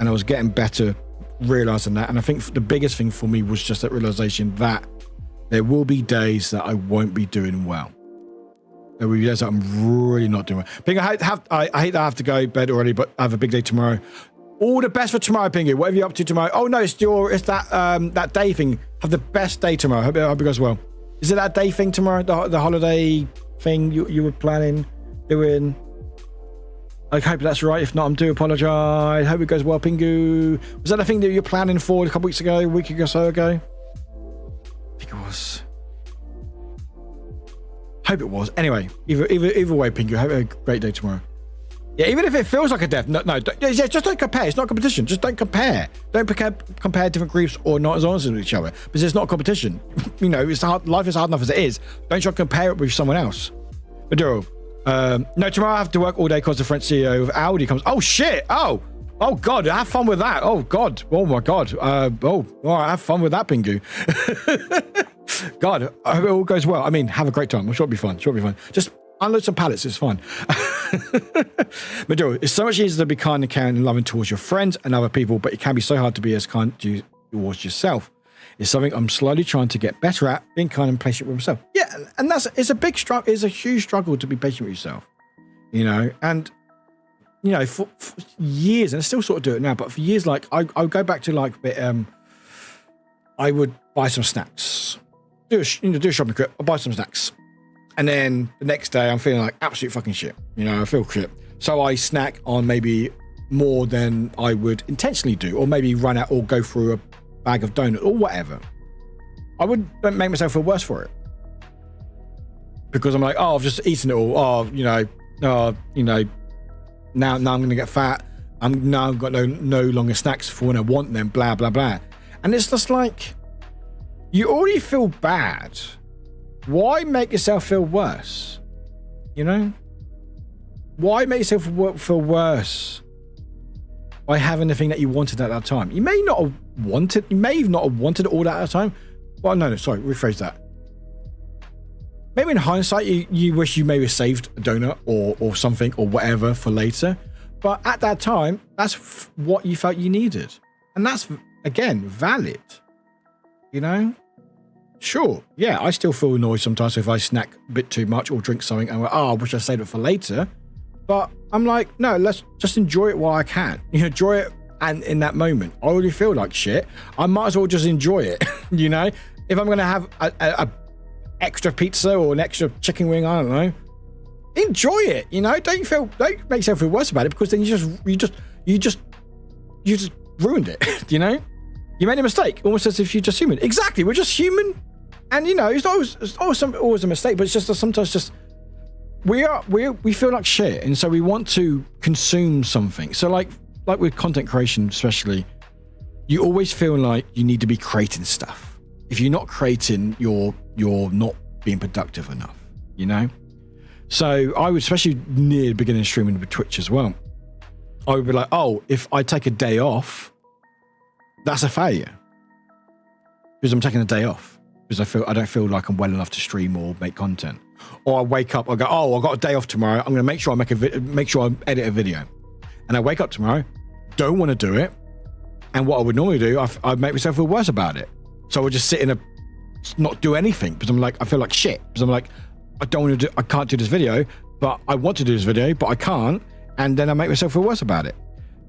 and I was getting better realizing that. And I think the biggest thing for me was just that realization that there will be days that I won't be doing well. There will be days that I'm really not doing well. Pingu, I hate that I have to go to bed already, but I have a big day tomorrow. All the best for tomorrow, Pingu. Whatever you're up to tomorrow. Oh no, it's that day thing. Have the best day tomorrow. Hope it goes well. Is it that day thing tomorrow? The holiday thing you were planning doing? I hope that's right. If not, I do apologize. Hope it goes well, Pingu. Was that the thing that you're planning for a couple weeks ago, a week or so ago? I think it was. Hope it was. Anyway, either way, Pingu, hope you have a great day tomorrow. Yeah, even if it feels like a death, no, just don't compare. It's not a competition. Just don't compare. Don't compare different groups or not as honest with each other, because it's not a competition. It's hard. Life is hard enough as it is. Don't try to compare it with someone else. Maduro. No, tomorrow I have to work all day because the French CEO of Audi comes. Oh shit! Oh god! Have fun with that. Oh god! Oh my god! All right, have fun with that, Pingu. God, I hope it all goes well. I mean, have a great time. I'm sure it'll be fun. Just unload some pallets. It's fine. Maduro, it's so much easier to be kind and caring and loving towards your friends and other people, but it can be so hard to be as kind towards yourself. It's something I'm slowly trying to get better at, being kind and patient with myself. Yeah, and it's a big struggle. It's a huge struggle to be patient with yourself, you know. And you know, for years, and I still sort of do it now, but for years, like I would go back to like a bit. I would buy some snacks, do a shopping trip, I'll buy some snacks, and then the next day I'm feeling like absolute fucking shit. You know, I feel shit, so I snack on maybe more than I would intentionally do, or maybe run out or go through a bag of donuts or whatever. I would make myself feel worse for it because I'm like, oh, I've just eaten it all. Oh, you know, now I'm going to get fat. I've got no longer snacks for when I want them. Blah blah blah, and it's just like you already feel bad. Why make yourself feel worse? You know, why make yourself feel worse by having the thing that you wanted at that time? You may not have wanted. You may not have wanted it all that at the time. Well, no, sorry, rephrase that. Maybe in hindsight, you wish you maybe saved a donut or something or whatever for later. But at that time, that's what you felt you needed. And that's, again, valid. You know? Sure, yeah, I still feel annoyed sometimes if I snack a bit too much or drink something and I'm like, oh, I wish I saved it for later. But I'm like, no, let's just enjoy it while I can. You know, enjoy it, and in that moment, I already feel like shit. I might as well just enjoy it, you know? If I'm going to have a extra pizza or an extra chicken wing, I don't know, enjoy it, you know? Don't make yourself feel worse about it, because then you just ruined it, you know? You made a mistake, almost as if you're just human. Exactly, we're just human. And, you know, it's always a mistake, but it's just sometimes just we feel like shit, and so we want to consume something. So like with content creation especially, you always feel like you need to be creating stuff. If you're not creating, you're not being productive enough, you know? So I would, especially near the beginning of streaming with Twitch as well, I would be like, oh, if I take a day off, that's a failure, because I'm taking a day off because I don't feel like I'm well enough to stream or make content. Or I wake up, I go, oh, I got a day off tomorrow. I'm going to make sure I edit a video. And I wake up tomorrow, don't want to do it. And what I would normally do, I'd make myself feel worse about it. So I would just sit not do anything, because I'm like, I feel like shit. Because I'm like, I can't do this video, but I want to do this video, but I can't. And then I make myself feel worse about it.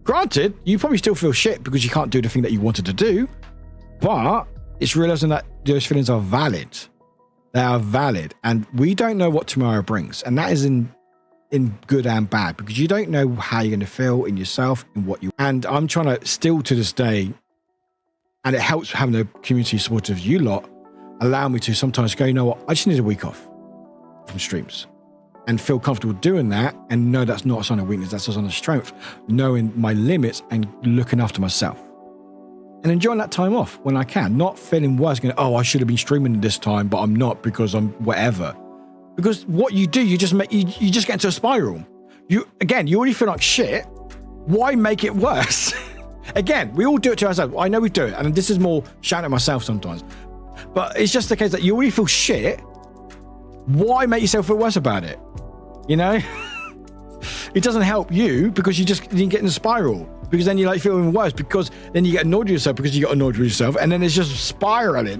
Granted, you probably still feel shit because you can't do the thing that you wanted to do, but it's realizing that those feelings are valid. They are valid, and we don't know what tomorrow brings, and that is in good and bad, because you don't know how you're going to feel in yourself and what you. And I'm trying to still to this day, and it helps having the community support of you lot allow me to sometimes go, you know what, I just need a week off from streams, and feel comfortable doing that, and know that's not a sign of weakness, that's a sign of strength, knowing my limits and looking after myself. And enjoying that time off when I can, not feeling worse, going, oh, I should have been streaming this time, but I'm not because I'm whatever. Because what you do, you just get into a spiral. You already feel like shit. Why make it worse? Again, we all do it to ourselves. I know we do it, and this is more shouting at myself sometimes. But it's just the case that you already feel shit. Why make yourself feel worse about it? You know? It doesn't help you, because you get in a spiral. Because then you're like feeling worse, because then you get annoyed with yourself because you got annoyed with yourself, and then it's just spiraling.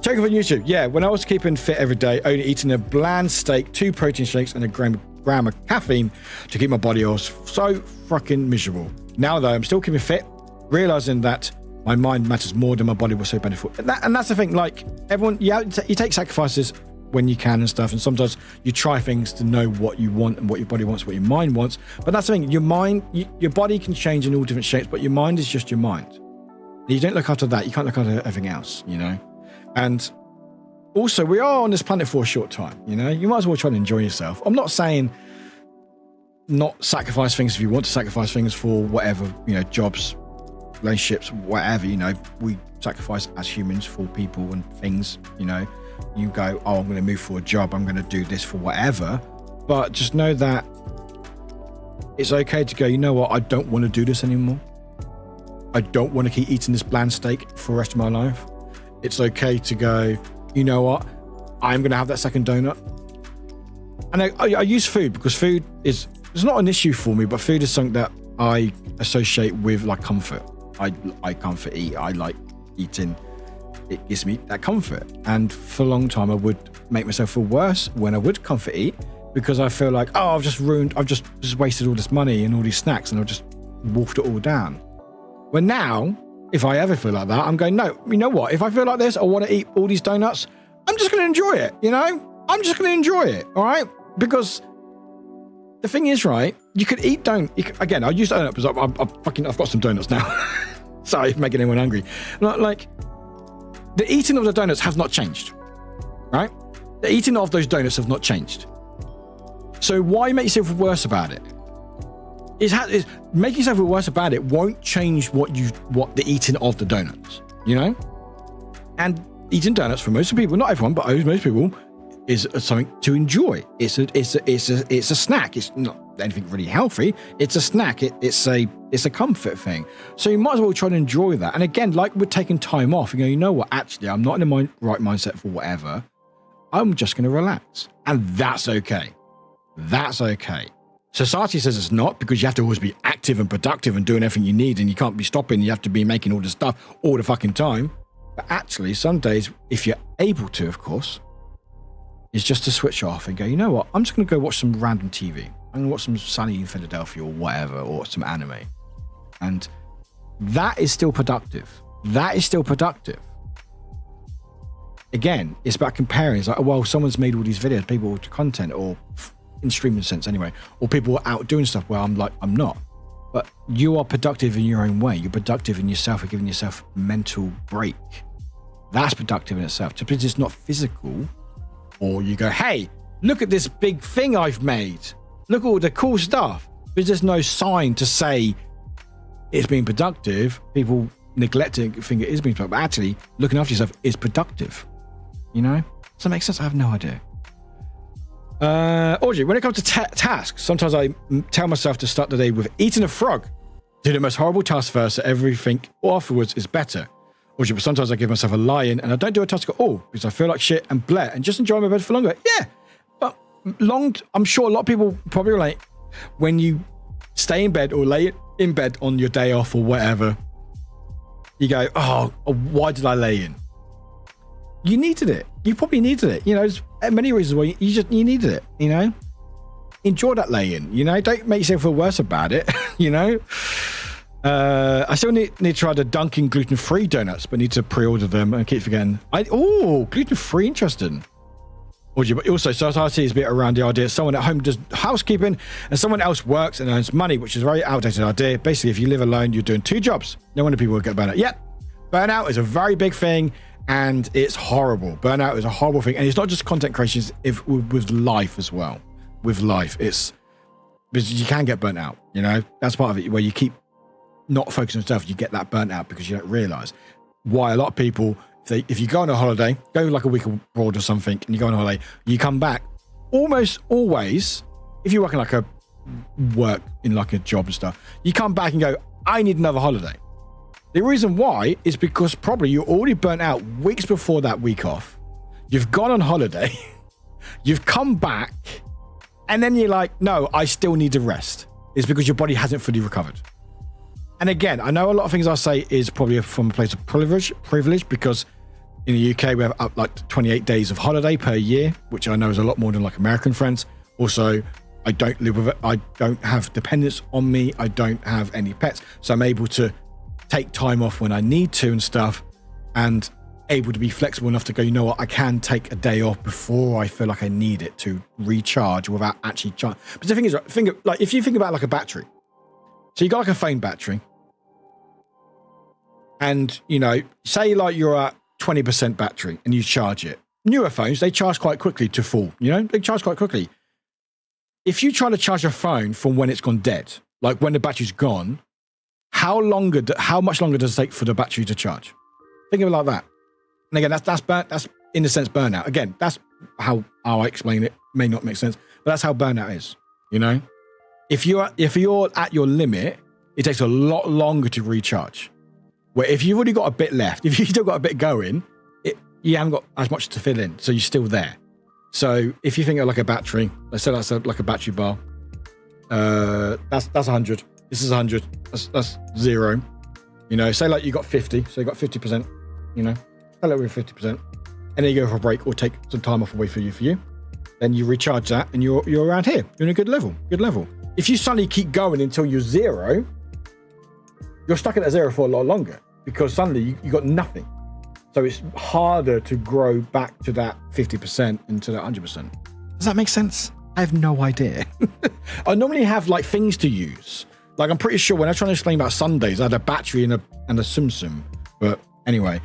Check it on YouTube. Yeah, when I was keeping fit every day, only eating a bland steak, 2 protein shakes, and a gram of caffeine to keep my body all so fucking miserable. Now though, I'm still keeping fit, realizing that my mind matters more than my body was so beneficial. And that's the thing. Like everyone, you take sacrifices when you can and stuff, and sometimes you try things to know what you want and what your body wants, what your mind wants. But that's the thing, your body can change in all different shapes, but your mind is just your mind. And you don't look after that, you can't look after everything else, you know. And also, we are on this planet for a short time, you know. You might as well try to enjoy yourself. I'm not saying not sacrifice things if you want to sacrifice things for whatever, you know, jobs, relationships, whatever, you know. We sacrifice as humans for people and things, you know. You go, oh, I'm going to move for a job, I'm going to do this for whatever, but just know that it's okay to go, you know what, I don't want to do this anymore. I don't want to keep eating this bland steak for the rest of my life. It's okay to go, you know what, I'm going to have that second donut. And I use food because food it's not an issue for me, but food is something that I associate with like comfort. I eat, I like eating. It gives me that comfort, and for a long time I would make myself feel worse when I would comfort eat because I feel like, oh, I've just wasted all this money and all these snacks and I've just wolfed it all down. But now, if I ever feel like that, I'm going, no, you know what? If I feel like this, I want to eat all these donuts, I'm just going to enjoy it, you know? I'm just going to enjoy it, all right? Because the thing is, right, you could eat again, I use donuts because I've got some donuts now. Sorry, making anyone hungry. Like, the eating of the donuts has not changed, right? The eating of those donuts have not changed. So why make yourself worse about it? Is making yourself worse about it won't change what the eating of the donuts, you know? And eating donuts for most people, not everyone, but most people, is something to enjoy. It's a snack. It's not anything really healthy. It's a snack. It's a comfort thing. So you might as well try to enjoy that. And again, like we're taking time off, you know what? Actually, I'm not in the right mindset for whatever. I'm just going to relax, and that's okay. That's okay. Society says it's not, because you have to always be active and productive and doing everything you need, and you can't be stopping. You have to be making all this stuff all the fucking time. But actually, some days, if you're able to, of course, is just to switch off and go, you know what? I'm just going to go watch some random TV. I'm going to watch some Sunny in Philadelphia or whatever, or some anime. And that is still productive. That is still productive. Again, it's about comparing. It's like, oh, well, someone's made all these videos, people to content, or in streaming sense anyway, or people are out doing stuff where I'm like, I'm not. But you are productive in your own way. You're productive in yourself. You're giving yourself a mental break. That's productive in itself. Just because it's not physical, or you go, hey, look at this big thing I've made. Look at all the cool stuff. But there's no sign to say it's being productive. People neglecting think it is being productive. But actually, looking after yourself is productive. You know? Does that make sense? I have no idea. Audrey, when it comes to tasks, sometimes I tell myself to start the day with eating a frog. Do the most horrible task first, so everything afterwards is better. Audrey, but sometimes I give myself a lie-in and I don't do a task at all because I feel like shit and bleh and just enjoy my bed for longer. Yeah, but I'm sure a lot of people probably relate when you stay in bed or lay in bed on your day off or whatever. You go, oh, why did I lay in? You needed it. You probably needed it. You know, there's many reasons why you needed it, you know? Enjoy that lay-in, you know? Don't make yourself feel worse about it, you know? I still need to try the Dunkin' gluten-free donuts, but need to pre-order them and keep forgetting. Gluten-free, interesting. But also, society is a bit around the idea someone at home does housekeeping and someone else works and earns money, which is a very outdated idea. Basically, if you live alone, you're doing two jobs. No wonder people will get burnout. Yep, burnout is a very big thing. And it's horrible. Burnout is a horrible thing. And it's not just content creation, it's with life as well. With life, it's because you can get burnt out, you know? That's part of it, where you keep not focusing on stuff, you get that burnt out because you don't realize why a lot of people, if you go on a holiday, go like a week abroad or something, and you go on a holiday, you come back almost always, if you're working like a job and stuff, you come back and go, I need another holiday. The reason why is because probably you're already burnt out weeks before that week off. You've gone on holiday, you've come back, and then you're like, no, I still need to rest. It's because your body hasn't fully recovered. And again, I know a lot of things I say is probably from a place of privilege because in the UK we have up like 28 days of holiday per year, which I know is a lot more than like American friends. Also, I don't live with it. I don't have dependents on me. I don't have any pets. So I'm able to take time off when I need to and stuff, and able to be flexible enough to go, you know what, I can take a day off before I feel like I need it to recharge without actually charging. But the thing is, if you think about like a battery, so you got like a phone battery, and you know, say like you're at 20% battery and you charge it. Newer phones, they charge quite quickly to full, you know, they charge quite quickly. If you try to charge a phone from when it's gone dead, like when the battery's gone, how much longer does it take for the battery to charge? Think of it like that. And again, that's in a sense burnout. Again, that's how I explain it. May not make sense, but that's how burnout is. You know, if you're at your limit, it takes a lot longer to recharge. Where if you've already got a bit left, if you've still got a bit going, you haven't got as much to fill in, so you're still there. So if you think of like a battery, let's say that's like a battery bar. That's 100. This is 100. That's 0. You know, say like you got 50, so you got 50%. You know, say like we're 50%, and then you go for a break or take some time off away for you. Then you recharge that, and you're around here. You're in a good level. If you suddenly keep going until you're 0, you're stuck at that 0 for a lot longer, because suddenly you got nothing. So it's harder to grow back to that 50% into that 100%. Does that make sense? I have no idea. I normally have like things to use. Like I'm pretty sure when I was trying to explain about Sundays, I had a battery and a Sum. But anyway,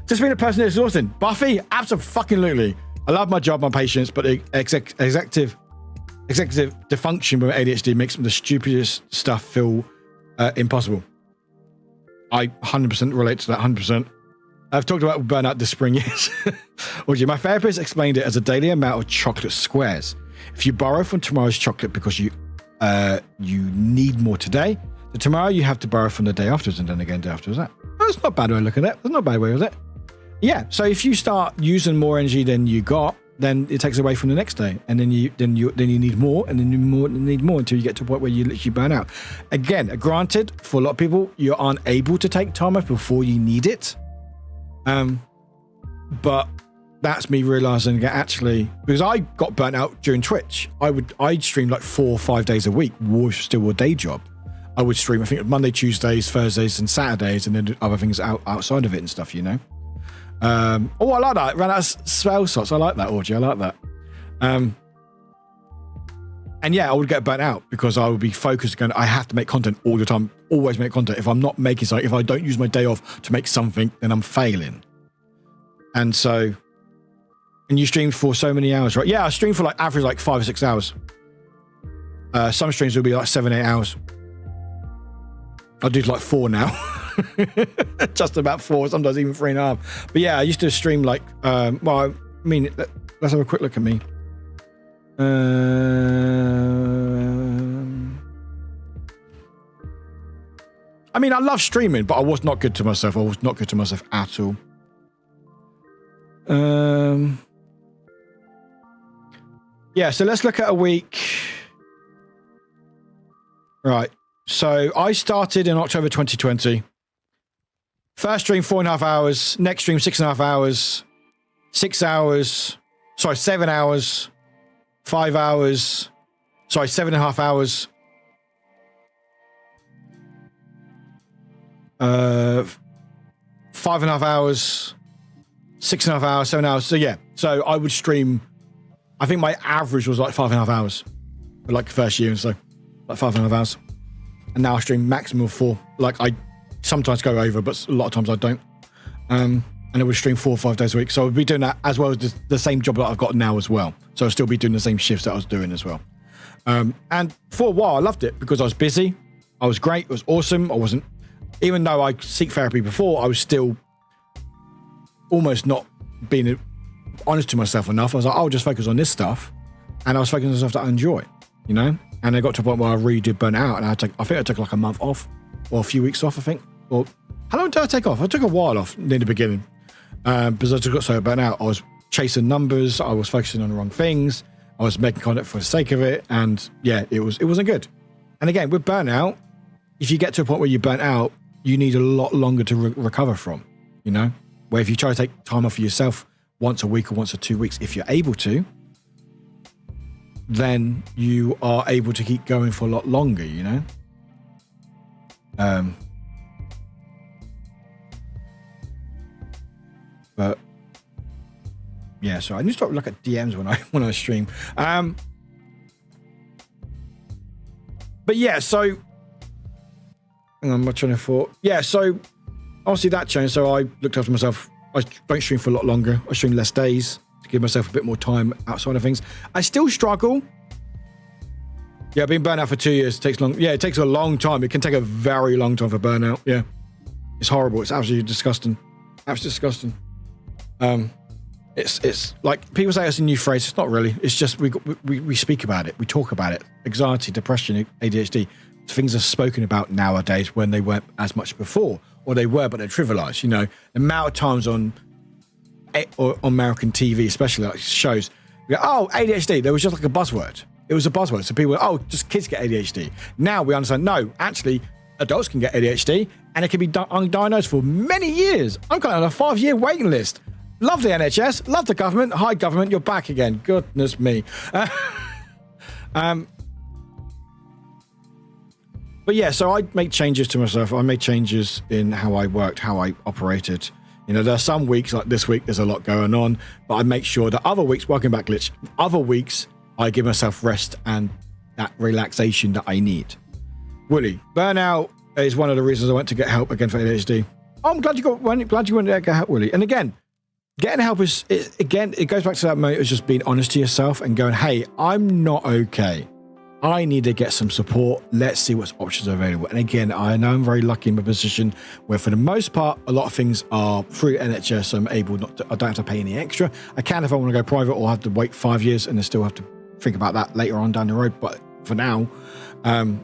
just being a person that's exhausting. Buffy, absolutely. I love my job, my patience, but the executive dysfunction with ADHD makes the stupidest stuff feel impossible. I 100% relate to that, 100%. I've talked about burnout this spring, yes. My therapist explained it as a daily amount of chocolate squares. If you borrow from tomorrow's chocolate because you need more today, then tomorrow you have to borrow from the day afterwards, and then again the day afterwards. That's not a bad way to look at it. That's not a bad way, is it? Yeah, so if you start using more energy than you got, then it takes away from the next day, and then you need more, and then you need more until you get to a point where you literally burn out. Again, granted, for a lot of people, you aren't able to take time off before you need it. But that's me realizing that actually, because I got burnt out during Twitch, I'd stream like 4 or 5 days a week, was still a day job. I would stream, I think, Monday, Tuesdays, Thursdays, and Saturdays, and then other things outside of it and stuff, you know. I like that. Ran out of spell slots. I like that, Audrey. I like that. And yeah, I would get burnt out because I would be focused again. I have to make content all the time. Always make content. If I'm not making something, if I don't use my day off to make something, then I'm failing. And so, and you stream for so many hours, right? Yeah, I stream for like average like 5 or 6 hours. Some streams will be like 7, 8 hours. I do like 4 now. Just about 4, sometimes even 3.5. But yeah, I used to stream like let's have a quick look at me. I mean, I love streaming, but I was not good to myself. I was not good to myself at all. Yeah, so let's look at a week. Right. So I started in October 2020. First stream 4.5 hours. Next stream 6.5 hours. 6 hours. Sorry, 7 hours. 5 hours. Sorry, 7.5 hours. 5.5 hours. 6.5 hours. 7 hours. So yeah. So I would stream. I think my average was like 5.5 hours. For like the first year, and so like 5.5 hours. And now I stream maximum of 4. Like I sometimes go over, but a lot of times I don't. And I would stream 4 or 5 days a week. So I would be doing that as well as the same job that I've got now as well. So I'll still be doing the same shifts that I was doing as well. And for a while I loved it because I was busy. I was great. It was awesome. I wasn't, even though I seek therapy before, I was still almost not being honest to myself enough. I was like, I'll just focus on this stuff. And I was focusing on stuff that I enjoy, you know? And I got to a point where I really did burn out, and I think I took like a month off, or a few weeks off, I think. Or how long did I take off? I took a while off near the beginning, because I just got so burnt out. I was chasing numbers, I was focusing on the wrong things, I was making content for the sake of it, and yeah, it wasn't good. And again, with burnout, if you get to a point where you're burnt out, you need a lot longer to recover from, you know? Where if you try to take time off for yourself once a week or once or 2 weeks, if you're able to, then you are able to keep going for a lot longer, you know? But yeah, so I need to start look at DMs when I stream. But yeah, so I'm not trying to thought. Yeah, so obviously that changed. So I looked after myself. I don't stream for a lot longer. I stream less days to give myself a bit more time outside of things. I still struggle. Yeah, I've been burnt out for 2 years. It takes long. Yeah, it takes a long time. It can take a very long time for burnout. Yeah, it's horrible. It's absolutely disgusting. Absolutely disgusting. It's like people say it's a new phrase. It's not really. It's just we speak about it. We talk about it. Anxiety, depression, ADHD. Things are spoken about nowadays when they weren't as much before, or they were, but they're trivialized. You know, the amount of times on American TV, especially like shows, we go, oh, ADHD. There was just like a buzzword. It was a buzzword. So people were, oh, just kids get ADHD. Now we understand, no, actually, adults can get ADHD and it can be undiagnosed for many years. I'm currently on a 5-year waiting list. Love the NHS, love the government. Hi, government, you're back again. Goodness me. But yeah, so I make changes to myself. I made changes in how I worked, how I operated. You know, there are some weeks, like this week, there's a lot going on, but I make sure that other weeks, welcome back, Glitch, other weeks, I give myself rest and that relaxation that I need. Willie, burnout is one of the reasons I went to get help again for ADHD. Oh, I'm glad you went to get help, Willie. And again, getting help is, it goes back to that moment of just being honest to yourself and going, hey, I'm not okay. I need to get some support. Let's see what options are available. And again, I know I'm very lucky in my position where for the most part, a lot of things are through NHS. So I'm able I don't have to pay any extra. I can if I want to go private or have to wait 5 years and I still have to think about that later on down the road. But for now, and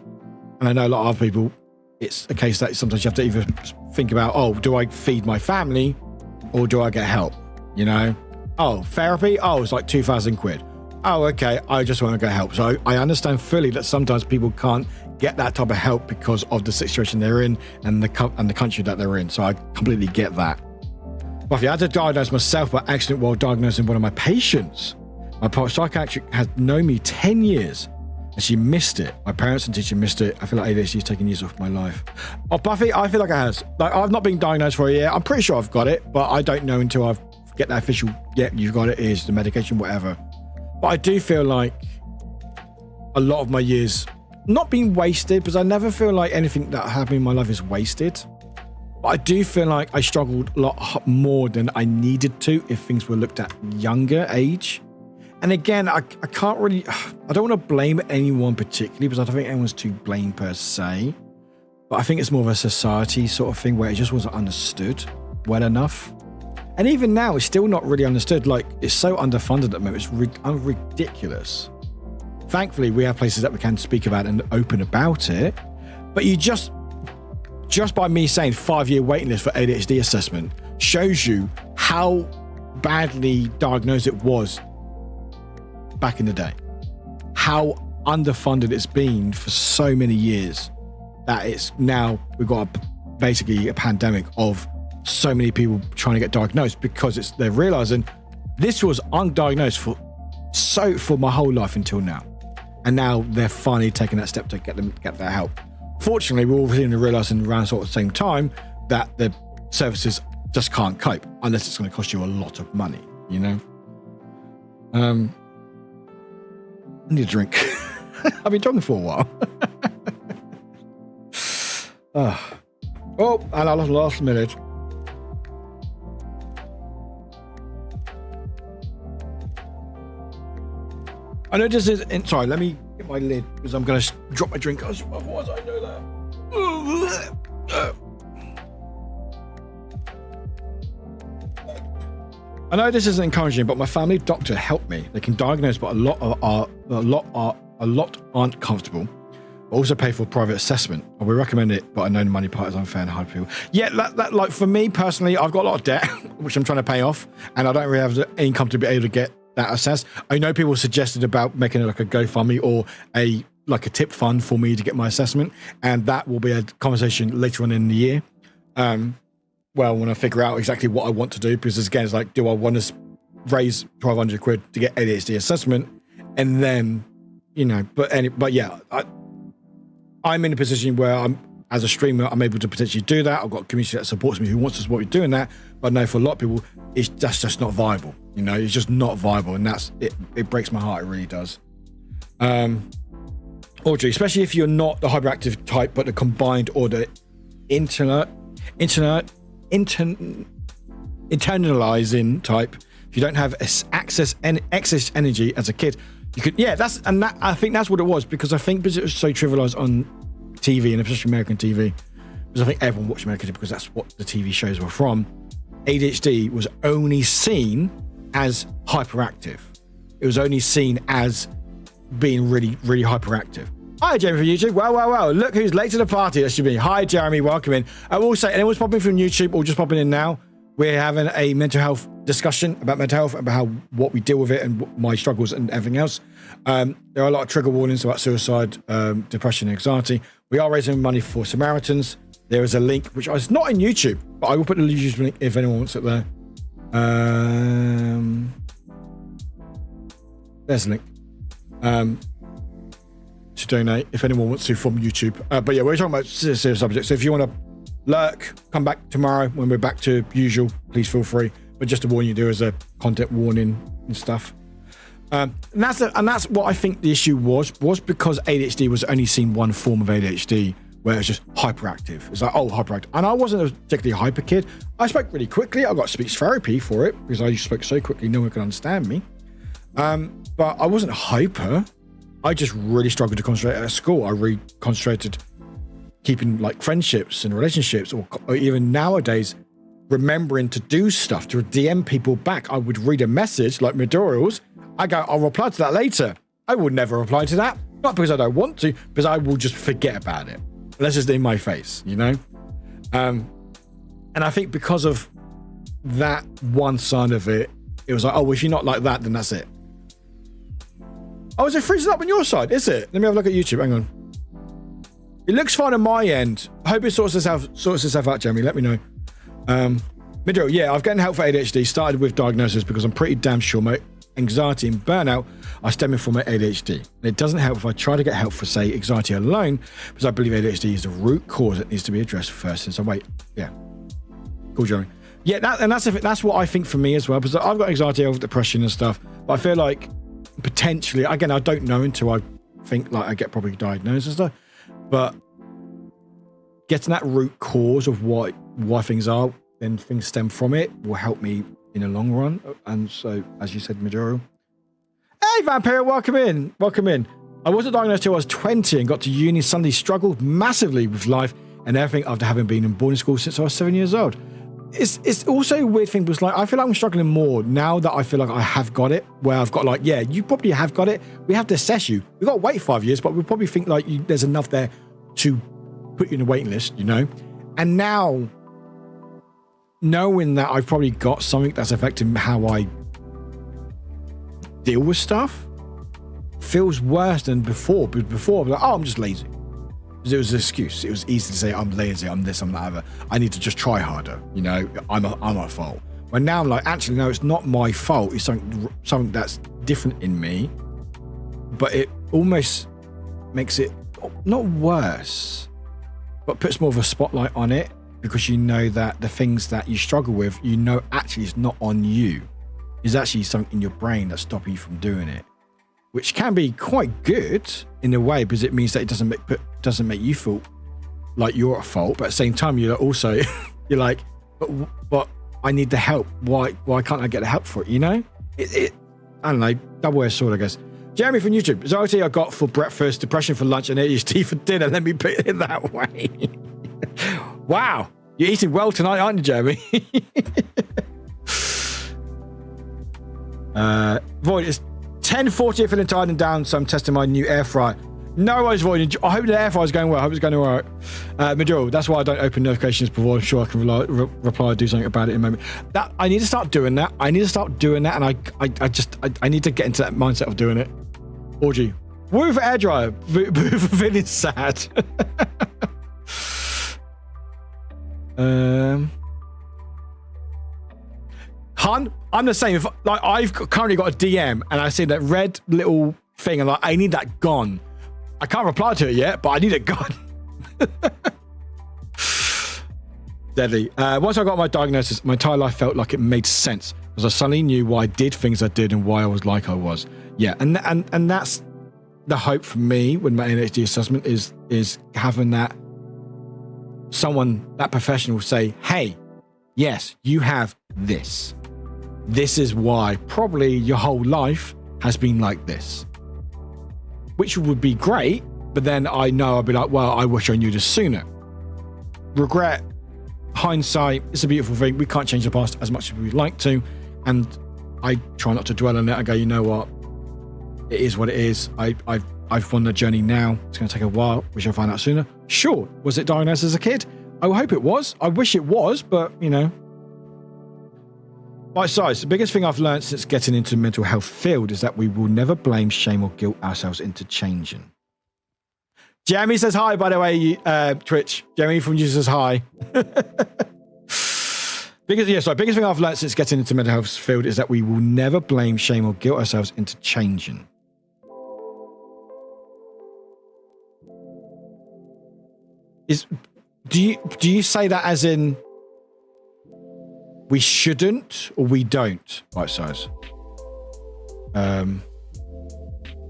I know a lot of other people, it's a case that sometimes you have to either think about, oh, do I feed my family or do I get help? You know, oh, therapy. Oh, it's like 2,000 quid. Oh, okay, I just want to get help. So I understand fully that sometimes people can't get that type of help because of the situation they're in and the country that they're in. So I completely get that. Buffy, I had to diagnose myself by accident while diagnosing one of my patients. My psychiatrist has known me 10 years and she missed it. My parents and teacher missed it. I feel like ADHD is taking years off my life. Oh, Buffy, I feel like it has. Like, I've not been diagnosed for a year. I'm pretty sure I've got it, but I don't know until I get that official, yeah, you've got it, is the medication, whatever. But I do feel like a lot of my years not being wasted, because I never feel like anything that happened in my life is wasted. But I do feel like I struggled a lot more than I needed to if things were looked at younger age. And again, I can't really, I don't want to blame anyone particularly because I don't think anyone's to blame per se. But I think it's more of a society sort of thing where it just wasn't understood well enough. And even now, it's still not really understood. Like, it's so underfunded at the moment. It's ridiculous. Thankfully, we have places that we can speak about and open about it. But you just by me saying 5-year waiting list for ADHD assessment shows you how badly diagnosed it was back in the day. How underfunded it's been for so many years that it's now we've got basically a pandemic of so many people trying to get diagnosed because they're realizing this was undiagnosed for my whole life until now, and now they're finally taking that step to get their help. Fortunately, we're all seeming to realizing around sort of the same time that the services just can't cope unless it's going to cost you a lot of money. You know, I need a drink. I've been talking for a while. Oh, and I lost last minute. I know this is. Sorry, let me get my lid because I'm going to drop my drink. Otherwise, I know that. I know this isn't encouraging, but my family doctor helped me. They can diagnose, but a lot aren't comfortable. I also pay for a private assessment. I would recommend it, but I know the money part is unfair and hard for people. Yeah, that like for me personally, I've got a lot of debt, which I'm trying to pay off, and I don't really have the income to be able to get that assessed. I know people suggested about making it like a GoFundMe or a tip fund for me to get my assessment, and that will be a conversation later on in the year. Well, when I figure out exactly what I want to do, because again, it's like, do I want to raise 1,200 quid to get ADHD assessment, and then, you know, but yeah, I'm in a position where as a streamer, I'm able to potentially do that. I've got a community that supports me who wants to support me doing that. But I know for a lot of people, that's just not viable. You know, it's just not viable. And that's it. It breaks my heart. It really does. Audrey, especially if you're not the hyperactive type, but the combined or the internalizing type, if you don't have excess energy as a kid, you could, yeah, I think that's what it was, because I think because it was so trivialized on TV, and especially American TV, because I think everyone watched American TV because that's what the TV shows were from. ADHD was only seen as hyperactive. It was only seen as being really, really hyperactive. Hi, Jeremy from YouTube. Well. Look who's late to the party. That should be. Hi, Jeremy. Welcome in. I will say, anyone's popping from YouTube or just popping in now, we're having a mental health discussion about mental health, about what we deal with it and my struggles and everything else. There are a lot of trigger warnings about suicide, depression, and anxiety. We are raising money for Samaritans. there is a link, which is not in YouTube, but I will put the YouTube link if anyone wants it there. There's a link to donate if anyone wants to from YouTube. But yeah, we're talking about serious subjects. So if you want to lurk, come back tomorrow when we're back to usual, please feel free. But just to warn you, there is a content warning and stuff. And that's what I think the issue was because ADHD was only seen one form of ADHD, where it's just hyperactive. It's like, oh, hyperactive. And I wasn't a particularly hyper kid. I spoke really quickly. I got speech therapy for it because I spoke so quickly no one could understand me. But I wasn't hyper. I just really struggled to concentrate at school. I really concentrated keeping like friendships and relationships, or even nowadays remembering to do stuff, to DM people back. I would read a message like Midoriel's. I go, I'll reply to that later. I would never reply to that. Not because I don't want to, because I will just forget about it. That's just in my face, you know? And I think because of that one side of it, it was like, oh, well, if you're not like that, then that's it. Oh, is it freezing up on your side? Is it? Let me have a look at YouTube. Hang on. It looks fine on my end. I hope it sorts itself out, Jeremy. Let me know. Midoriel, yeah, I've gotten help for ADHD. Started with diagnosis because I'm pretty damn sure my anxiety and burnout are stemming from my ADHD. And it doesn't help if I try to get help for, say, anxiety alone, because I believe ADHD is the root cause that needs to be addressed first in some way. Yeah. Cool, Jeremy. Yeah, that's what I think for me as well, because I've got anxiety over depression and stuff, but I feel like potentially, again, I don't know until I think like I get properly diagnosed and stuff, but getting that root cause of why things are, then things stem from it, will help me in the long run. And so, as you said, Midoriel. Hey, Vampire, welcome in. I wasn't diagnosed till I was 20 and got to uni, suddenly struggled massively with life and everything after having been in boarding school since I was 7 years old. It's also a weird thing, because like I feel like I'm struggling more now that I feel like I have got it, where I've got like, yeah, you probably have got it. We have to assess you. We've got to wait 5 years, but we probably think like there's enough there to put you in a waiting list, you know? And now, knowing that I've probably got something that's affecting how I deal with stuff feels worse than before. Because before I was like, oh, I'm just lazy. Because it was an excuse. It was easy to say, I'm lazy, I'm this, I'm that, other. I need to just try harder. You know, I'm at fault. But now I'm like, actually, no, it's not my fault. It's something that's different in me. But it almost makes it not worse, but puts more of a spotlight on it, because you know that the things that you struggle with, you know, actually it's not on you. It's actually something in your brain that's stopping you from doing it, which can be quite good in a way, because it means that it doesn't make you feel like you're at fault. But at the same time, you're also you're like, but I need the help. Why can't I get the help for it? You know, I don't know, double-edged sword, I guess. Jeremy from YouTube, anxiety I got for breakfast, depression for lunch, and ADHD for dinner. Let me put it that way. Wow, you're eating well tonight, aren't you, Jeremy? Void, it's 10:40 feeling tired and down, so I'm testing my new air fryer. No worries, Void. I hope the air fryer is going well. I hope it's going all right. Maduro, that's why I don't open notifications before. I'm sure I can reply, do something about it in a moment. That I need to start doing that. And I need to get into that mindset of doing it. Orgy. Woo for air dryer. Feeling sad. Hun, I'm the same. If like I've currently got a DM and I see that red little thing, and like I need that gone. I can't reply to it yet, but I need it gone. Deadly. Once I got my diagnosis, my entire life felt like it made sense, because I suddenly knew why I did things I did and why I was like I was. Yeah, and that's the hope for me with my ADHD assessment is having that someone, that professional, say, hey, yes, you have this. This is why probably your whole life has been like this. Which would be great, but then I know I'd be like, well, I wish I knew this sooner. Regret, hindsight, it's a beautiful thing. We can't change the past as much as we'd like to. And I try not to dwell on it. I go, you know what? It is what it is. I've won the journey now. It's going to take a while. Wish I'll find out sooner. Sure. Was it diagnosed as a kid? I hope it was. I wish it was, but you know. Bite size. The biggest thing I've learned since getting into the mental health field is that we will never blame, shame, or guilt ourselves into changing. Jeremy says hi, by the way, Twitch. Jeremy from you says hi. Biggest thing I've learned since getting into mental health field is that we will never blame, shame, or guilt ourselves into changing. Do you say that as in we shouldn't or we don't? Right size.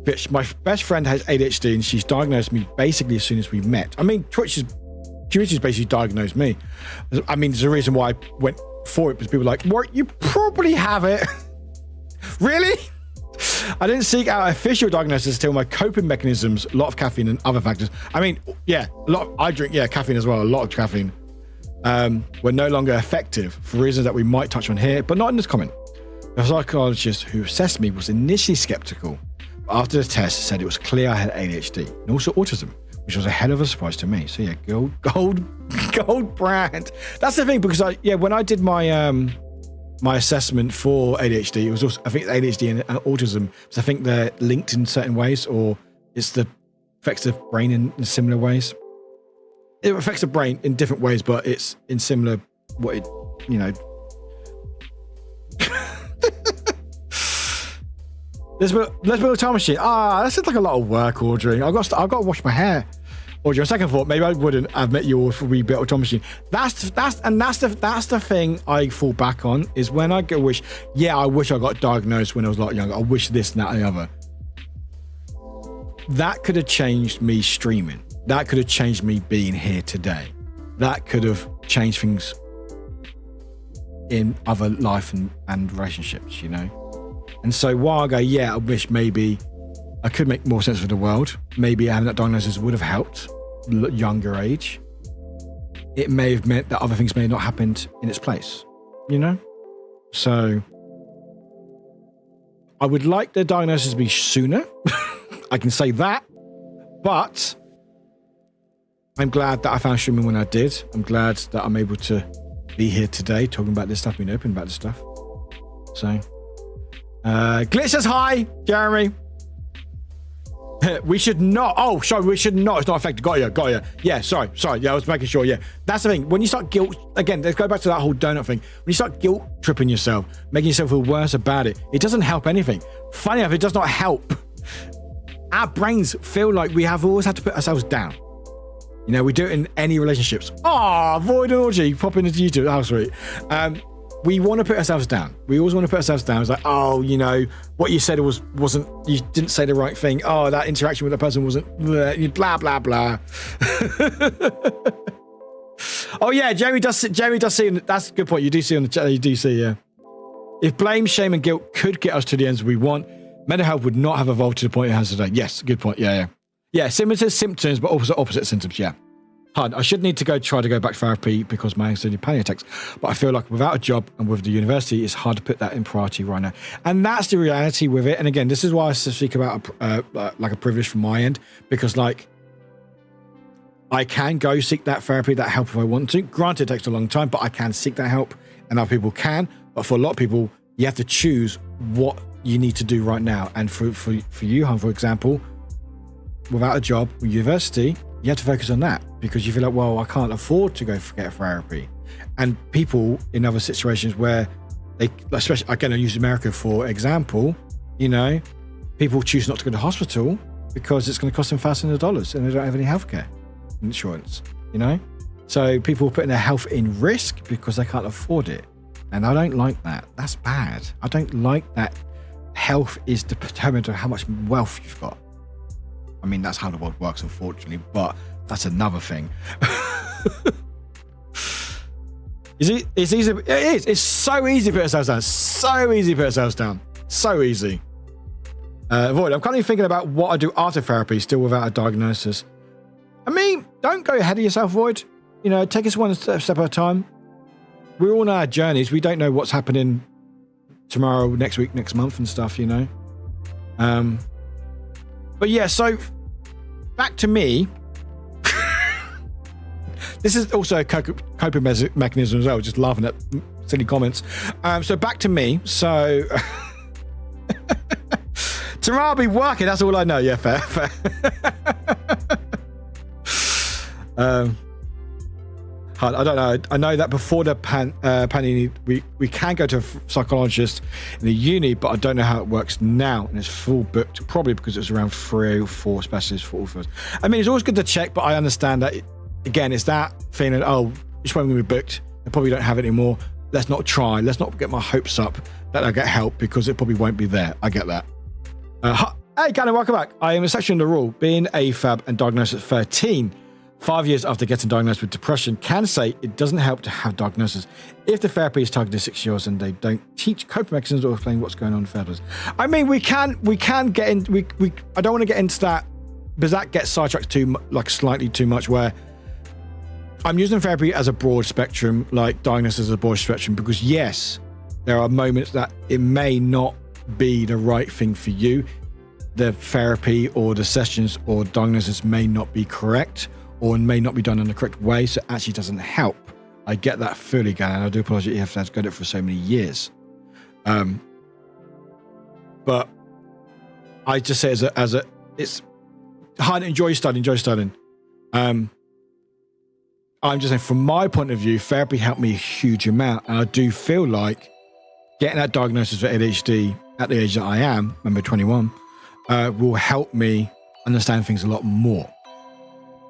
Bitch, my best friend has ADHD and she's diagnosed me basically as soon as we met. I mean, Twitch basically diagnosed me. I mean, there's a reason why I went for it because people were like, "What? You probably have it." Really? I didn't seek out official diagnosis until my coping mechanisms, a lot of caffeine and other factors. I mean, yeah, I drink, caffeine as well, a lot of caffeine, were no longer effective for reasons that we might touch on here, but not in this comment. The psychologist who assessed me was initially skeptical, but after the test said it was clear I had ADHD and also autism, which was a hell of a surprise to me. So yeah, gold brand. That's the thing, because when I did my my assessment for ADHD, it was also, I think ADHD and autism, because I think they're linked in certain ways, or it's the affects the brain in similar ways. It affects the brain in different ways, but it's in similar Let's build a time machine. That sounds like a lot of work, Audrey. I've got to wash my hair. Audrey, on second thought, maybe I wouldn't have met you if we built a time machine. That's the thing I fall back on, is when I get wish. Yeah, I wish I got diagnosed when I was a lot younger. I wish this and that and the other. That could have changed me streaming. That could have changed me being here today. That could have changed things in other life and relationships, And so while I go, I wish maybe I could make more sense of the world. Maybe having that diagnosis would have helped younger age. It may have meant that other things may not have happened in its place, So I would like the diagnosis to be sooner. I can say that, but I'm glad that I found streaming when I did. I'm glad that I'm able to be here today talking about this stuff, being open about this stuff. So, Glitch says hi, Jeremy. We should not. Oh, sorry, we should not. It's not affected. Got you. Yeah, sorry. Yeah, I was making sure. Yeah, that's the thing. When you start guilt, again, let's go back to that whole donut thing. When you start guilt tripping yourself, making yourself feel worse about it, it doesn't help anything. Funny enough, it does not help. Our brains feel like we have always had to put ourselves down. We do it in any relationships. Void and Orgy popping into YouTube. How sweet. We want to put ourselves down. We always want to put ourselves down. It's like, what you said wasn't, you didn't say the right thing. That interaction with that person wasn't blah, blah, blah. Jeremy does see, that's a good point. You do see on the chat, you do see, yeah. If blame, shame, and guilt could get us to the ends we want, mental health would not have evolved to the point it has today. Yes, good point. Yeah. Yeah, similar symptoms, but also opposite symptoms, yeah. I should need to try to go back to therapy because my anxiety panic attacks, but I feel like without a job and with the university, it's hard to put that in priority right now. And that's the reality with it. And again, this is why I speak about like a privilege from my end, because I can go seek that therapy, that help if I want to. Granted, it takes a long time, but I can seek that help, and other people can. But for a lot of people, you have to choose what you need to do right now. And for you, Han, for example, without a job or university, you have to focus on that because you feel like, well, I can't afford to go get therapy. And people in other situations where they, especially, again, I use America for example, people choose not to go to hospital because it's going to cost them thousands of dollars and they don't have any healthcare insurance, So people are putting their health in risk because they can't afford it. And I don't like that. That's bad. I don't like that health is determined on how much wealth you've got. I mean, that's how the world works, unfortunately, but that's another thing. It's easy. It is. It's so easy to put ourselves down. So easy. Void, I'm currently thinking about what I do after therapy, still without a diagnosis. I mean, don't go ahead of yourself, Void. Take us one step at a time. We're all on our journeys. We don't know what's happening tomorrow, next week, next month and stuff, But yeah, so back to me. This is also a coping mechanism as well, just laughing at silly comments. So back to me. So tomorrow I'll be working. That's all I know. Yeah, fair. I don't know. I know that before the pandemic, we can go to a psychologist in the uni, but I don't know how it works now. And it's full booked, probably because it's around 3 or 4 specialists for all of us. I mean, it's always good to check, but I understand that, again, it's that feeling, oh, it's when we were booked. I probably don't have it anymore. Let's not try. Let's not get my hopes up that I'll get help because it probably won't be there. I get that. Hey, Gannon, welcome back. I am a section of the rule. Being AFAB and diagnosed at 13, 5 years after getting diagnosed with depression, can say it doesn't help to have diagnosis if the therapy is targeted 6 years and they don't teach coping mechanisms or explain what's going on in therapies. I mean, we can get in. I don't want to get into that because that gets sidetracked slightly too much. Where I'm using therapy as a broad spectrum, like diagnosis as a broad spectrum, because yes, there are moments that it may not be the right thing for you. The therapy or the sessions or diagnosis may not be correct, or may not be done in the correct way, so it actually doesn't help. I get that fully, Gannon. I do apologize if that's got it for so many years. But I just say it's hard to enjoy studying. I'm just saying, from my point of view, therapy helped me a huge amount, and I do feel like getting that diagnosis for ADHD at the age that I am, remember 21, will help me understand things a lot more.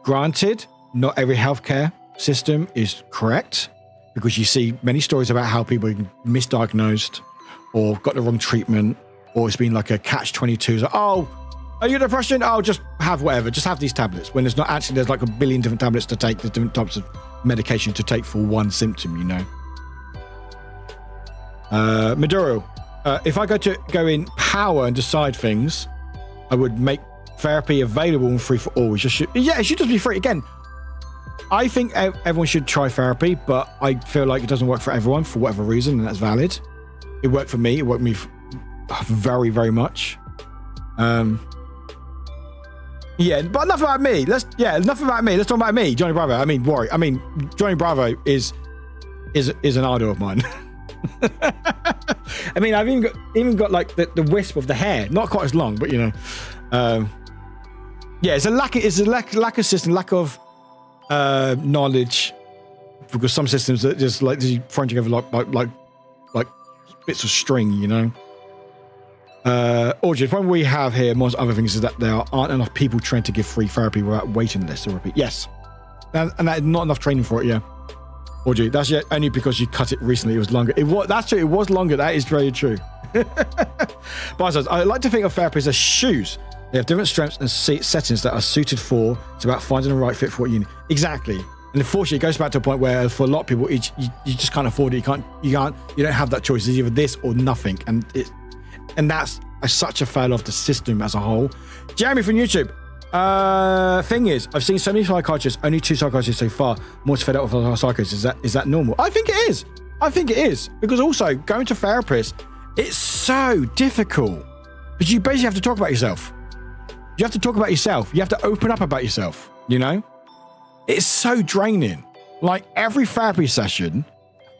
Granted, not every healthcare system is correct, because you see many stories about how people are misdiagnosed or got the wrong treatment, or it's been like a catch-22. Like, oh, are you depression? Oh, just have whatever. Just have these tablets. When there's not actually, there's like a billion different tablets to take, there's different types of medication to take for one symptom, you know. Maduro, if I go in power and decide things, I would make therapy available and free for all. It should just be free. Again, I think everyone should try therapy, but I feel like it doesn't work for everyone for whatever reason, and that's valid. It worked for me. It worked for me very, very much. Yeah, but enough about me. Enough about me. Let's talk about me, Johnny Bravo. I mean, Warwick. I mean, Johnny Bravo is an idol of mine. I mean, I've even got like the wisp of the hair, not quite as long, but you know. It's a lack of system, lack of knowledge, because some systems are just like thrown together like bits of string, you know. Audrey, the problem we have here, amongst other things, is that there aren't enough people trained to give free therapy without waiting lists to repeat. Yes, and that not enough training for it. Yeah, Audrey, that's only because you cut it recently. It was longer. That's true. It was longer. That is very true. But I like to think of therapists as shoes. They have different strengths and settings that are suited for. It's about finding the right fit for what you need. Exactly. And unfortunately, it goes back to a point where for a lot of people, you just can't afford it. You don't have that choice. It's either this or nothing. And that's such a fail of the system as a whole. Jeremy from YouTube. Thing is, I've seen so many psychiatrists, only 2 psychiatrists so far. Most fed up with our psychiatrists. Is that normal? I think it is. Because also, going to therapists, it's so difficult. Because you basically have to talk about yourself. You have to talk about yourself. You have to open up about yourself, you know? It's so draining. Like, every therapy session,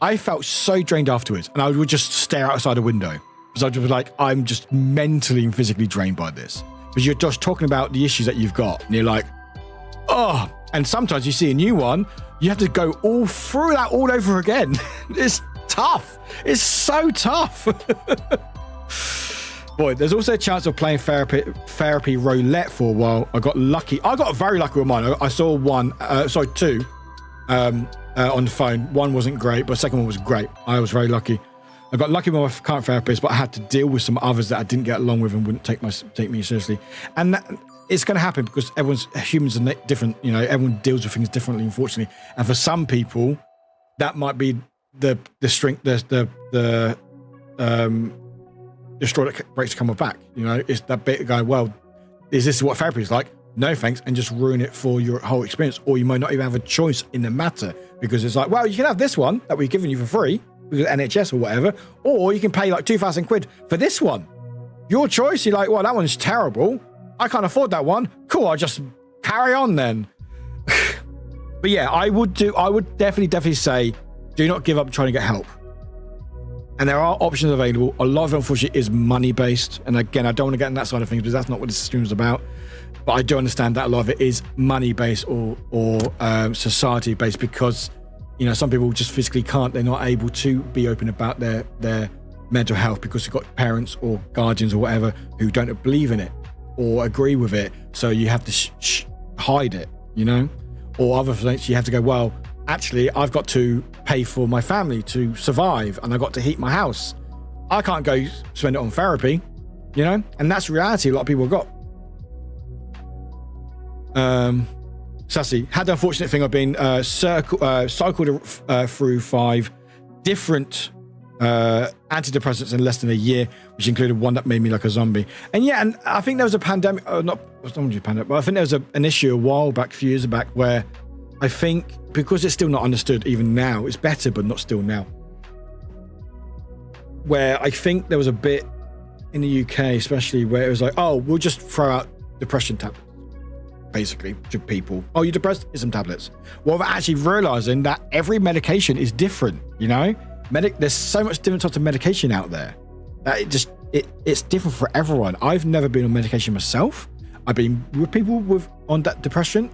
I felt so drained afterwards. And I would just stare outside a window. Because I was like, I'm just mentally and physically drained by this. Because you're just talking about the issues that you've got. And you're like, oh. And sometimes you see a new one, you have to go all through that all over again. It's tough. It's so tough. Boy, there's also a chance of playing therapy roulette for a while. I got lucky. I got very lucky with mine. I saw 2 on the phone. One wasn't great, but the second one was great. I was very lucky. I got lucky with my current therapist, but I had to deal with some others that I didn't get along with and wouldn't take me seriously. And it's going to happen because humans are different. You know, everyone deals with things differently, unfortunately. And for some people, that might be the strength, the straw that breaks the camel's back. You know, it's that bit of going, well, is this what therapy is like? No thanks, and just ruin it for your whole experience. Or you might not even have a choice in the matter, because it's like, well, you can have this one that we've given you for free with NHS or whatever, or you can pay like 2,000 quid for this one. Your choice. You're like, well, that one's terrible. I can't afford that one. Cool, I'll just carry on then. But yeah, I would definitely say, do not give up trying to get help. And there are options available. A lot of it, unfortunately, is money-based. And again, I don't want to get in that side of things, because that's not what the system is about. But I do understand that a lot of it is money based or society based, because some people just physically can't. They're not able to be open about their mental health because you've got parents or guardians or whatever who don't believe in it or agree with it. So you have to hide it, or other things. You have to go, well, actually, I've got to pay for my family to survive, and I've got to heat my house. I can't go spend it on therapy, and that's reality a lot of people have got. Sassy had the unfortunate thing of being cycled through 5 different antidepressants in less than a year, which included one that made me like a zombie. And I think there was a pandemic, not a pandemic, but I think there was an issue a few years back, where I think because it's still not understood even now, it's better, but not still now, where I think there was a bit in the UK, especially, where it was like, oh, we'll just throw out depression tablets, basically, to people. Oh, you're depressed? Here's some tablets. Well, they're actually realizing that every medication is different, There's so much different types of medication out there that it's different for everyone. I've never been on medication myself. I've been with people on that depression,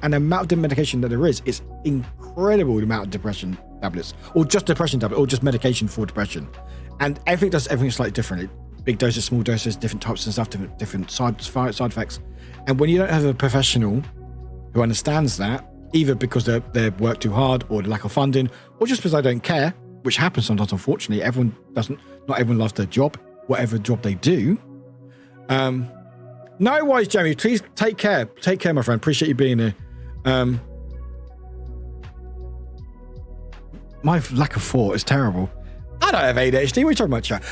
and the amount of medication that there is, it's incredible, the amount of depression tablets, or just depression tablets, or just medication for depression. And everything slightly different. Big doses, small doses, different types of stuff, different side effects. And when you don't have a professional who understands that, either because they work too hard, or the lack of funding, or just because they don't care, which happens sometimes, unfortunately. Not everyone loves their job, whatever job they do. No worries, Jamie. Please take care. Take care, my friend. Appreciate you being here. My lack of thought is terrible. I don't have ADHD. What are you talking about, chat?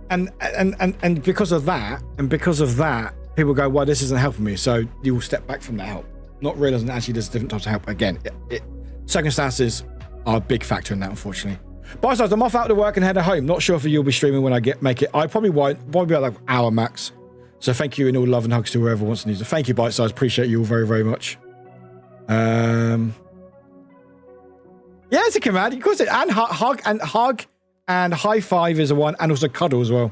And because of that, people go, well, this isn't helping me. So you will step back from that help, not realizing actually there's different types of help. Again, circumstances are a big factor in that, unfortunately. Besides, I'm off out to work and head home. Not sure if you'll be streaming when I make it. I probably won't. Probably about like an hour max. So thank you, and all love and hugs to whoever wants to use it. Thank you, Bite Size. Appreciate you all very, very much. Yeah, it's a command. Of course, and hug and high five is a one, and also cuddle as well.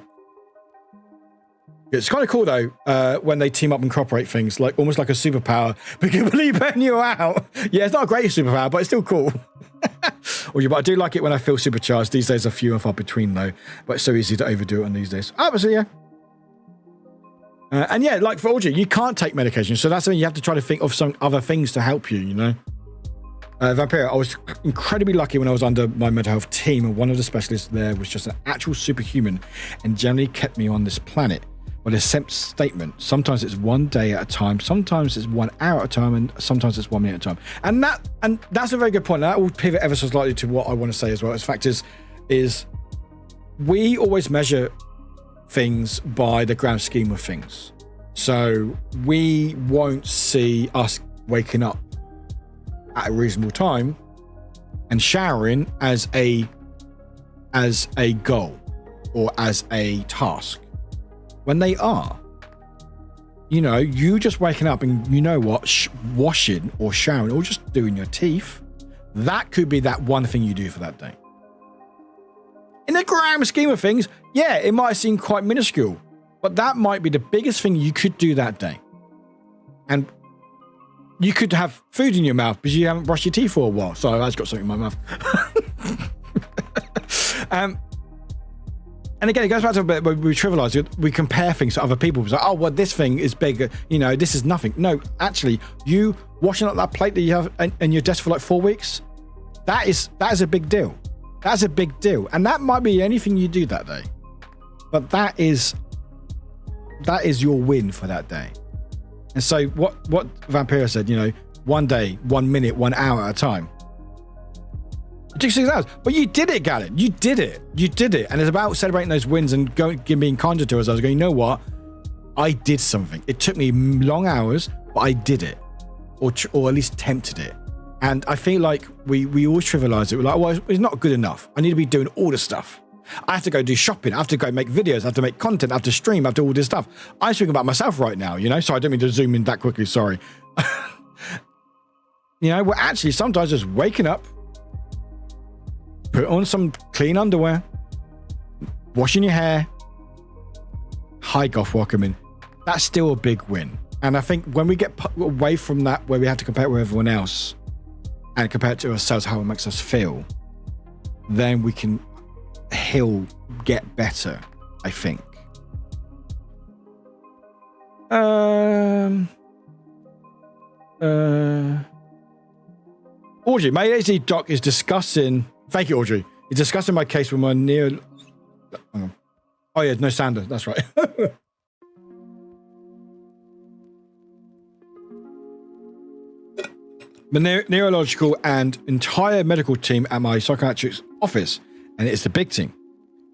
It's kind of cool though when they team up and cooperate things, like almost like a superpower. But can believe burn you out. Yeah, it's not a great superpower, but it's still cool. But I do like it when I feel supercharged. These days are few and far between though, but it's so easy to overdo it on these days. Obviously, yeah. And yeah, like for Audrey, you can't take medication, so that's something you have to try to think of some other things to help you. Vampire, I was incredibly lucky when I was under my mental health team, and one of the specialists there was just an actual superhuman and generally kept me on this planet. Well, a statement. Sometimes it's 1 day at a time, sometimes it's 1 hour at a time, and sometimes it's 1 minute at a time. And that's a very good point. That will pivot ever so slightly to what I want to say as well. As fact is we always measure things by the grand scheme of things. So we won't see us waking up at a reasonable time and showering as a goal or as a task. When they are, you just waking up and washing or showering or just doing your teeth, that could be that one thing you do for that day. In the grand scheme of things, yeah, it might seem quite minuscule, but that might be the biggest thing you could do that day. And you could have food in your mouth because you haven't brushed your teeth for a while. Sorry, I just got something in my mouth. And again, it goes back to a bit where we trivialize it. We compare things to other people. It's like, oh, well, this thing is bigger. This is nothing. No, actually, you washing up that plate that you have in your desk for like 4 weeks, that is a big deal. That's a big deal. And that might be anything you do that day. But that is your win for that day. And so what Vampira said, 1 day, 1 minute, 1 hour at a time. It took 6 hours. But you did it, Galen. You did it. And it's about celebrating those wins and being kinder to us. I was going, you know what? I did something. It took me long hours, but I did it. Or at least attempted it. And I feel like we always trivialize it. We're like, well, it's not good enough. I need to be doing all the stuff. I have to go do shopping. I have to go make videos. I have to make content. I have to stream. I have to do all this stuff. I'm speaking about myself right now, So I don't mean to zoom in that quickly. Sorry. We're actually sometimes just waking up, put on some clean underwear, washing your hair. Hi, Goth, welcome in. that's still a big win. And I think when we get away from that, where we have to compare it with everyone else and compare it to ourselves, how it makes us feel, then we can get better, I think. Audrey, my ADHD doc is discussing. Thank you, Audrey. He's discussing my case with my Oh yeah, no Sander. That's right. The neurological and entire medical team at my psychiatrist's office, and it's the big team.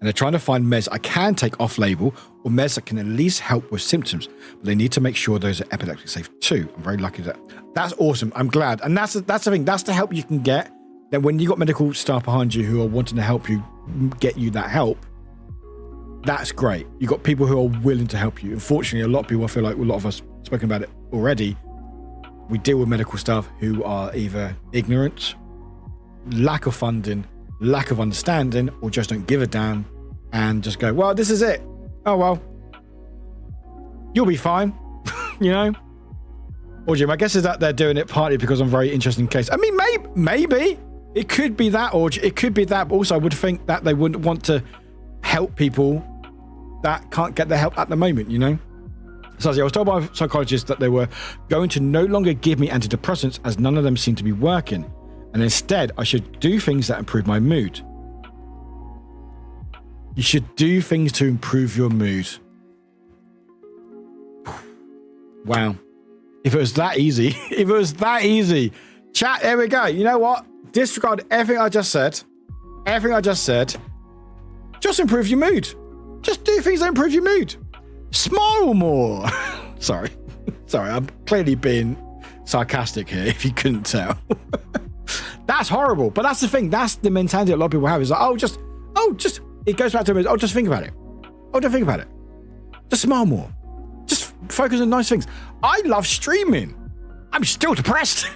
And they're trying to find meds I can take off-label or meds that can at least help with symptoms, but they need to make sure those are epileptic safe too. I'm very lucky that. That's awesome. I'm glad. And that's the thing. That's the help you can get. That when you got medical staff behind you who are wanting to help you get you that help, that's great. You got people who are willing to help you. Unfortunately, a lot of people, I feel like a lot of us spoken about it already, we deal with medical staff who are either ignorant, lack of funding, lack of understanding, or just don't give a damn and just go, well, this is it. Oh, well, you'll be fine. You know? Or Jim, my guess is that they're doing it partly because I'm very interested in case. I mean, maybe it could be that, or it could be that. But also, I would think that they wouldn't want to help people that can't get their help at the moment, you know? So I was told by psychologists that they were going to no longer give me antidepressants as none of them seemed to be working. And instead, I should do things that improve my mood. You should do things to improve your mood. Wow. If it was that easy, chat, there we go. You know what? Disregard everything I just said. Just improve your mood. Just do things that improve your mood. Smile more. Sorry, I'm clearly being sarcastic here, if you couldn't tell. That's horrible, but that's the thing. That's the mentality a lot of people have. Is like, just, it goes back to, just think about it. Don't think about it. Just smile more. Just focus on nice things. I love streaming. I'm still depressed.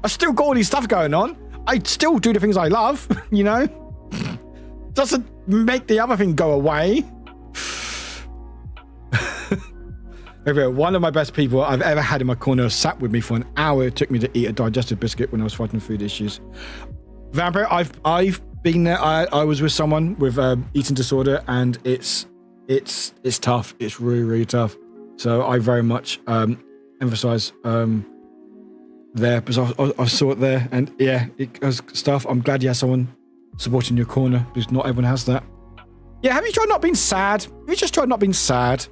I still got all these stuff going on. I still do the things I love, you know? Doesn't make the other thing go away. One of my best people I've ever had in my corner sat with me for an hour. It took me to eat a digestive biscuit when I was fighting food issues. Vampire, I've been there. I was with someone with eating disorder, and it's tough. It's really, really tough. So I very much emphasize there, because I saw it there, and yeah, it was stuff. I'm glad you have someone supporting your corner, because not everyone has that. Yeah, have you tried not being sad? Have you just tried not being sad?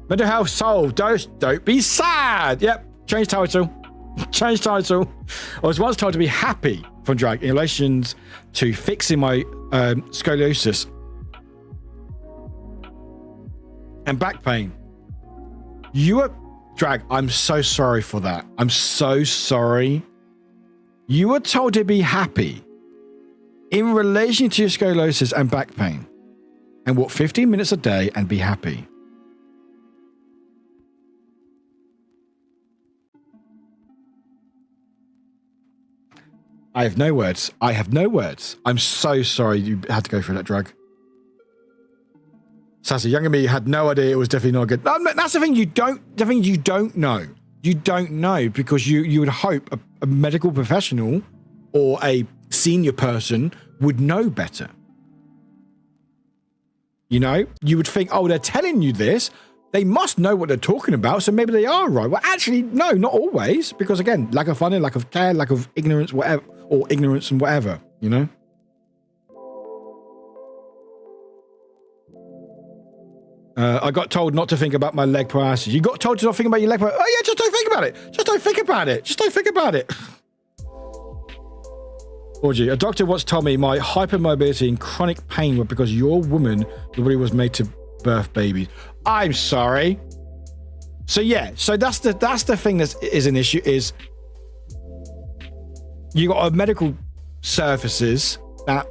Mental health solved. Don't be sad. Yep. Change title. I was once told to be happy from drag in relation to fixing my scoliosis and back pain. You were drag. I'm so sorry for that. I'm so sorry. You were told to be happy in relation to your scoliosis and back pain, and walk 15 minutes a day and be happy. I have no words. I'm so sorry you had to go through that drug. Sassy, younger me had no idea it was definitely not good. That's the thing you don't know. You don't know, because you would hope a medical professional or a senior person would know better. You know, you would think, oh, they're telling you this. They must know what they're talking about, so maybe they are right. Well, actually, no, not always, because again, lack of funding, lack of care, lack of ignorance, whatever, or ignorance and whatever, you know? I got told not to think about my leg paralysis. You got told to not think about your leg paralysis. Oh yeah, just don't think about it. Just don't think about it. Orgy, a doctor once told me my hypermobility and chronic pain were because your woman, the body was made to birth babies. I'm sorry. So yeah, so that's the thing that is an issue, is you got a medical services that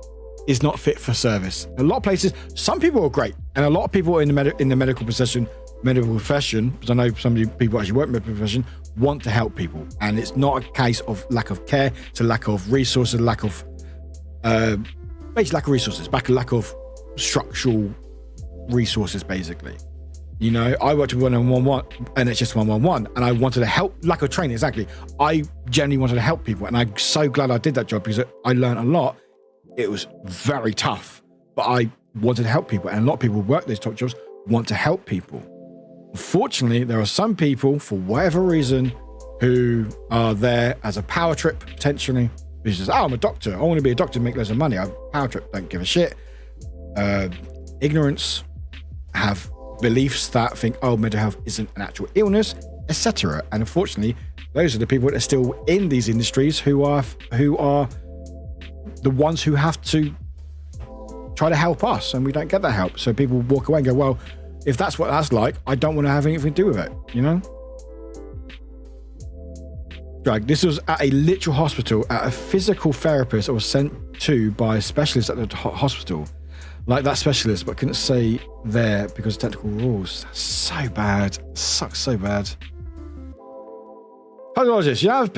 is not fit for service. A lot of places, some people are great, and a lot of people in the medical profession, because I know some people actually work in the medical profession, want to help people, and it's not a case of lack of care, it's a lack of resources, lack of structural resources, basically. You know, I worked with 111 and it's just 111, and I wanted to help, lack of training, exactly. I genuinely wanted to help people, and I'm so glad I did that job because I learned a lot. It was very tough, but I wanted to help people, and a lot of people who work these top jobs want to help people. Unfortunately, there are some people, for whatever reason, who are there as a power trip, potentially. Who says, oh, I'm a doctor. I want to be a doctor and make loads of money. I'm a power trip, don't give a shit. Ignorance, have beliefs that think, oh, mental health isn't an actual illness, etc. And unfortunately, those are the people that are still in these industries who are the ones who have to try to help us, and we don't get that help. So people walk away and go, well, if that's what that's like, I don't want to have anything to do with it, you know? Drag. This was at a literal hospital, at a physical therapist I was sent to by a specialist at the hospital. Like that specialist, but couldn't say there because of technical rules. That's so bad. Sucks so bad. Pathologist, you have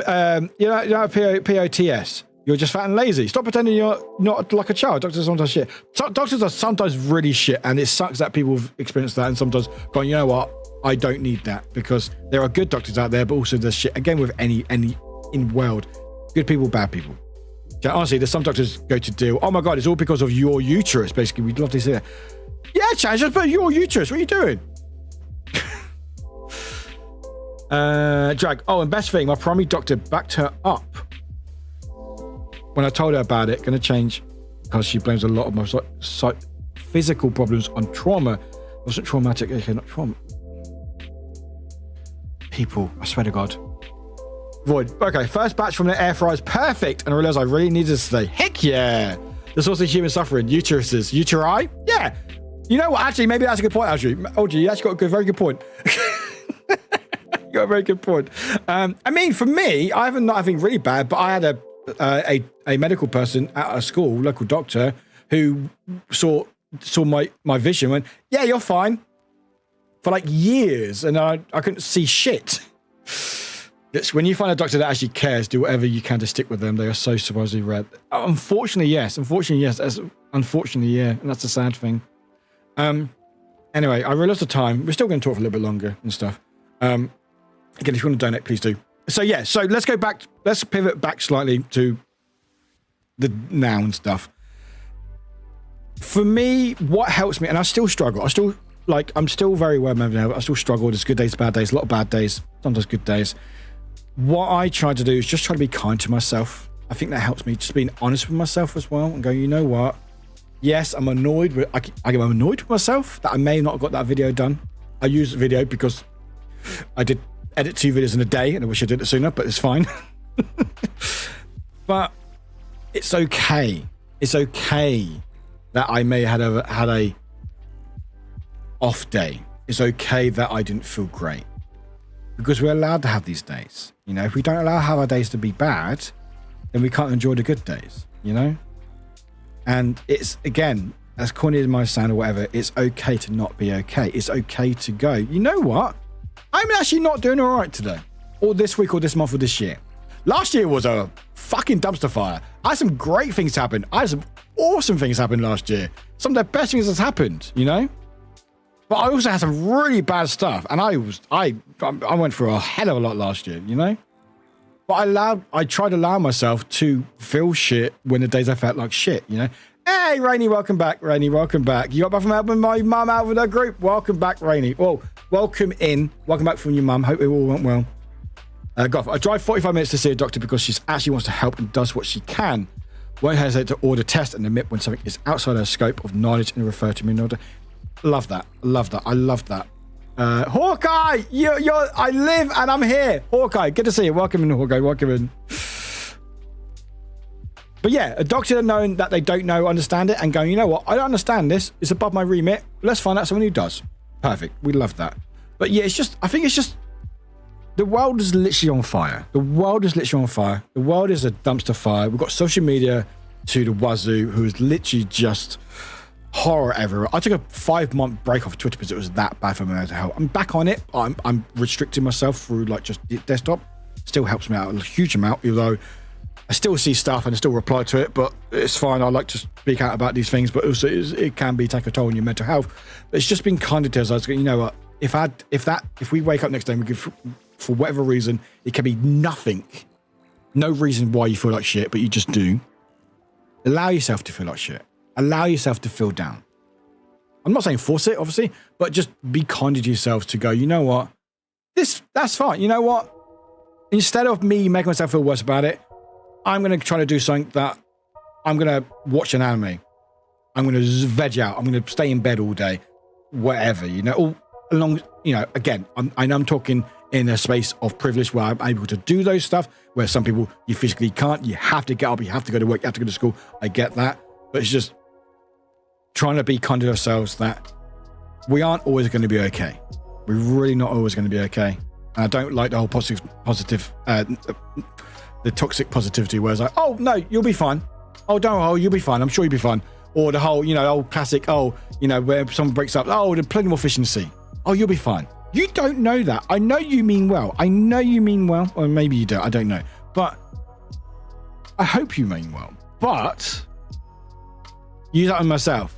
POTS. You're just fat and lazy. Stop pretending you're not like a child. Doctors are sometimes shit. Doctors are sometimes really shit, and it sucks that people have experienced that and sometimes going, you know what? I don't need that, because there are good doctors out there, but also there's shit. Again, with any in world, good people, bad people. Honestly, there's some doctors go to deal. Oh my God, it's all because of your uterus. Basically, we'd love to see that. Yeah, Chad, just put your uterus. What are you doing? Drag. Oh, and best thing, my primary doctor backed her up when I told her about it. Going to change because she blames a lot of my physical problems on trauma. It wasn't traumatic. Okay, not trauma. People, I swear to God. Void. Okay, first batch from the air fryer is perfect, and I realized I really needed this today. Heck yeah! The source of human suffering, uteruses. Uteri? Yeah! You know what? Actually, maybe that's a good point, actually. Oh, gee, you actually got a very good point. You got a very good point. I mean, for me, I haven't nothing really bad, but I had a medical person at a school, local doctor, who saw my vision and went, yeah, you're fine. For like years, and I couldn't see shit. When you find a doctor that actually cares, do whatever you can to stick with them. They are so supposedly rare. Unfortunately, yes. Unfortunately, yeah. And that's the sad thing. Anyway, I realized the time. We're still going to talk for a little bit longer and stuff. Again, if you want to donate, please do. So yeah, so let's go back. Let's pivot back slightly to the noun stuff. For me, what helps me, and I still struggle. I'm still very aware of mental health. I still struggle. There's good days, bad days, a lot of bad days, sometimes good days. What I try to do is just try to be kind to myself. I think that helps me, just being honest with myself as well and go, you know what? Yes, I'm annoyed with, I'm annoyed with myself that I may not have got that video done. I use the video because I did edit 2 videos in a day and I wish I did it sooner, but it's fine. But it's okay. It's okay that I may have had a off day. It's okay that I didn't feel great, because we're allowed to have these days. You know, if we don't allow our days to be bad, then we can't enjoy the good days, you know? And it's, again, as corny as it might sound or whatever, it's okay to not be okay. It's okay to go, you know what? I'm actually not doing all right today, or this week, or this month, or this year. Last year was a fucking dumpster fire. I had some great things happen. I had some awesome things happen last year. Some of the best things that's happened, you know? But I also had some really bad stuff, and I went through a hell of a lot last year, you know? But I tried to allow myself to feel shit when the days I felt like shit, you know? Hey, Rainey, welcome back. Rainey, welcome back. You got back from helping my mum out with her group. Welcome back, Rainey. Well, welcome in. Welcome back from your mum. Hope it all went well. Goff, I drive 45 minutes to see a doctor because she actually wants to help and does what she can. Won't hesitate to order tests and admit when something is outside her scope of knowledge and refer to me in order. Love that. I love that. Hawkeye, I live and I'm here. Hawkeye, good to see you. Welcome in, Hawkeye. Welcome in. But yeah, a doctor knowing that they don't know, understand it, and going, you know what? I don't understand this. It's above my remit. Let's find out someone who does. Perfect. We love that. But yeah, I think it's just, the world is literally on fire. The world is a dumpster fire. We've got social media to the wazoo, who is literally just horror everywhere. I took a 5-month break off Twitter because it was that bad for my mental health. I'm back on it. I'm restricting myself through like just desktop. Still helps me out a huge amount, although I still see stuff and I still reply to it, but it's fine. I like to speak out about these things, but also it can take a toll on your mental health. But it's just been kind to us. I was going, you know what? if we wake up next day and we could, for whatever reason, it can be nothing, no reason why you feel like shit, but you just do. Allow yourself to feel like shit. Allow yourself to feel down. I'm not saying force it, obviously, but just be kind to yourself to go, you know what? That's fine. You know what? Instead of me making myself feel worse about it, I'm going to try to do something that I'm going to watch an anime. I'm going to veg out. I'm going to stay in bed all day, whatever, you know, all along, you know, again, I know I'm talking in a space of privilege where I'm able to do those stuff, where some people, you physically can't, you have to get up, you have to go to work, you have to go to school. I get that, but it's just trying to be kind to ourselves that we aren't always going to be okay. We're really not always going to be okay. And I don't like the whole the toxic positivity where it's like, oh no, you'll be fine. Oh, you'll be fine. I'm sure you'll be fine. Or the whole, you know, old classic, where someone breaks up, there's plenty more fish in the sea. Oh, you'll be fine. You don't know that. I know you mean well. Or maybe you don't. I don't know. But I hope you mean well. But use that on myself.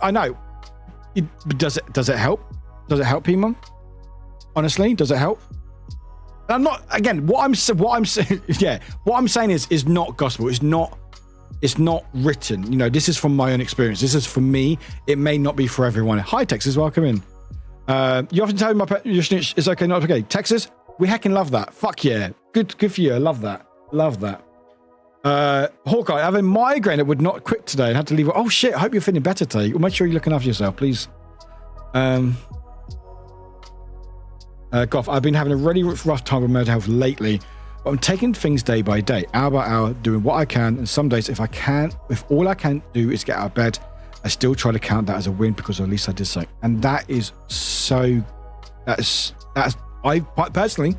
I know. Does it help? Does it help people? Honestly, does it help? I'm not. Again, what I'm saying is not gospel. It's not written. You know, this is from my own experience. This is for me. It may not be for everyone. Hi, Texas. Welcome in. You often tell me your snitch is okay, not okay. Texas, we heckin' love that. Fuck yeah. Good for you. I love that. Hawkeye, I have a migraine that would not quit today and had to leave. Oh shit, I hope you're feeling better today. Make sure you're looking after yourself, please. Goff, I've been having a really rough time with mental health lately, but I'm taking things day by day, hour by hour, doing what I can. And some days, if all I can do is get out of bed, I still try to count that as a win because at least I did something. And that is so, I personally,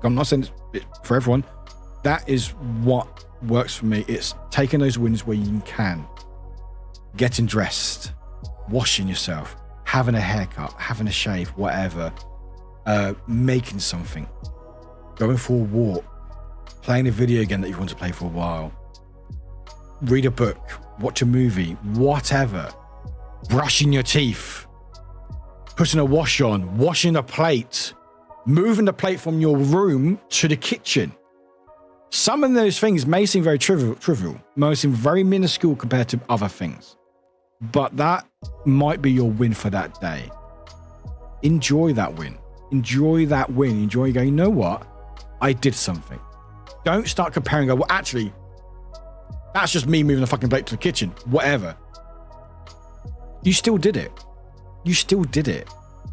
I'm not saying it's for everyone, that is what works for me. It's taking those wins where you can. Getting dressed, washing yourself, having a haircut, having a shave, whatever, making something, going for a walk, playing a video game that you want to play for a while, read a book, watch a movie, whatever, brushing your teeth, putting a wash on, washing a plate, moving the plate from your room to the kitchen. Some of those things may seem very trivial, may seem very minuscule compared to other things, but that might be your win for that day. Enjoy that win. Enjoy going, you know what? I did something. Don't start comparing, well, actually, that's just me moving the fucking plate to the kitchen. Whatever. You still did it.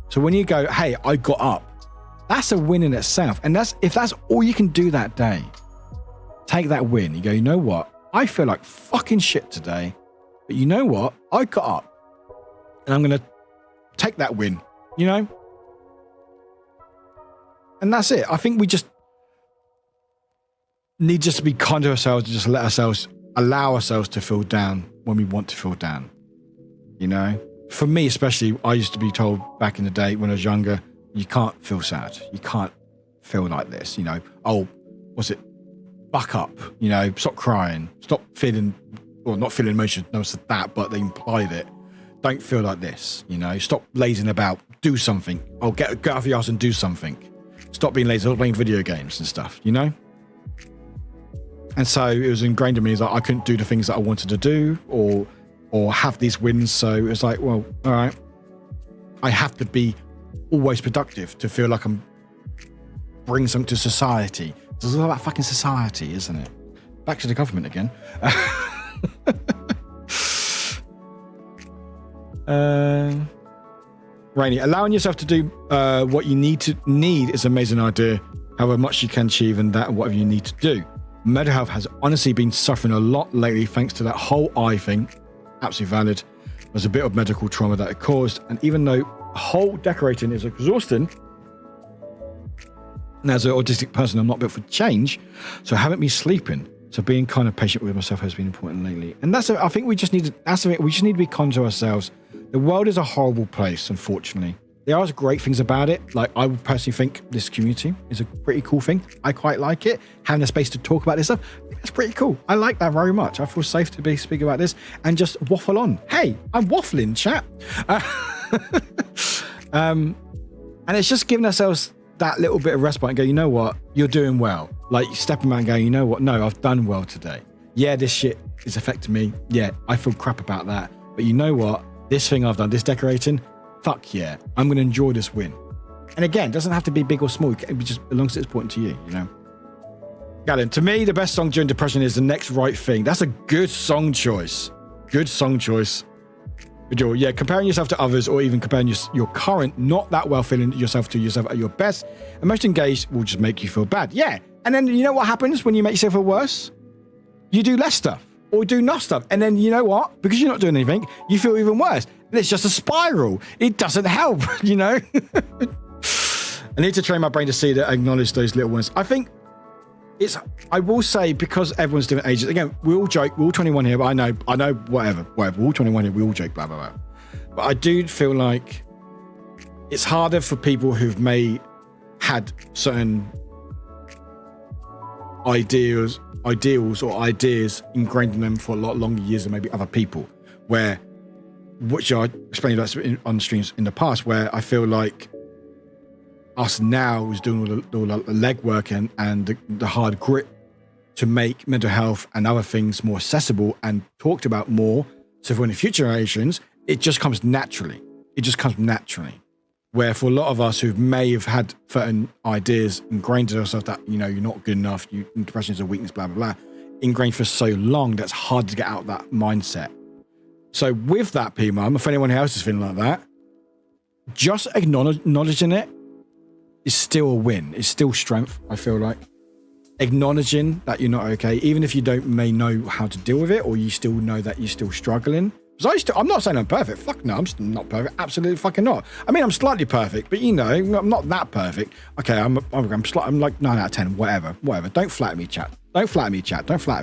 So when you go, hey, I got up, that's a win in itself. And if that's all you can do that day, take that win. You go, you know what? I feel like fucking shit today, but you know what? I got up and I'm going to take that win, you know? And that's it. I think we just need to be kind to ourselves and just allow ourselves to feel down when we want to feel down. You know, for me, especially, I used to be told back in the day when I was younger, you can't feel sad. You can't feel like this, you know, buck up, you know, stop crying, stop feeling, or not feeling emotions. No one said that, but they implied it. Don't feel like this, you know, stop lazing about, do something. Get out of your ass and do something. Stop being lazy, stop playing video games and stuff, you know? And so it was ingrained in me that I couldn't do the things that I wanted to do or have these wins. So it was like, well, all right, I have to be always productive to feel like I'm bringing something to society. It's all about fucking society, isn't it? Back to the government again. Rainy, allowing yourself to do what you need is an amazing idea. However much you can achieve and that whatever you need to do. Mental health has honestly been suffering a lot lately thanks to that whole eye thing. Absolutely valid. There's a bit of medical trauma that it caused, and even though whole decorating is exhausting, and as an autistic person, I'm not built for change, so I haven't been sleeping. So being kind of patient with myself has been important lately, and I think we just need to be kind to ourselves. The world is a horrible place, unfortunately. There are great things about it. Like, I would personally think this community is a pretty cool thing. I quite like it. Having a space to talk about this stuff, it's pretty cool. I like that very much. I feel safe to be speaking about this and just waffle on. Hey, I'm waffling, chat. And it's just giving ourselves that little bit of respite and go, you know what? You're doing well. Like stepping out and going, you know what? No, I've done well today. Yeah, this shit is affecting me. Yeah, I feel crap about that. But you know what? This thing I've done, this decorating, fuck yeah. I'm going to enjoy this win. And again, it doesn't have to be big or small. It can be just as long as it's important to you, you know? Galen, to me, the best song during depression is The Next Right Thing. That's a good song choice. Good song choice. Yeah, comparing yourself to others or even comparing your current, not that well feeling yourself to yourself at your best and most engaged will just make you feel bad. Yeah. And then you know what happens when you make yourself feel worse? You do less stuff or do not stuff. And then you know what? Because you're not doing anything, you feel even worse. And it's just a spiral. It doesn't help, you know? I need to train my brain to see that, acknowledge those little ones. I think I will say, because everyone's different ages, again, we all joke, we're all 21 here, but I know, whatever, we're all 21 here, we all joke, blah, blah, blah. But I do feel like it's harder for people who've had certain ideals or ideas ingrained in them for a lot longer years than maybe other people, which I explained on streams in the past, where I feel like us now is doing all the legwork and the hard grit to make mental health and other things more accessible and talked about more. So for in the future generations, it just comes naturally. Where for a lot of us who may have had certain ideas ingrained in ourselves that, you know, you're not good enough, depression is a weakness, blah, blah, blah, ingrained for so long, that's hard to get out of that mindset. So with that, P-Mum, if anyone else is feeling like that, just acknowledging it is still a win. It's still strength, I feel like. Acknowledging that you're not okay, even if you may know how to deal with it, or you still know that you're still struggling. Because I'm not saying I'm perfect. Fuck no, I'm not perfect. Absolutely fucking not. I mean, I'm slightly perfect, but you know, I'm not that perfect. Okay, I'm like 9 out of 10, whatever. Don't flatter me, chat. Don't flatter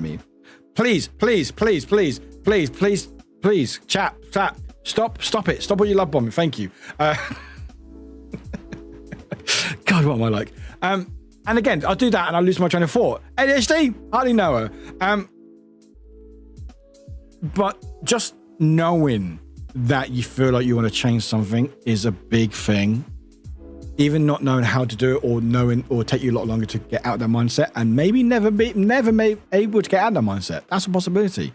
me. Please, chat. Stop it. Stop all your love bombing. Thank you. God, what am I like? And again, I'll do that and I'll lose my train of thought. ADHD, hardly know her. But just knowing that you feel like you want to change something is a big thing. Even not knowing how to do it, or take you a lot longer to get out of that mindset, and maybe never able to get out of that mindset. That's a possibility.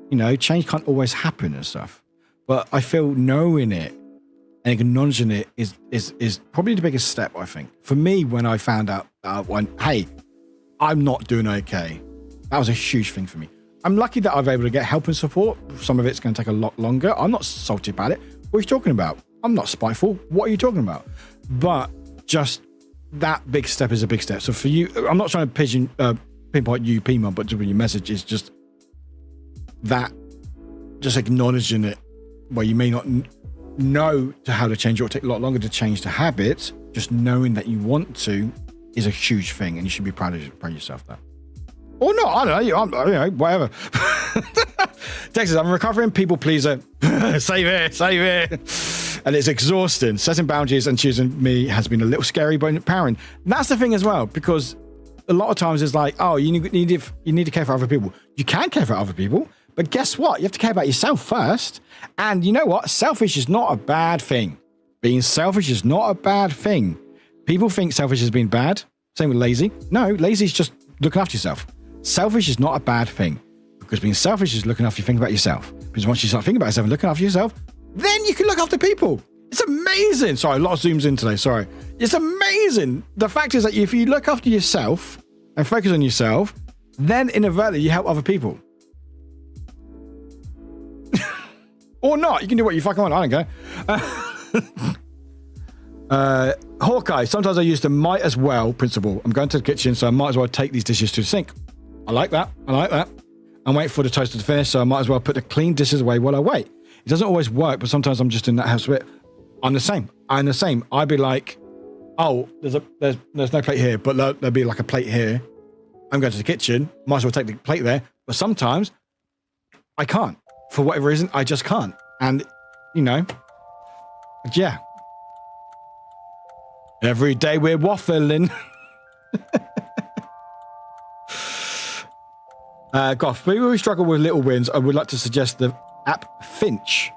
You know, change can't always happen and stuff. But I feel knowing it and acknowledging it is probably the biggest step, I think. For me, when I found out, hey, I'm not doing okay, that was a huge thing for me. I'm lucky that I've been able to get help and support. Some of it's going to take a lot longer. I'm not salty about it. What are you talking about? I'm not spiteful. What are you talking about? But just that big step is a big step. So for you, I'm not trying to pinpoint you, P-Mum, but your message is just that, just acknowledging it, where you may not know how to change, or take a lot longer to change the habit. Just knowing that you want to is a huge thing, and you should be proud of yourself that. Or not, I don't know, whatever. Texas, I'm a recovering people pleaser. Save it. And it's exhausting. Setting boundaries and choosing me has been a little scary, but empowering. And that's the thing as well, because a lot of times it's like, oh, you need to care for other people. You can care for other people, but guess what? You have to care about yourself first. And you know what? Selfish is not a bad thing. Being selfish is not a bad thing. People think selfish has been bad. Same with lazy. No, lazy is just looking after yourself. Selfish is not a bad thing, because being selfish is looking after you think about yourself. Because once you start thinking about yourself and looking after yourself, then you can look after people. It's amazing. Sorry, a lot of zooms in today. Sorry. It's amazing. The fact is that if you look after yourself and focus on yourself, then inadvertently you help other people. Or not. You can do what you fucking want. I don't care. Hawkeye, sometimes I use the might as well principle. I'm going to the kitchen, so I might as well take these dishes to the sink. I like that. I'm waiting for the toaster to finish, so I might as well put the clean dishes away while I wait. It doesn't always work, but sometimes I'm just in that house with it. I'm the same. I'd be like, oh, there's no plate here, but there'll be like a plate here. I'm going to the kitchen. Might as well take the plate there. But sometimes I can't. For whatever reason, I just can't. And, you know, yeah. Every day we're waffling. Goff, maybe we struggle with little wins. I would like to suggest the app Finch.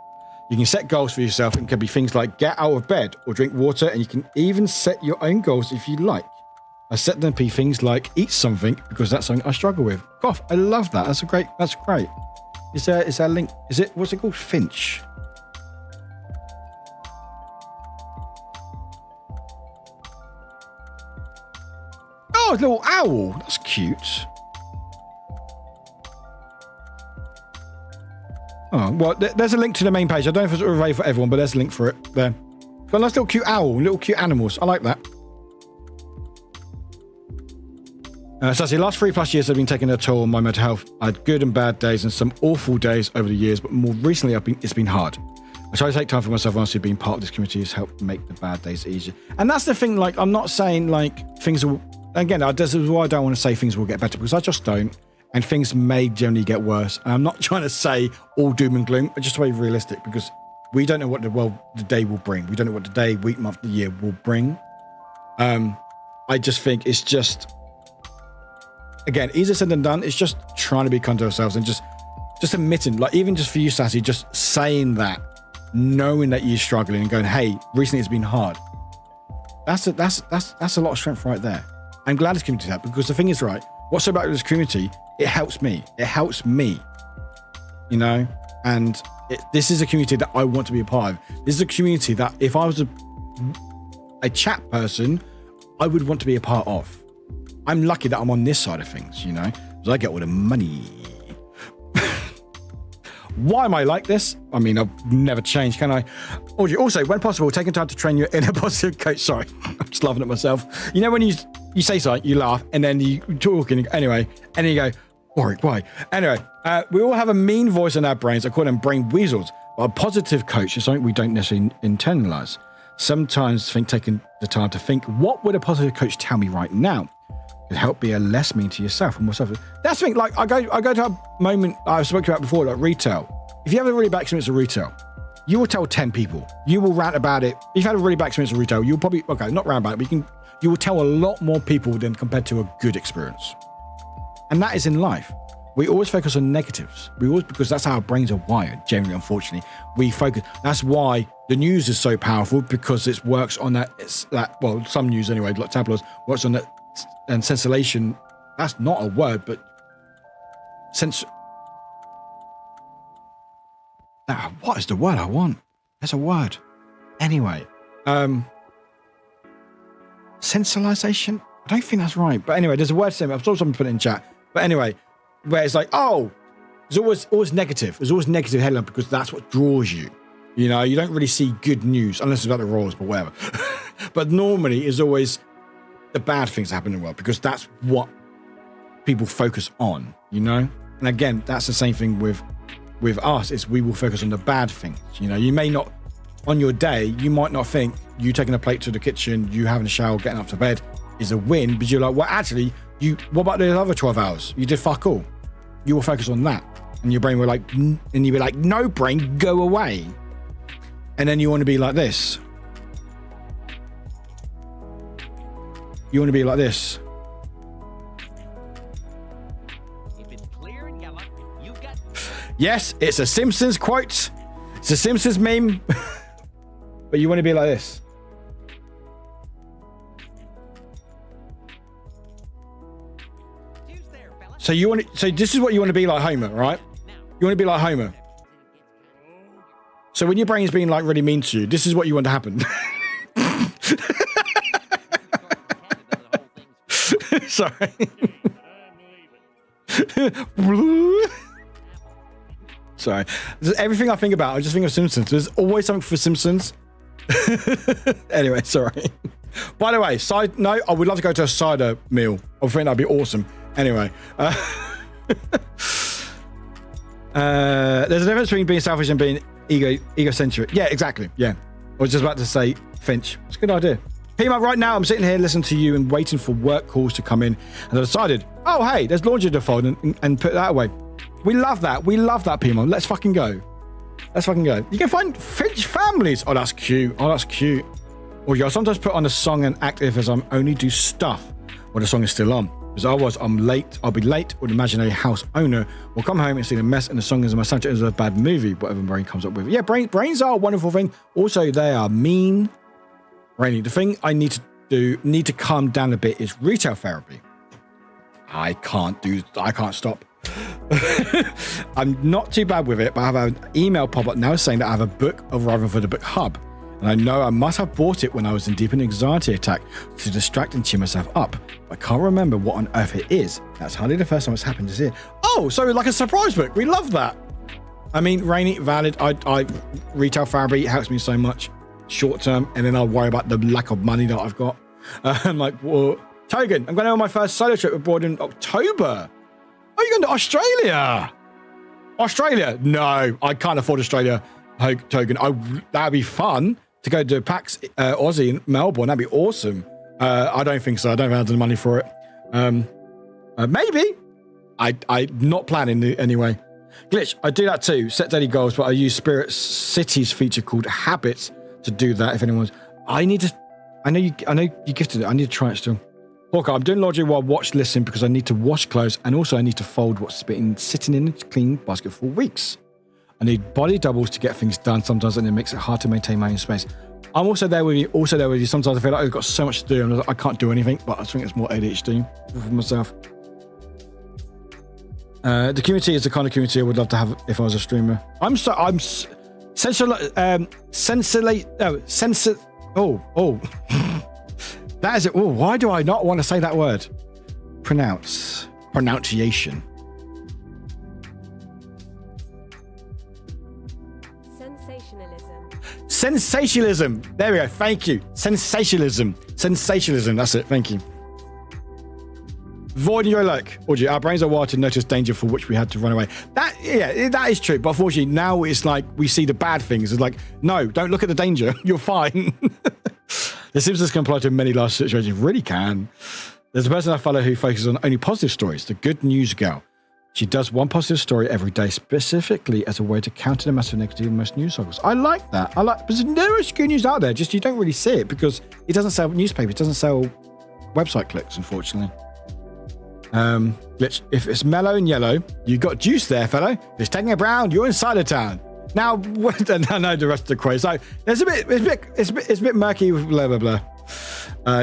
You can set goals for yourself. It can be things like get out of bed or drink water, and you can even set your own goals if you like. I set them to be things like eat something because that's something I struggle with. Gosh, I love that. That's great. Is there a link? What's it called? Finch. Oh, a little owl. That's cute. Oh, well, there's a link to the main page. I don't know if it's available for everyone, but there's a link for it there. Got a nice little cute owl, little cute animals. I like that. So the last 3+ years have been taking a toll on my mental health. I had good and bad days and some awful days over the years, but more recently it's been hard. I try to take time for myself. Honestly, being part of this community has helped make the bad days easier. And that's the thing, like, I'm not saying like things will, again, this is why I don't want to say things will get better, because I just don't. And things may generally get worse. And I'm not trying to say all doom and gloom, but just to be realistic, because we don't know what the day will bring. We don't know what the day, week, month, the year will bring. I just think it's just, again, easier said than done. It's just trying to be kind to ourselves and just admitting, like, even just for you, Sassy, just saying that, knowing that you're struggling and going, hey, recently it's been hard. That's a lot of strength right there. I'm glad this community has, because the thing is, right, what's so about this community, it helps me. It helps me, you know? And this is a community that I want to be a part of. This is a community that if I was a chat person, I would want to be a part of. I'm lucky that I'm on this side of things, you know? Because I get all the money. Why am I like this? I mean, I've never changed, can I? Also, when possible, taking time to train your inner positive coach. Sorry, I'm just laughing at myself. You know, when you say something, you laugh, and then you talk, and anyway, and then you go, Warwick, why? Anyway, we all have a mean voice in our brains. I call them brain weasels. But a positive coach is something we don't necessarily internalize. Sometimes taking the time to think, what would a positive coach tell me right now? It help be a less mean to yourself and more self. That's the thing. Like I go to a moment I've spoken about before, like retail. If you have a really bad experience of retail, you will tell 10 people. You will rant about it. If you've had a really bad experience of retail, you'll probably not rant about it, but you will tell a lot more people than compared to a good experience. And that is in life. We always focus on negatives. Because that's how our brains are wired. Generally, unfortunately, we focus. That's why the news is so powerful, because it works on that. Well, some news anyway, like tabloids, works on that. And sensation, that's not a word, but what is the word I want? There's a word. Anyway, sensualization? I don't think that's right. But anyway, there's a word similar. I saw someone put it in chat. But anyway, where it's like, oh, there's always negative. There's always negative headline because that's what draws you. You know, you don't really see good news unless it's about the Royals, but whatever. But normally it's always the bad things that happen in the world, because that's what people focus on, you know? And again, that's the same thing with us, is we will focus on the bad things. You know, you may not, on your day, you might not think you taking a plate to the kitchen, you having a shower, getting up to bed is a win, but you're like, well, actually, what about the other 12 hours? You did fuck all. You will focus on that. And your brain will like, and you'll be like, no brain, go away. And then you want to be like this. You want to be like this. If it's clear and yellow, you got. Yes, it's a Simpsons quote. It's a Simpsons meme. But you want to be like this. So this is what you want to be like Homer, right? You want to be like Homer. So when your brain's being like really mean to you, this is what you want to happen. Sorry. Sorry. Everything I think about, I just think of Simpsons. There's always something for Simpsons. Anyway, sorry. By the way, side note, I would love to go to a cider meal. I think that'd be awesome. Anyway. There's a difference between being selfish and being egocentric. Yeah, exactly. Yeah. I was just about to say Finch. It's a good idea. Pima, right now I'm sitting here listening to you and waiting for work calls to come in, and I decided, oh hey, there's laundry to fold and put that away. We love that. We love that, Pima. Let's fucking go. Let's fucking go. You can find Finch families. Oh, that's cute. Oh, that's cute. Or you'll sometimes put on a song and act as I'm only do stuff when the song is still on. Because otherwise I'm late. I'll be late, or the imaginary house owner will come home and see the mess and the song is my subject is a bad movie, whatever brain comes up with. Yeah, brains are a wonderful thing. Also, they are mean. Rainy, the thing I need to calm down a bit is retail therapy. I can't stop. I'm not too bad with it, but I have an email pop up now saying that I have a book of arriving for the book hub. And I know I must have bought it when I was in deep anxiety attack to distract and cheer myself up. I can't remember what on earth it is. That's hardly the first time it's happened this year. Oh, so like a surprise book. We love that. I mean, Rainy, valid. I retail therapy helps me so much short term, and then I'll worry about the lack of money that I've got. I'm like, well, Togan, I'm going on my first solo trip abroad in October. Oh, you're going to Australia? Australia? No, I can't afford Australia, Togan. That'd be fun to go to PAX Aussie in Melbourne. That'd be awesome. I don't think so. I don't have the money for it. Maybe. I'm not planning anyway. Glitch, I do that too. Set daily goals, but I use Spirit City's feature called Habits to do that. If anyone's, I know you gifted it. I need to try it still. Hawker, I'm doing laundry while watch listening because I need to wash clothes and also I need to fold what's been sitting in a clean basket for weeks. I need body doubles to get things done sometimes, and it makes it hard to maintain my own space. I'm also there with you. Sometimes I feel like I've got so much to do and I can't do anything, but I think it's more ADHD for myself. The community is the kind of community I would love to have if I was a streamer. That is it. Oh, why do I not want to say that word? Pronunciation. Sensationalism. There we go. Thank you. Sensationalism. That's it. Thank you. Voiding your luck. Audrey, our brains are wired to notice danger for which we had to run away. That is true. But unfortunately, now it's like we see the bad things. It's like, no, don't look at the danger. You're fine. The Simpsons can apply to many life situations. Really can. There's a person I follow who focuses on only positive stories. The Good News Girl. She does one positive story every day, specifically as a way to counter the massive negative in most news cycles. I like that. Because there is good news out there. Just you don't really see it because it doesn't sell newspapers. It doesn't sell website clicks, unfortunately. Glitch, if it's mellow and yellow, you got juice there, fellow. If it's taking a brown, you're inside of town. Now, I know the rest of the quote. So there's it's a bit murky with blah blah blah.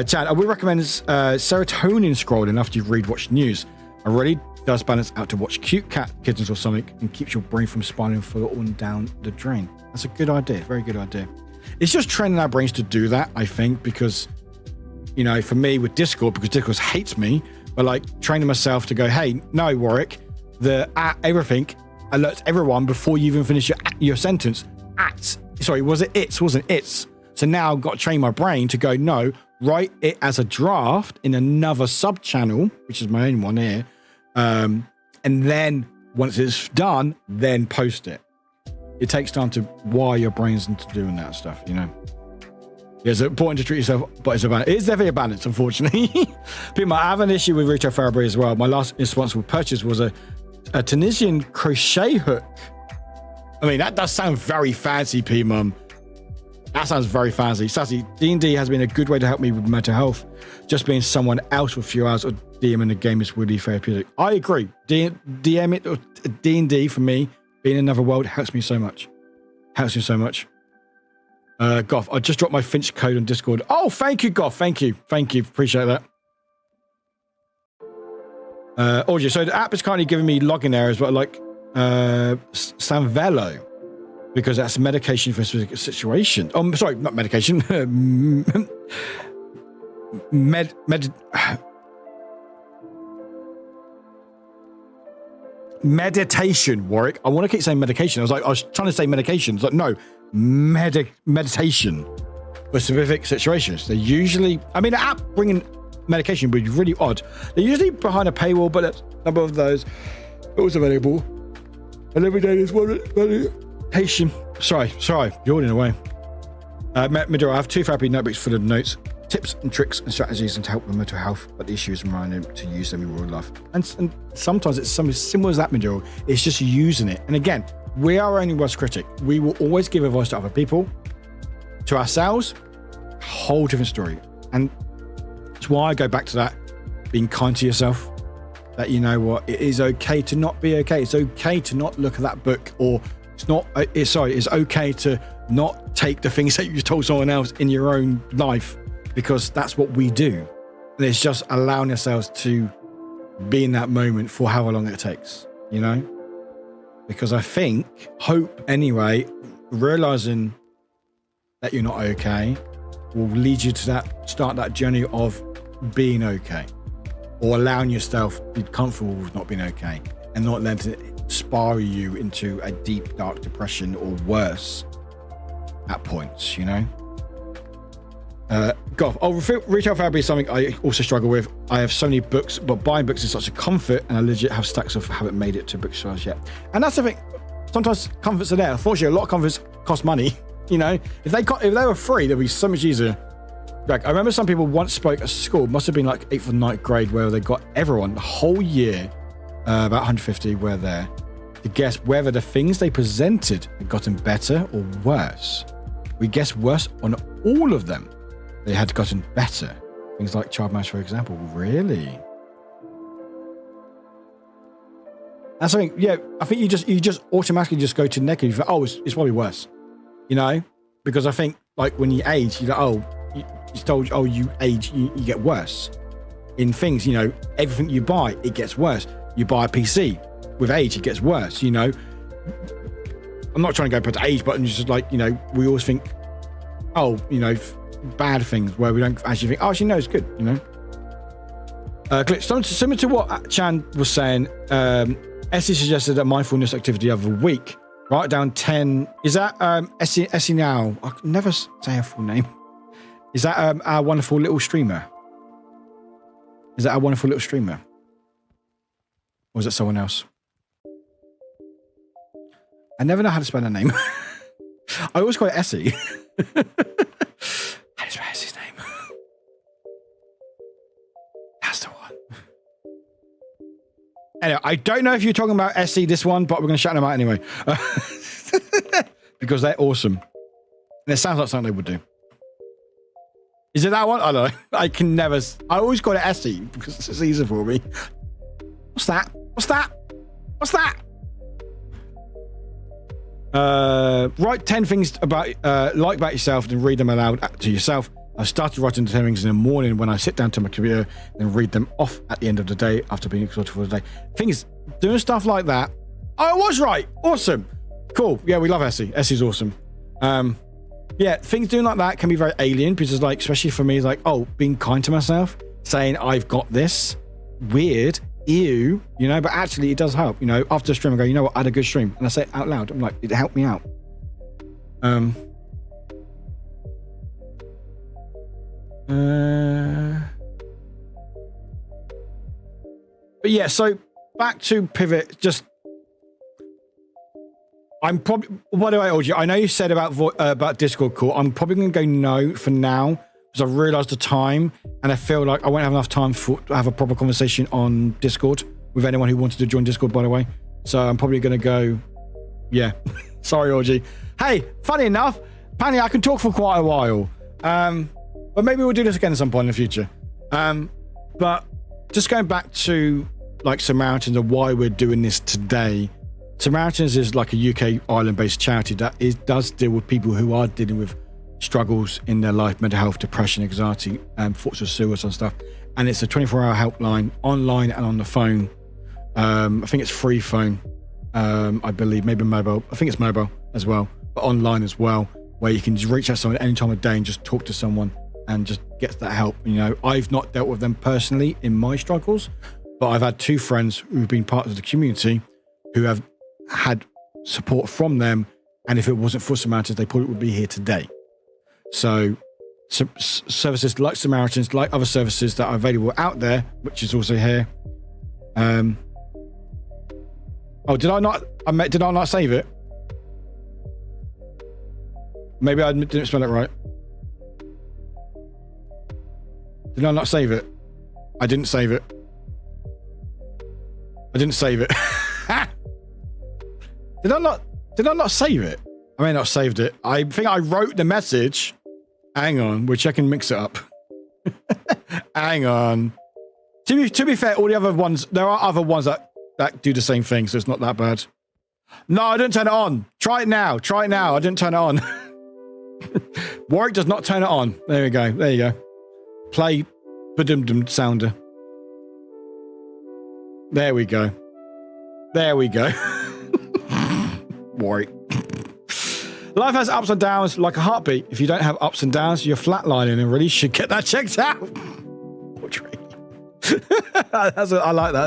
Chan, I would recommend serotonin scrolling after you watch news. It really does balance out to watch cute cat kittens or something and keeps your brain from spiraling full on down the drain. That's a good idea. Very good idea. It's just training our brains to do that, I think, because for me with Discord, because Discord hates me. But like training myself to go, hey, no, Warwick, the everything alerts everyone before you even finish your sentence. Wasn't it? So now I've got to train my brain to go, no, write it as a draft in another sub channel, which is my own one here. And then once it's done, then post it. It takes time to wire your brains into doing that stuff, It's important to treat yourself, but it is definitely a balance, unfortunately. People, I have an issue with retail therapy as well. My last responsible purchase was a Tunisian crochet hook. I mean, that does sound very fancy, P-Mum. That sounds very fancy. Sassy, D&D has been a good way to help me with mental health. Just being someone else for a few hours of DM in the game is really therapeutic. I agree. DM it or D&D for me, being in another world, helps me so much. Goff, I just dropped my Finch code on Discord. Oh, thank you, Goff. Thank you. Appreciate that. Audio. So the app is currently giving me login errors, but like Sanvelo, because that's medication for a specific situation. Oh, sorry, not medication. Meditation, Warwick. I want to keep saying medication. I was trying to say medication. It's like, no, meditation for specific situations. They're usually, the app bringing medication would be really odd. They're usually behind a paywall, but a number of those are also available. And every day there's one meditation. Sorry, yawning away. Midori, I have 2 therapy notebooks full of notes, tips and tricks and strategies to help with mental health, but the issue is reminding them to use them in real life. And sometimes it's something similar as that, Midori. It's just using it. And again, we are our only worst critic. We will always give advice to other people. To ourselves, whole different story. And that's why I go back to that. being kind to yourself. That you know what, it is okay to not be okay. It's okay to not look at that book, or it's not. It's okay to not take the things that you told someone else in your own life, because that's what we do. And it's just allowing ourselves to be in that moment for however long it takes, you know? Because I hope anyway, realizing that you're not okay will lead you to start that journey of being okay, or allowing yourself to be comfortable with not being okay, and not letting it spiral you into a deep, dark depression or worse at points, you know? Retail therapy is something I also struggle with. I have so many books, but buying books is such a comfort, and I legit have stacks of haven't made it to bookstores yet. And that's the thing. Sometimes comforts are there. Unfortunately, a lot of comforts cost money. You know, if they were free, they'd be so much easier. Like, I remember some people once spoke at school, must have been like 8th or 9th grade, where they got everyone the whole year, about 150 were there, to guess whether the things they presented had gotten better or worse. We guessed worse on all of them. They had gotten better. Things like child marriage, for example. Really? That's something, yeah, I think you just automatically just go to the negative. You think, oh, it's probably worse. You know? Because I think, like, when you age, you're like, oh, you told, oh, you age, you get worse. In things, you know, everything you buy, it gets worse. You buy a PC, with age, it gets worse, you know? I'm not trying to go put age, but it's just like, you know, we always think, oh, you know, bad things where we don't actually think, oh, actually, no, it's good, you know? Glitch, similar to what Chan was saying, Essie suggested a mindfulness activity of a week. Write down 10. Is that Essie now? I can never say her full name. Is that our wonderful little streamer? Is that our wonderful little streamer? Or is it someone else? I never know how to spell her name. I always call it Essie. How do you spell Essie's name? That's the one. Anyway, I don't know if you're talking about Essie, this one, but we're going to shout them out anyway. Because they're awesome. And it sounds like something they would do. Is it that one? I don't know. I can never... I always call it Essie because it's easier for me. What's that? What's that? What's that? Write 10 things about about yourself and read them aloud to yourself. I started writing the 10 things in the morning when I sit down to my computer, then read them off at the end of the day after being exhausted for the day. Things, doing stuff like that. I was right. Awesome. Cool. Yeah, we love Essie. Essie's awesome. Yeah, things doing like that can be very alien because, like, especially for me, it's like, oh, being kind to myself, saying I've got this. Weird. Ew. You know, but actually it does help. You know, after the stream, I go, you know what? I had a good stream. And I say it out loud. I'm like, it helped me out. But yeah, so back to pivot. Just, I'm probably. By the way, OG, I know you said about Discord call. I'm probably going to go no for now because I realised the time, and I feel like I won't have enough time to have a proper conversation on Discord with anyone who wanted to join Discord. By the way, so I'm probably going to go. Yeah, sorry, OG. Hey, funny enough, apparently I can talk for quite a while. But maybe we'll do this again at some point in the future. But just going back to like Samaritans and why we're doing this today. Samaritans is like a UK Ireland-based charity that does deal with people who are dealing with struggles in their life, mental health, depression, anxiety, thoughts of suicide and stuff. And it's a 24-hour helpline, online and on the phone. I think it's free phone, I believe, maybe mobile. I think it's mobile as well, but online as well, where you can just reach out to someone at any time of day and just talk to someone and just get that help. You know, I've not dealt with them personally in my struggles, but I've had 2 friends who've been part of the community who have had support from them, and if it wasn't for Samaritans, they probably would be here today. So services like Samaritans, like other services that are available out there, which is also here. Oh, did I not save it? Maybe I didn't spell it right. Did I not save it? I didn't save it. I didn't save it. Did I not save it? I may not have saved it. I think I wrote the message. Hang on, we're checking Mix It Up. Hang on. To be fair, all the other ones, there are other ones that do the same thing, so it's not that bad. No, I didn't turn it on. Try it now. I didn't turn it on. Warwick does not turn it on. There we go. There you go. Play ba-dum-dum sounder. There we go. Warwick. Life has ups and downs like a heartbeat. If you don't have ups and downs, you're flatlining and really should get that checked out. I like that.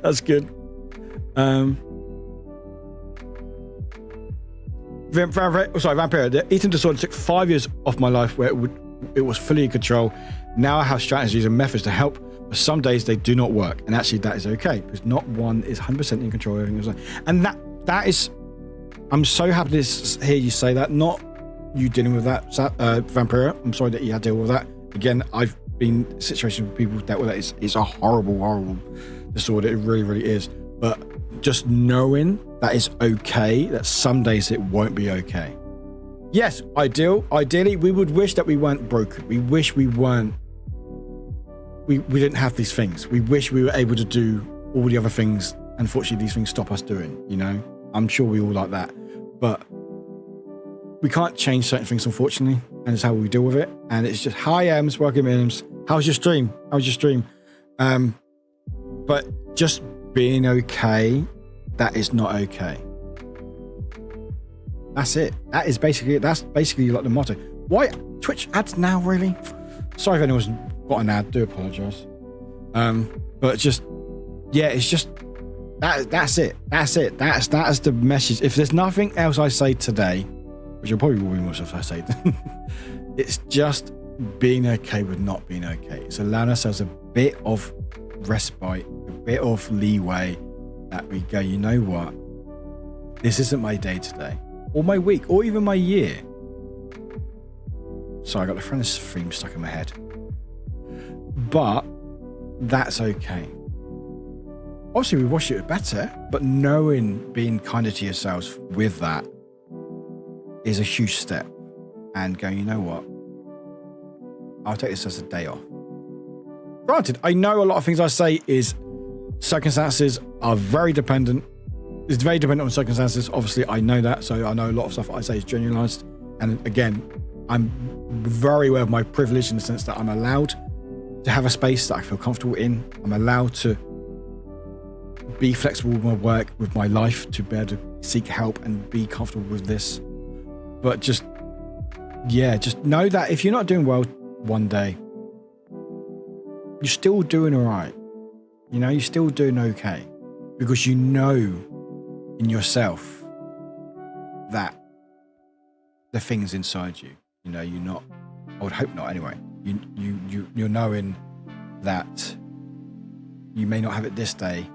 That's good. Vampire. The eating disorder took 5 years off my life where it was fully in control. Now I have strategies and methods to help, but some days they do not work. And actually that is okay, because not one is 100% in control of everything. And that is, I'm so happy to hear you say that, not you dealing with that, Vampire. I'm sorry that you had to deal with that. Again, I've been in situations where people dealt with that. It's a horrible disorder. It really, really is. But just knowing that it's okay, that some days it won't be okay. Yes, ideally, we would wish that we weren't broken. We wish we weren't, we didn't have these things. We wish we were able to do all the other things. Unfortunately, these things stop us doing, you know? I'm sure we all like that. But we can't change certain things, unfortunately. And it's how we deal with it. And it's just, hi, Ems, welcome, Ems. How's your stream? But just being okay, that is not okay. That's it. That's basically like the motto. Why Twitch ads now, really? Sorry if anyone's got an ad, do apologize. But just, yeah, it's just, that's it. That's the message. If there's nothing else I say today, which I probably will be more if I say it, it's just being okay with not being okay. It's allowing ourselves a bit of respite, a bit of leeway that we go, you know what? This isn't my day today, or my week, or even my year. Sorry, I got the Friends theme stuck in my head. But that's okay. Obviously, we wish it was better, but knowing, being kinder to yourselves with that is a huge step. And going, you know what? I'll take this as a day off. Granted, I know a lot of things I say is circumstances are very dependent. It's very dependent on circumstances. Obviously, I know that. So I know a lot of stuff I say is generalized. And again, I'm very aware of my privilege in the sense that I'm allowed to have a space that I feel comfortable in. I'm allowed to be flexible with my work, with my life, to be able to seek help and be comfortable with this. But just know that if you're not doing well one day, you're still doing all right. You know, you're still doing okay, because you know in yourself that the things inside you, you know, you're not, I would hope not anyway. You're knowing that you may not have it this day,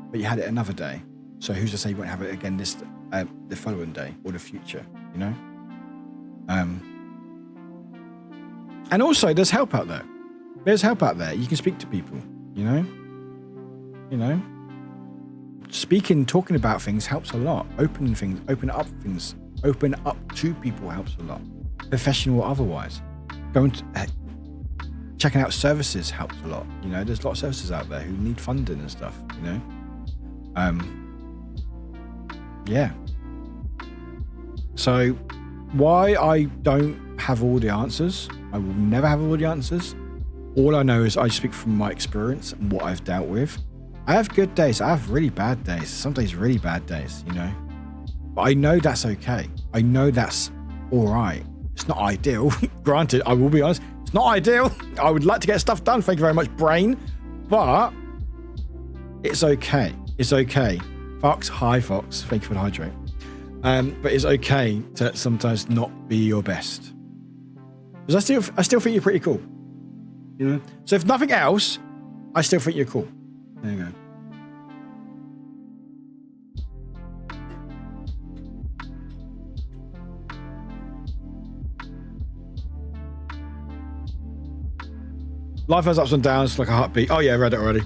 but you had it another day. So who's to say you won't have it again the following day or the future, you know? And also there's help out there. You can speak to people, you know? Talking about things helps a lot. Open up to people helps a lot. Professional or otherwise. Checking out services helps a lot. You know, there's a lot of services out there who need funding and stuff, you know? Yeah. So why I don't have all the answers, I will never have all the answers. All I know is I speak from my experience and what I've dealt with. I have good days. I have really bad days. Some days really bad days, you know. But I know that's okay. I know that's all right. It's not ideal. Granted, I will be honest, it's not ideal. I would like to get stuff done. Thank you very much, brain. But it's okay. It's okay. Fox, hi Fox. Thank you for the hydrate. But it's okay to sometimes not be your best. Because I still think you're pretty cool. You know? So if nothing else, I still think you're cool. There you go. Life has ups and downs like a heartbeat. Oh yeah, I read it already.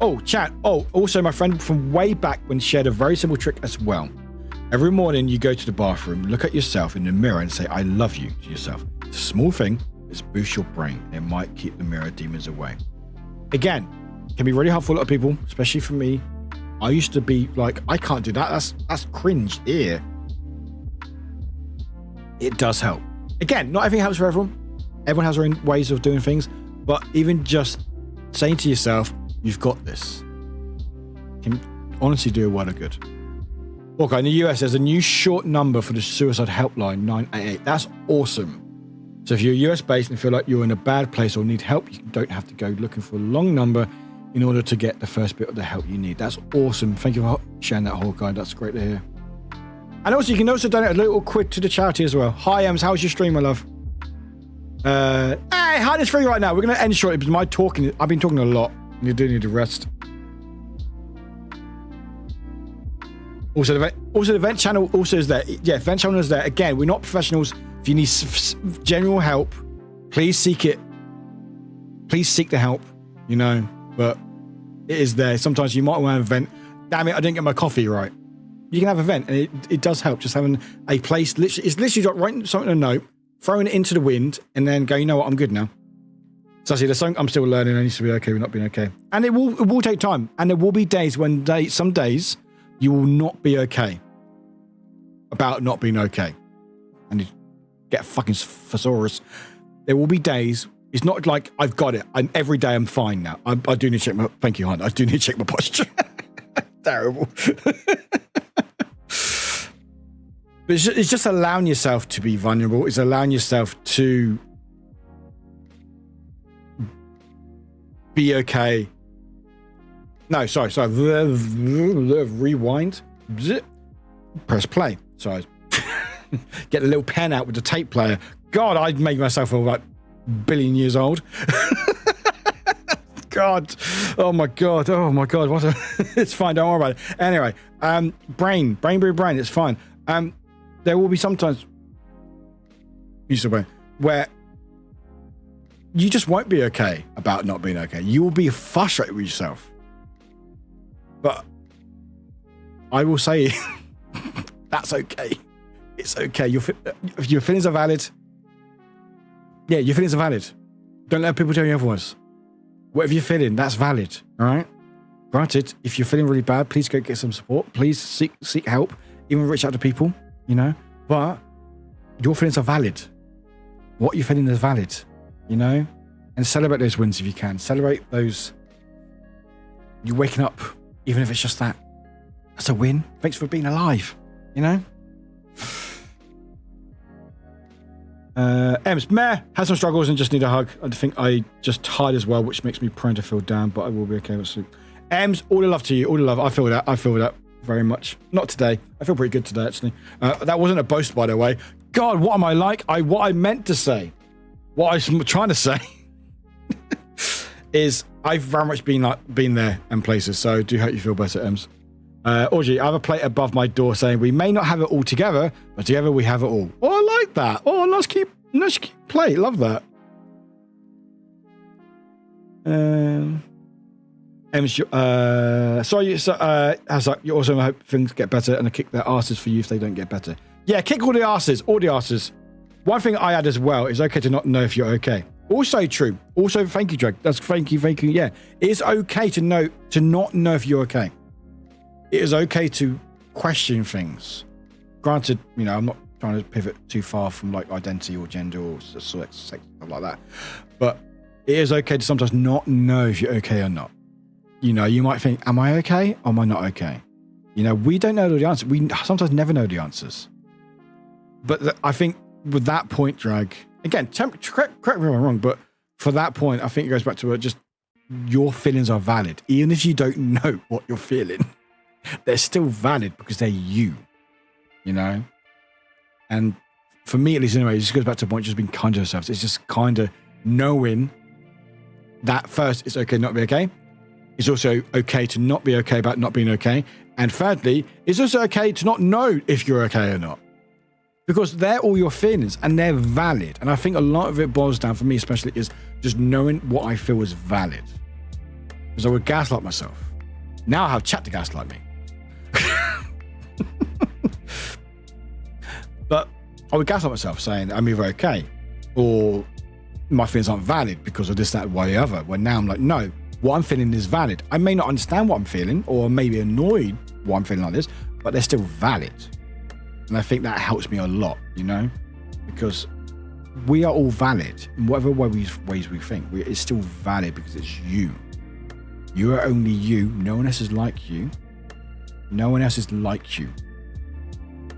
Oh, chat. Oh, also my friend from way back when shared a very simple trick as well. Every morning you go to the bathroom, look at yourself in the mirror and say, I love you to yourself. It's a small thing, Let's boost your brain. It might keep the mirror demons away. Again, can be really hard for a lot of people, especially for me. I used to be like, I can't do that. That's cringe. Ear. It does help. Again, not everything helps for everyone. Everyone has their own ways of doing things, but even just saying to yourself, "You've got this," can honestly do a lot of good. Okay, in the US, there's a new short number for the suicide helpline, 988. That's awesome. So if you're US based and feel like you're in a bad place or need help, you don't have to go looking for a long number in order to get the first bit of the help you need. That's awesome. Thank you for sharing that, Hawkeye. That's great to hear. And also, you can also donate a little quid to the charity as well. Hi, Ems. How's your stream, my love? Hey, hide is free right now. We're going to end shortly because I've been talking a lot. And you do need to rest. Also, the event channel also is there. Yeah, event channel is there. Again, we're not professionals. If you need general help, please seek it. Please seek the help, you know. But it is there. Sometimes you might want an event. Damn it, I didn't get my coffee right. You can have an event, and it does help. Just having a place. It's literally just writing something on a note, throwing it into the wind, and then go, you know what, I'm good now. So there's something I'm still learning. I need to be okay with not being okay. And it will take time. And there will be days when some days you will not be okay about not being okay. And you get a fucking thesaurus. There will be days. It's not like I've got it. And every day I'm fine now. I do need to check my. Thank you, hon. I do need to check my posture. Terrible. But it's just allowing yourself to be vulnerable. It's allowing yourself to be okay. No, sorry. Rewind. Press play. Sorry. Get the little pen out with the tape player. God, I'd make myself feel like a billion years old. God. Oh my God. What it's fine. Don't worry about it. Anyway, brain. It's fine. There will be sometimes where you just won't be okay about not being okay. You will be frustrated with yourself. But I will say that's okay. It's okay. Your feelings are valid. Yeah, your feelings are valid. Don't let people tell you otherwise. Whatever you're feeling, that's valid. All right? Granted, if you're feeling really bad, please go get some support. Please seek help. Even reach out to people, you know? But your feelings are valid. What you're feeling is valid, you know? And celebrate those wins if you can. Celebrate those. You waking up, even if it's just that. That's a win. Thanks for being alive, you know? Ems, meh, has some struggles and just need a hug. I think I just tired as well, which makes me prone to feel down, but I will be okay with sleep. Ems, all the love to you, all the love. I feel that very much. Not today. I feel pretty good today, actually. That wasn't a boast, by the way. God, what am I like? What I meant to say, what I was trying to say is I've very much been there and places, so I do hope you feel better, Ems. Audrey, I have a plate above my door saying we may not have it all together, but together we have it all. Oh, I like that. Oh, nice keep plate. Love that. Ems, sorry, you also hope things get better, and I kick their asses for you if they don't get better. Yeah, kick all the asses. One thing I add as well is okay to not know if you're okay. Also true. Also, thank you, Drake. That's thank you. Yeah, it is okay to not know if you're okay. It is okay to question things. Granted, you know, I'm not trying to pivot too far from like identity or gender or sex, stuff like that. But it is okay to sometimes not know if you're okay or not. You know, you might think, am I okay or am I not okay? You know, we don't know the answer. We sometimes never know the answers. But I think with that point, Drag, again, correct me if I'm wrong, but for that point, I think it goes back to just your feelings are valid. Even if you don't know what you're feeling, they're still valid because they're you know? And for me, at least anyway, it just goes back to the point, just being kind to yourselves. It's just kind of knowing that first, it's okay not to be okay. It's also okay to not be okay about not being okay. And thirdly, it's also okay to not know if you're okay or not. Because they're all your feelings and they're valid. And I think a lot of it boils down, for me especially, is just knowing what I feel is valid. Because I would gaslight myself. Now I have chat to gaslight me. But I would gaslight myself saying I'm either okay or my feelings aren't valid because of this, that, or the other. Where now I'm like, no, what I'm feeling is valid. I may not understand what I'm feeling, or maybe annoyed why I'm feeling like this, but they're still valid. And I think that helps me a lot, you know, because we are all valid in whatever ways we think. It's still valid because it's you. You are only you. No one else is like you. No one else is like you.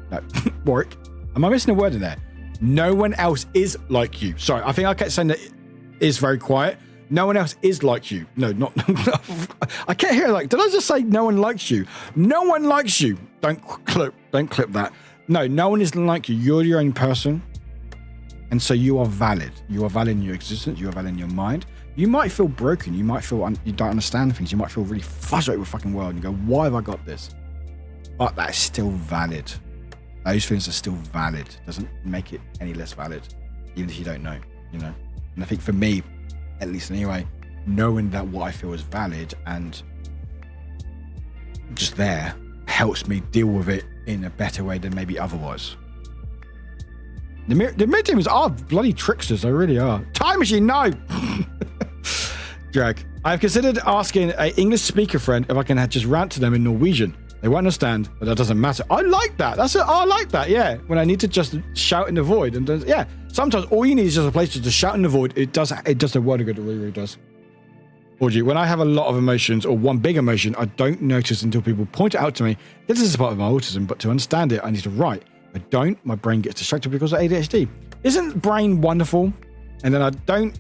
Like, Warwick, am I missing a word in there? No one else is like you. Sorry, I think I kept saying that it is very quiet. No one else is like you. No, not. I can't hear like, did I just say no one likes you? No one likes you. Don't clip that. No one is like you. You're your own person. And so you are valid. You are valid in your existence. You are valid in your mind. You might feel broken. You might feel you don't understand things. You might feel really frustrated with the fucking world and you go, why have I got this? But that's still valid. Those feelings are still valid. Doesn't make it any less valid, even if you don't know, you know? And I think for me, at least anyway, knowing that what I feel is valid and just there helps me deal with it in a better way than maybe otherwise. The mid-teamers are bloody tricksters, they really are. Time machine, no! Drag. I have considered asking an English speaker friend if I can just rant to them in Norwegian. They won't understand, but that doesn't matter. I like that. I like that, yeah. When I need to just shout in the void. And yeah, sometimes all you need is just a place to just shout in the void. It does a world of good, it really, really does. Audrey, when I have a lot of emotions or one big emotion, I don't notice until people point it out to me. This is part of my autism, but to understand it, I need to write. I don't, my brain gets distracted because of ADHD. Isn't brain wonderful? And then I don't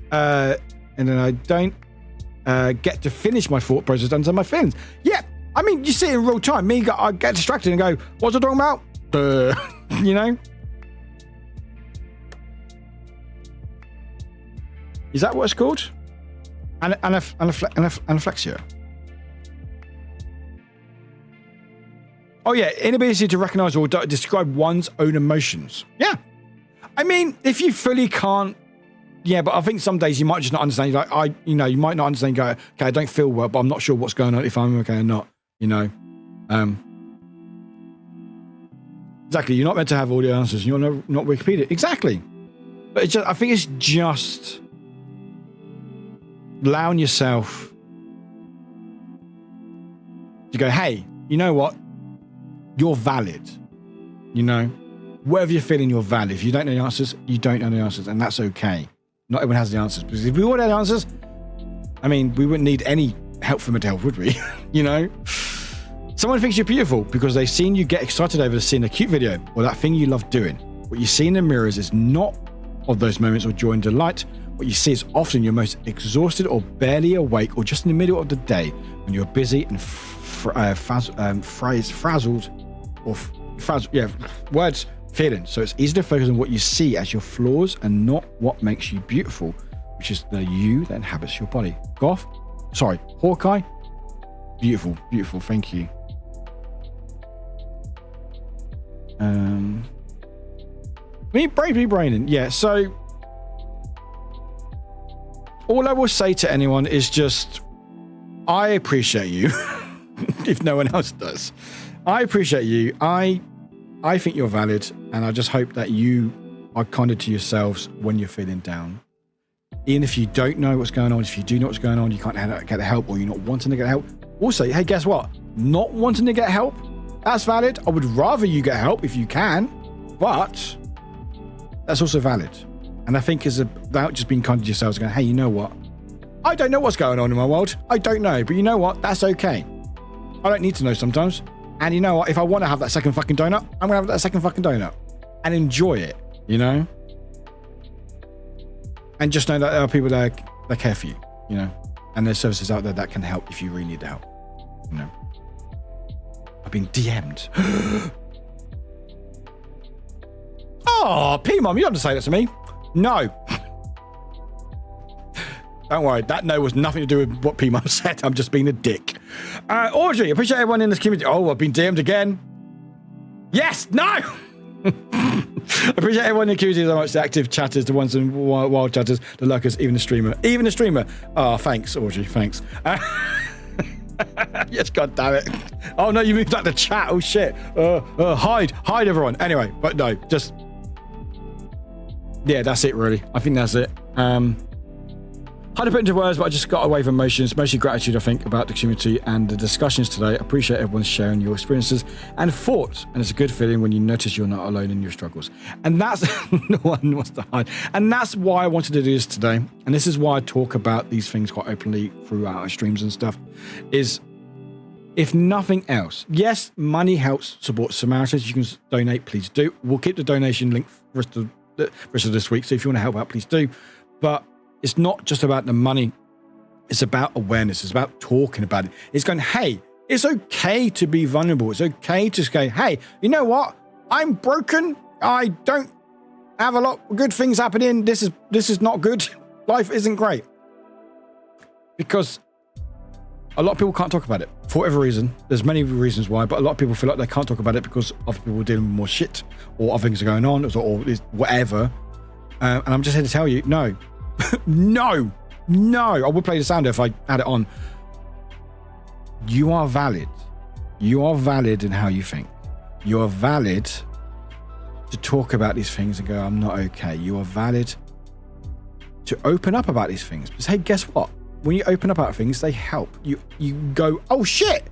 get to finish my thought process and my feelings. Yeah, I mean, you see it in real time. I get distracted and go, what's I talking about? You know? Is that what it's called? Anaphylexia. Oh yeah, inability to recognize or describe one's own emotions. Yeah. I mean, if you fully can't, yeah, but I think some days you might just not understand. Like, you might not understand. Go, okay, I don't feel well, but I'm not sure what's going on, if I'm okay or not. You know, exactly. You're not meant to have all the answers. You're not Wikipedia. Exactly. But it's just, I think it's just allowing yourself to go, hey, you know what? You're valid. You know, whatever you're feeling, you're valid. If you don't know the answers, you don't know the answers, and that's okay. Not everyone has the answers, because if we all had the answers, I mean, we wouldn't need any help from mental health, would we? You know? Someone thinks you're beautiful because they've seen you get excited over seeing a cute video or that thing you love doing. What you see in the mirrors is not of those moments of joy and delight. What you see is often you're most exhausted or barely awake or just in the middle of the day when you're busy and words, feeling. So it's easy to focus on what you see as your flaws and not what makes you beautiful, which is the you that inhabits your body. Hawkeye, beautiful, beautiful, thank you. Me braining, yeah, so all I will say to anyone is just, I appreciate you, if no one else does. I appreciate you. I think you're valid, and I just hope that you are kinder to yourselves when you're feeling down. Even if you don't know what's going on, if you do know what's going on, you can't get the help, or you're not wanting to get help. Also, hey, guess what? Not wanting to get help, that's valid. I would rather you get help if you can, but that's also valid. And I think it's about just being kind to yourselves, going, hey, you know what? I don't know what's going on in my world. I don't know, but you know what? That's okay. I don't need to know sometimes. And you know what? If I want to have that second fucking donut, I'm going to have that second fucking donut and enjoy it, you know? And just know that there are people that care for you, you know? And there's services out there that can help if you really need the help, you know? I've been DM'd. Oh, P-Mom, you don't have to say that to me. No. Don't worry, that no was nothing to do with what P-Mom said. I'm just being a dick. Audrey, appreciate everyone in this community. Oh, I've been DM'd again. Yes, no! Appreciate everyone in the community so much. The active chatters, the ones in wild chatters, the lurkers, even the streamer. Even the streamer. Oh, thanks, Audrey, thanks. Yes, god damn it. Oh no, you moved out the chat. Oh shit. Hide everyone. Anyway, but no, just... Yeah, that's it really. I think that's it. Hard to put into words, but I just got away from emotions. Mostly gratitude, I think, about the community and the discussions today. I appreciate everyone sharing your experiences and thoughts. And it's a good feeling when you notice you're not alone in your struggles. And that's no one wants to hide. And that's why I wanted to do this today. And this is why I talk about these things quite openly throughout our streams and stuff. Is if nothing else, yes, money helps support Samaritans. You can donate, please do. We'll keep the donation link for the rest of this week. So if you want to help out, please do. But it's not just about the money. It's about awareness. It's about talking about it. It's going, hey, it's okay to be vulnerable. It's okay to say, hey, you know what? I'm broken. I don't have a lot of good things happening. This is not good. Life isn't great. Because a lot of people can't talk about it for whatever reason. There's many reasons why, but a lot of people feel like they can't talk about it because other people are dealing with more shit or other things are going on or whatever. And I'm just here to tell you, no. No. I would play the sounder if I had it on. You are valid. You are valid in how you think. You are valid to talk about these things and go, I'm not okay. You are valid to open up about these things. Because hey, guess what? When you open up about things, they help. You go, oh shit,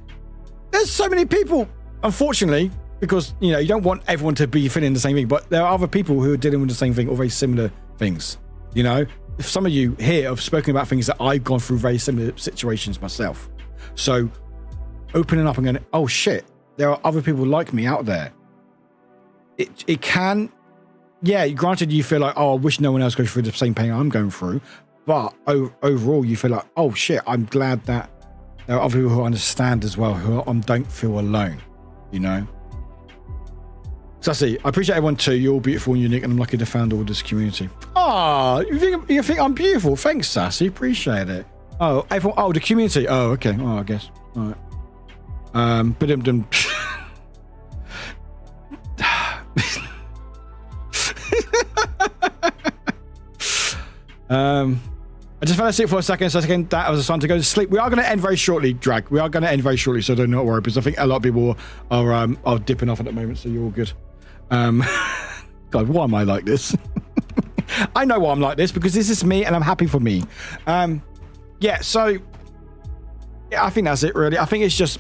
there's so many people. Unfortunately, because you don't want everyone to be feeling the same thing, but there are other people who are dealing with the same thing or very similar things. If some of you here have spoken about things that I've gone through very similar situations myself. So opening up and going, oh shit, there are other people like me out there. It can, yeah, granted you feel like, oh, I wish no one else goes through the same pain I'm going through. But overall you feel like, oh shit, I'm glad that there are other people who understand as well, who don't feel alone, Sassy, I appreciate everyone too. You're all beautiful and unique, and I'm lucky to found all this community. Ah, you think I'm beautiful? Thanks, Sassy. Appreciate it. Oh, everyone. Oh, the community. Oh, okay. Oh, I guess. All right. I just fell asleep for a second, so that was a sign to go to sleep. We are going to end very shortly, Drag. We are going to end very shortly, so don't not worry, because I think a lot of people are dipping off at the moment, so you're all good. God, why am I like this? I know why I'm like this, because this is me, and I'm happy for me. So I think that's it, really. I think it's just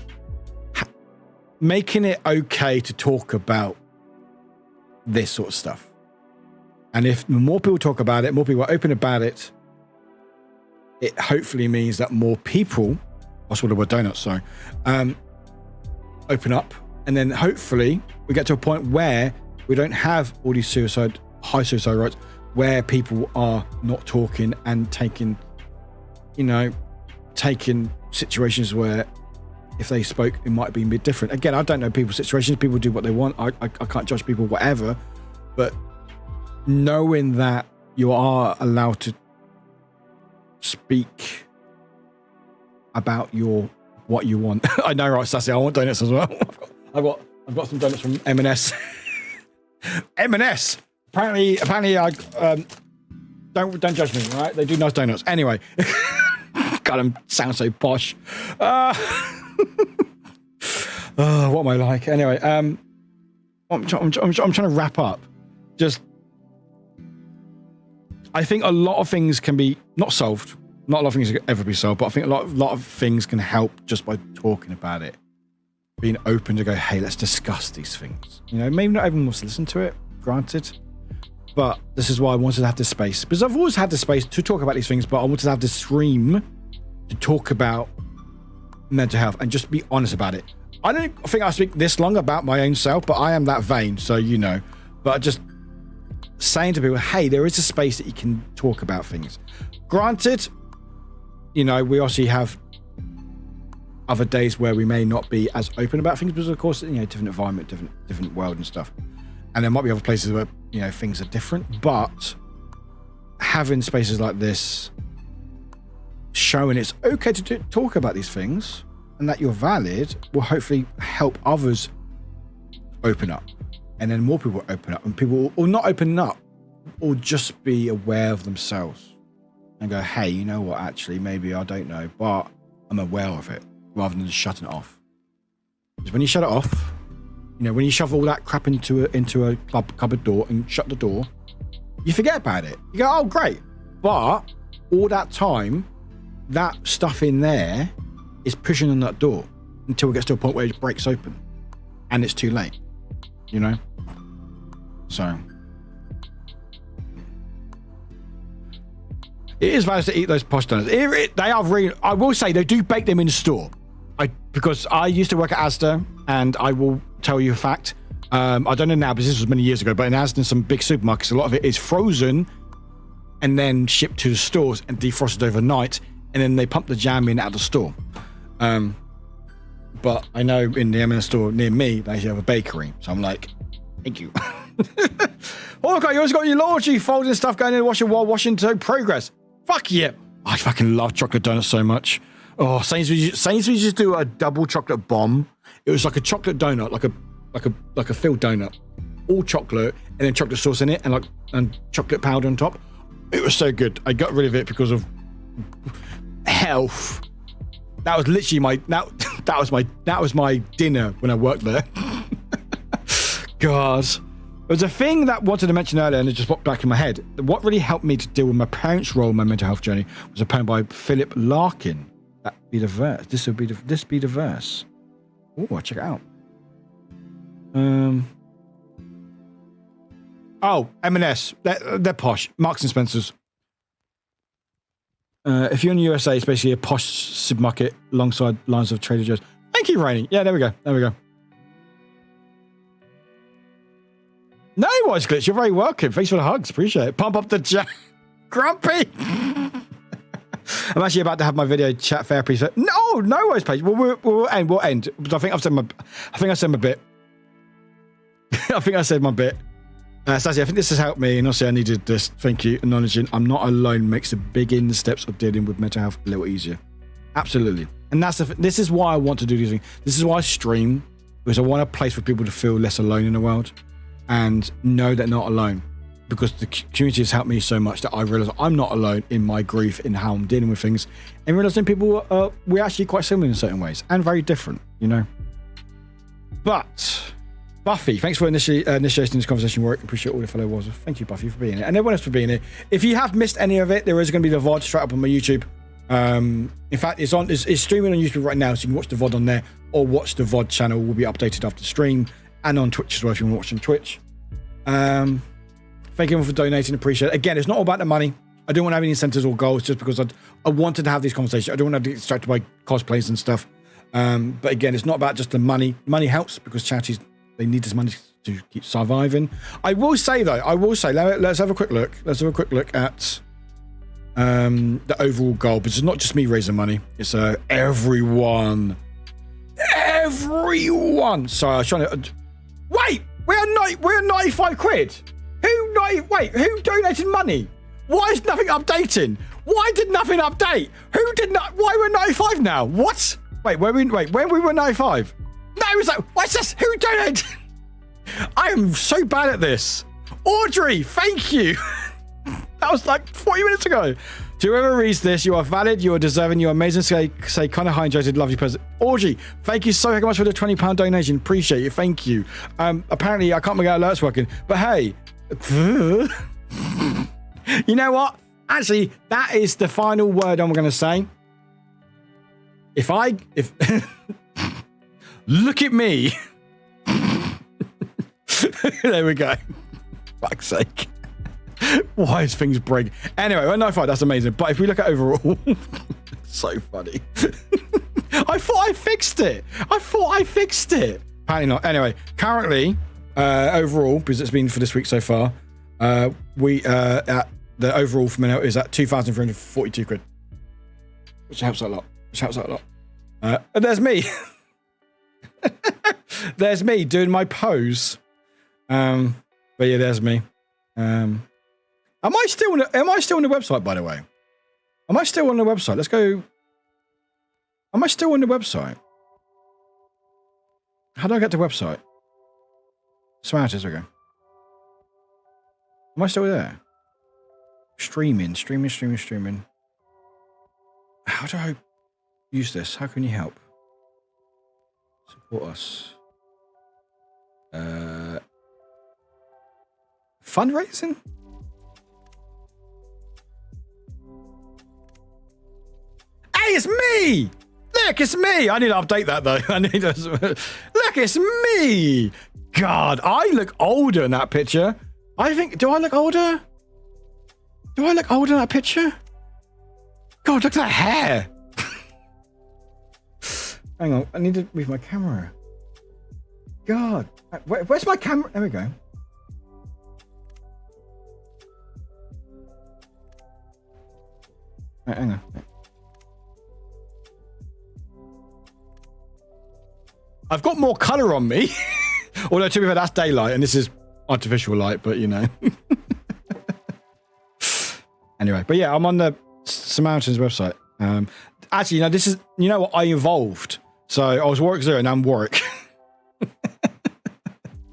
making it okay to talk about this sort of stuff. And if more people talk about it, more people are open about it, it hopefully means that more people, I saw the word donuts, sorry, open up. And then hopefully we get to a point where we don't have all these high suicide rates, where people are not talking and taking situations where if they spoke, it might be a bit different. Again, I don't know people's situations. People do what they want. I can't judge people, whatever. But knowing that you are allowed to speak about what you want. I know, right, Sassy? I want donuts as well. I've got some donuts from M&S. M&S. Apparently, I don't judge me, right? They do nice donuts. Anyway, God, I sound so posh. What am I like? Anyway, I'm trying to wrap up. Just, I think a lot of things can be not solved. Not a lot of things can ever be solved, but I think a lot of things can help just by talking about it. Being open to go, hey, let's discuss these things. Maybe not everyone wants to listen to it, granted. But this is why I wanted to have this space. Because I've always had this space to talk about these things, but I wanted to have this stream to talk about mental health and just be honest about it. I don't think I speak this long about my own self, but I am that vain, so But just saying to people, hey, there is a space that you can talk about things. Granted, we obviously have other days where we may not be as open about things because, of course, different environment, different world and stuff. And there might be other places where, things are different. But having spaces like this, showing it's okay to talk about these things and that you're valid, will hopefully help others open up. And then more people open up, and people will not open up, or just be aware of themselves and go, hey, you know what, actually, maybe I don't know, but I'm aware of it, rather than just shutting it off. Because when you shut it off, when you shove all that crap into a cupboard door and shut the door, you forget about it. You go, oh, great. But all that time, that stuff in there is pushing on that door until it gets to a point where it breaks open and it's too late, you know? So it is valid to eat those posh donuts. They are really, I will say they do bake them in the store. Because I used to work at Asda, and I will tell you a fact. I don't know now, because this was many years ago, but in Asda and some big supermarkets, a lot of it is frozen and then shipped to the stores and defrosted overnight, and then they pump the jam in out of the store. But I know in the M&S store near me, they actually have a bakery. So I'm like, thank you. Oh, okay, you always got your laundry folding stuff going in the washer while washing to progress. Fuck yeah. I fucking love chocolate donuts so much. Oh, Sainsbury's used to do a double chocolate bomb. It was like a chocolate donut, like a filled donut, all chocolate, and then chocolate sauce in it, and chocolate powder on top. It was so good. I got rid of it because of health. That was literally that was my dinner when I worked there. God, there was a thing that I wanted to mention earlier, and it just popped back in my head. What really helped me to deal with my parents' role in my mental health journey was a poem by Philip Larkin. That be the verse. This be the verse. Oh, check it out. Oh, M&S. They're posh. Marks and Spencers. If you're in the USA, it's basically a posh supermarket alongside lines of Trader Joe's. Thank you, Rainy. Yeah, there we go. No worries, Glitch. You're very welcome. Thanks for the hugs. Appreciate it. Pump up the jam. Grumpy. I'm actually about to have my video chat therapy. So no worries, Paige. We'll end. I think I said my bit. I think I said my bit. Sassy, I think this has helped me, and also I needed this. Thank you. Acknowledging I'm not alone makes the beginning steps of dealing with mental health a little easier. Absolutely. And this is why I want to do these things. This is why I stream, because I want a place for people to feel less alone in the world and know they're not alone. Because the community has helped me so much that I realize I'm not alone in my grief, in how I'm dealing with things, and realizing people we're actually quite similar in certain ways and very different, you know. But Buffy, thanks for initiating this conversation, Warwick. Appreciate all the fellow wars. Thank you, Buffy, for being here, and everyone else for being here. If you have missed any of it, there is going to be the VOD straight up on my YouTube. In fact, it's streaming on YouTube right now, so you can watch the VOD on there, or watch the VOD channel. Will be updated after the stream, and on Twitch as well if you want to watch on Twitch. Thank you for donating. Appreciate it. Again, it's not all about the money. I don't want to have any incentives or goals just because I wanted to have these conversations. I don't want to be distracted by cosplays and stuff. But again, it's not about just the money. Money helps because charities, they need this money to keep surviving. I will say, let's have a quick look. Let's have a quick look at the overall goal. But it's not just me raising money. It's everyone. Everyone. Sorry, I was trying to... Wait! We're 95 quid. Who donated money? Why is nothing updating? Why did nothing update? Why we're 95 now? What? When we were 95? No, it's like, what's this? Who donated? I am so bad at this. Audrey, thank you. That was like 40 minutes ago. To whoever reads this, you are valid, you are deserving, you are amazing. Say kind of hydrated, love you, present. Audrey, thank you so much for the £20 donation. Appreciate it. Thank you. Apparently, I can't make out alerts working, but hey. You know what? Actually, that is the final word I'm going to say. If look at me. There we go. Fuck's sake. Why is things breaking? Anyway, well, no, fine, that's amazing. But if we look at overall, so funny. I thought I fixed it. Apparently not. Anyway, currently, overall, because it's been for this week so far, we at the overall for me now is at 2,342 quid, which helps out a lot. And there's me. There's me doing my pose. But yeah, there's me. Am I still on the website, by the way? Am I still on the website? Let's go. Am I still on the website? How do I get to the website? Smartest, we go. Am I still there? Streaming. How do I use this? How can you help? Support us. Fundraising? it's me! Look, it's me! I need to update that though. I need to... Look, it's me! God, I look older in that picture. I think, do I look older? Do I look older in that picture? God, look at that hair. Hang on, I need to move my camera. God, where's my camera? There we go. Right, hang on. I've got more colour on me. Although, to be fair, that's daylight and this is artificial light, but you know. Anyway, but yeah, I'm on the Samaritans website. Actually, you know, this is, you know what, I evolved. So I was Warwick 0 and I'm Warwick.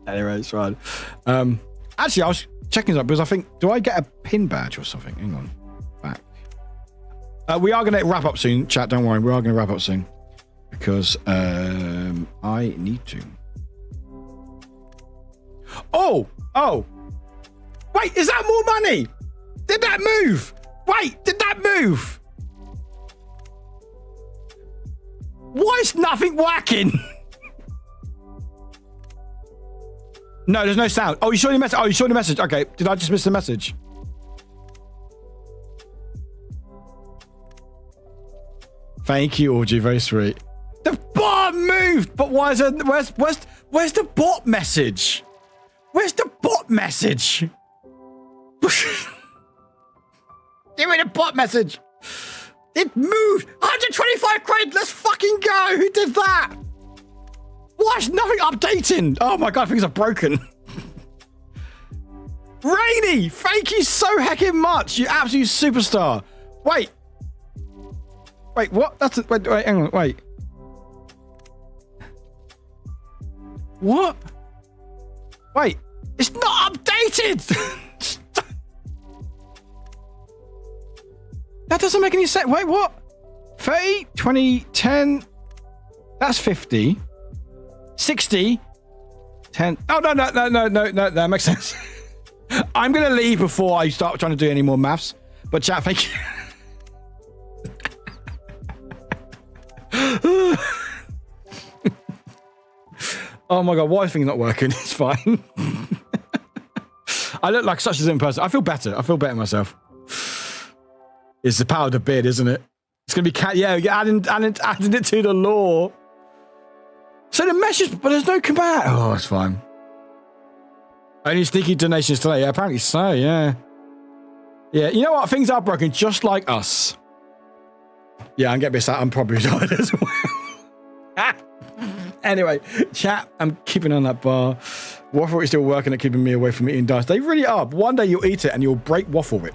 Anyway, it's fine. Actually, I was checking that because I think, do I get a pin badge or something? Hang on. Back. We are going to wrap up soon, chat. Don't worry. We are going to wrap up soon because I need to. Oh. Wait, is that more money? Did that move? Wait, did that move? Why is nothing whacking? No, there's no sound. Oh, you saw the message. Oh, you saw the message. Okay, did I just miss the message? Thank you, Audrey. Very sweet. The bot moved, but why is it? Where's the bot message? Where's the bot message? Give me the bot message. It moved. 125 quid. Let's fucking go. Who did that? Why is nothing updating? Oh my God, things are broken. Rainy, thank you so heckin' much. You absolute superstar. Wait, what? That's it. Wait, hang on, wait. What? Wait, it's not updated. That doesn't make any sense. Wait, what? 30, 20, 10. That's 50. 60. 10. Oh, no. That makes sense. I'm going to leave before I start trying to do any more maths. But chat, thank you. Oh my God, why is things not working? It's fine. I look like such a different person. I feel better. I feel better myself. It's the power of the beard, isn't it? It's going to be adding it to the law. So the message, but there's no command. Oh, it's fine. Only sneaky donations today. Yeah, apparently so, yeah. Yeah, you know what? Things are broken just like us. Yeah, I'm getting a bit sad. I'm probably tired as well. Anyway, chat, I'm keeping on that bar. Wafflewick is still working at keeping me away from eating dust. They really are. But one day you'll eat it and you'll break Wafflewick.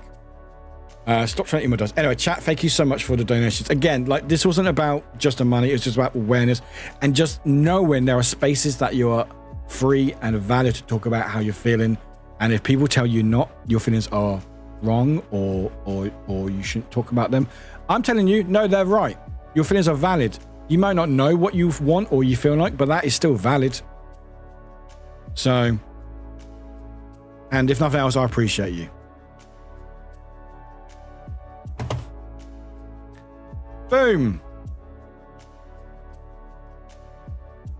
Stop trying to eat my dust. Anyway, chat, thank you so much for the donations. Again, like, this wasn't about just the money. It's just about awareness and just knowing there are spaces that you are free and valid to talk about how you're feeling. And if people tell you not, your feelings are wrong or you shouldn't talk about them, I'm telling you, no, they're right. Your feelings are valid. You might not know what you want or you feel like, but that is still valid. So, and if nothing else, I appreciate you. Boom.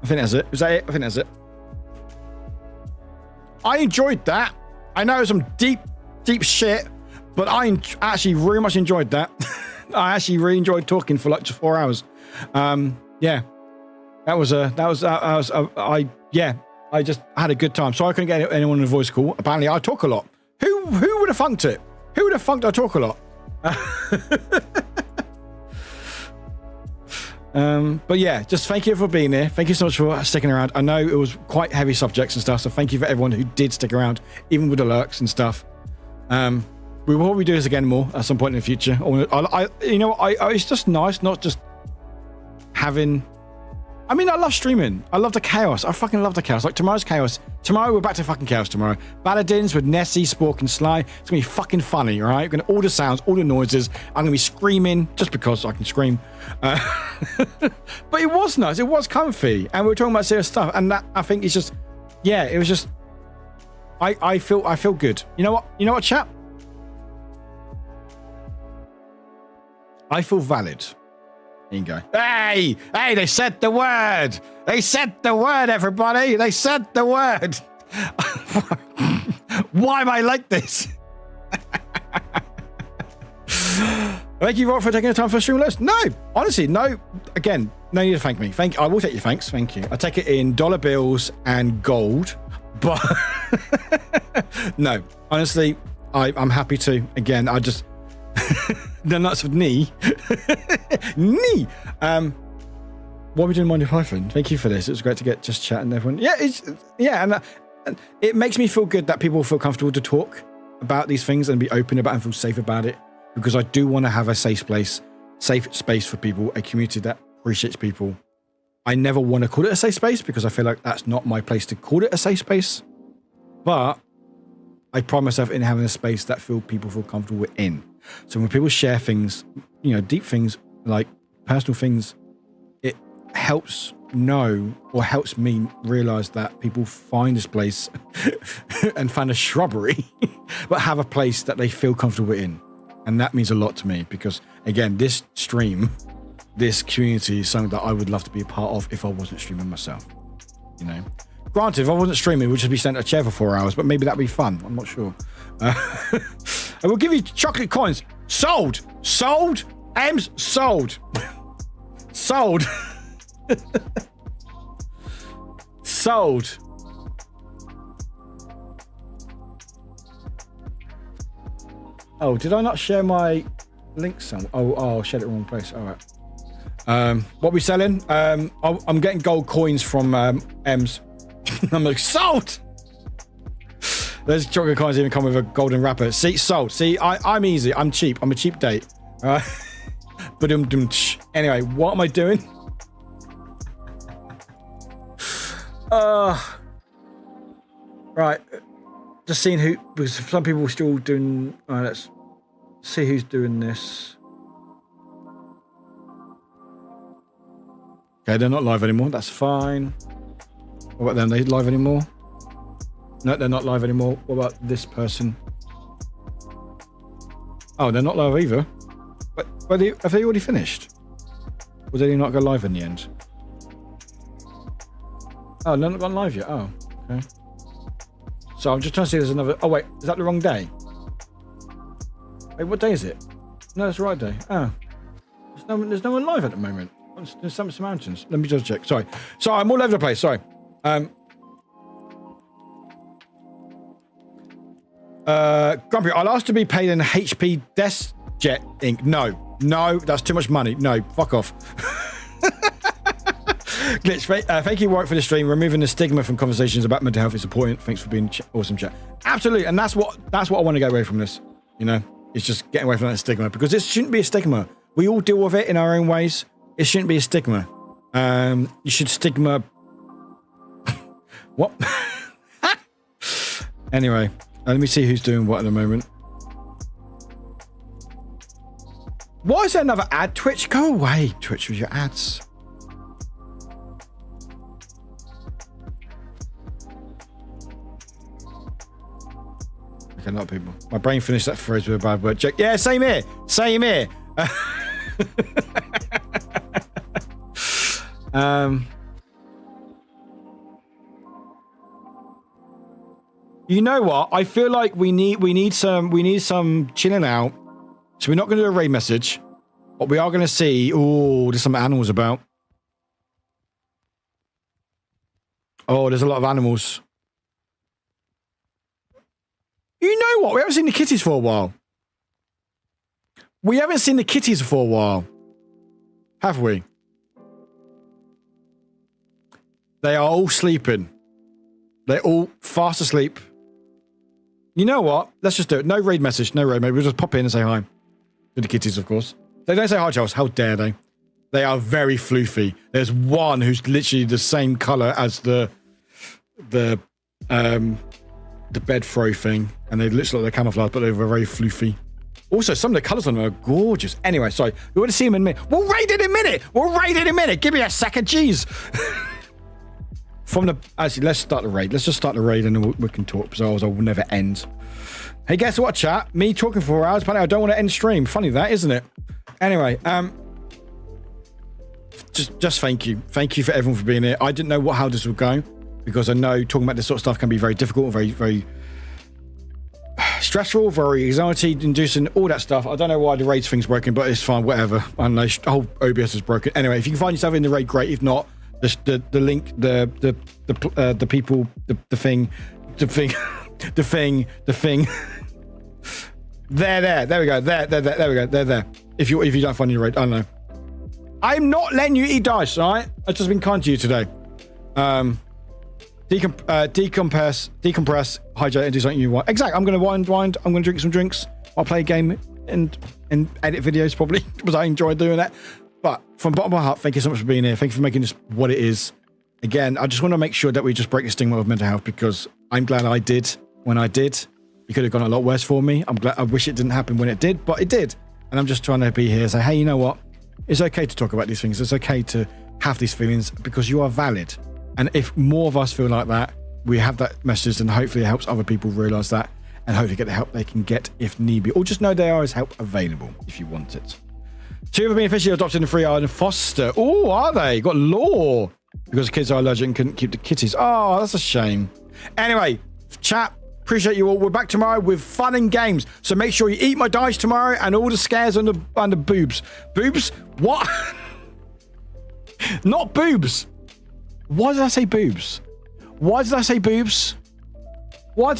I think that's it. Is that it? I think that's it. I enjoyed that. I know some deep shit, but I actually really much enjoyed that. I actually really enjoyed talking for like just 4 hours. Yeah, I just had a good time. So I couldn't get anyone in a voice call. Apparently I talk a lot. Who would have funked it? Who would have funked I talk a lot? But yeah, just thank you for being here. Thank you so much for sticking around. I know it was quite heavy subjects and stuff, so thank you for everyone who did stick around, even with the lurks and stuff. We will probably do this again more at some point in the future. It's just nice not just having. I mean, I love streaming. I love the chaos. I fucking love the chaos. Like tomorrow's chaos. Tomorrow we're back to fucking chaos tomorrow. Paladins with Nessie, Spork, and Sly. It's gonna be fucking funny, all right? We're gonna all the sounds, all the noises. I'm gonna be screaming just because I can scream. But it was nice. It was comfy, and we were talking about serious stuff. And that, I think, it's just, yeah, it was just. I feel good. You know what? You know what, chap? I feel valid. There you go. Hey, they said the word. They said the word, everybody. They said the word. Why am I like this? Thank you, Rob, for taking the time for a stream list. No, honestly, no. Again, no need to thank me. I will take your thanks. Thank you. I take it in dollar bills and gold. But no, honestly, I'm happy to. Again, I just the nuts of knee. Knee. What are we doing, Monty Python? Thank you for this. It was great to get just chatting, everyone. Yeah, and it makes me feel good that people feel comfortable to talk about these things and be open about it and feel safe about it, because I do want to have a safe space for people, a community that appreciates people. I never want to call it a safe space because I feel like that's not my place to call it a safe space. But I pride myself in having a space that people feel comfortable in. So when people share things, deep things, like personal things, it helps me realize that people find this place and find a shrubbery, but have a place that they feel comfortable in. And that means a lot to me because, again, this stream, this community is something that I would love to be a part of if I wasn't streaming myself. Granted, if I wasn't streaming, we'd just be sent a chair for 4 hours, but maybe that'd be fun. I'm not sure. I will give you chocolate coins. Sold. M's sold. Sold. Sold. Oh, did I not share my link somewhere? Oh, I shared it in the wrong place. All right. What are we selling? I'm getting gold coins from M's. I'm like, sold! Those chocolate coins even come with a golden wrapper. See, sold. See, I'm easy. I'm cheap. I'm a cheap date. All right. But anyway, what am I doing? Right. Just seeing who, because some people are still doing. Let's see who's doing this. Okay, they're not live anymore. That's fine. What about them? They live anymore? No, they're not live anymore. What about this person? Oh, they're not live either. But have they already finished? Or did they not go live in the end? Oh, they're not gone live yet. Oh, okay. So I'm just trying to see if there's another. Oh wait, is that the wrong day? Wait, what day is it? No, it's the right day. Oh, there's no one live at the moment. There's some mountains. Let me just check. Sorry, I'm all over the place. Sorry. Grumpy, I'll ask to be paid in HP Desk Jet ink. No, that's too much money. No, fuck off. Glitch, thank you, Warwick, for the stream. Removing the stigma from conversations about mental health is important. Thanks for being awesome, chat. Absolutely, and that's what I want to get away from this. It's just getting away from that stigma, because this shouldn't be a stigma. We all deal with it in our own ways. It shouldn't be a stigma. You should stigma. What? Anyway, let me see who's doing what at the moment. Why is there another ad? Twitch, go away. Twitch with your ads. Okay, a lot of people. My brain finished that phrase with a bad word. Check. Yeah, same here. You know what? I feel like we need some chilling out. So we're not going to do a raid message, but we are going to see. Oh, there's some animals about. Oh, there's a lot of animals. You know what? We haven't seen the kitties for a while. Have we? They are all sleeping. They're all fast asleep. You know what? Let's just do it. No raid message. We'll just pop in and say hi. To the kitties, of course. They don't say hi, Charles. How dare they? They are very floofy. There's one who's literally the same color as the bed throw thing. And they literally like they're camouflage, but they're very floofy. Also, some of the colors on them are gorgeous. Anyway, sorry. We want to see them in a minute. We'll raid in a minute. Give me a second. Jeez. Actually, let's start the raid. Let's just start the raid and then we can talk, because otherwise I will never end. Hey, guess what, chat? Me talking for 4 hours, apparently I don't want to end stream. Funny that, isn't it? Anyway, just thank you. Thank you for everyone for being here. I didn't know how this would go because I know talking about this sort of stuff can be very difficult, very, very stressful, very anxiety-inducing, all that stuff. I don't know why the raid thing's broken, but it's fine, whatever. I know the whole OBS is broken. Anyway, if you can find yourself in the raid, great. If not, the link, the people, the thing. There we go. There we go. There. If you don't find your raid, I don't know. I'm not letting you eat dice, all right? I've just been kind to you today. Decompress, hydrate, and do something you want. Exactly. I'm going to wind. I'm going to drink some drinks. I'll play a game and edit videos probably because I enjoy doing that. But from the bottom of my heart, thank you so much for being here. Thank you for making this what it is. Again, I just want to make sure that we just break the stigma of mental health because I'm glad I did when I did. It could have gone a lot worse for me. I'm glad. I wish it didn't happen when it did, but it did. And I'm just trying to be here and say, hey, you know what? It's okay to talk about these things. It's okay to have these feelings because you are valid. And if more of us feel like that, we have that message and hopefully it helps other people realize that and hopefully get the help they can get if need be. Or just know there is help available if you want it. 2 have been officially adopted in Free Island Foster. Oh, are they? Got law. Because the kids are allergic and couldn't keep the kitties. Oh, that's a shame. Anyway, chat. Appreciate you all. We're back tomorrow with fun and games. So make sure you eat my dice tomorrow and all the scares on the boobs. Boobs? What? Not boobs. Why did I say boobs? Why did I say boobs? Why did I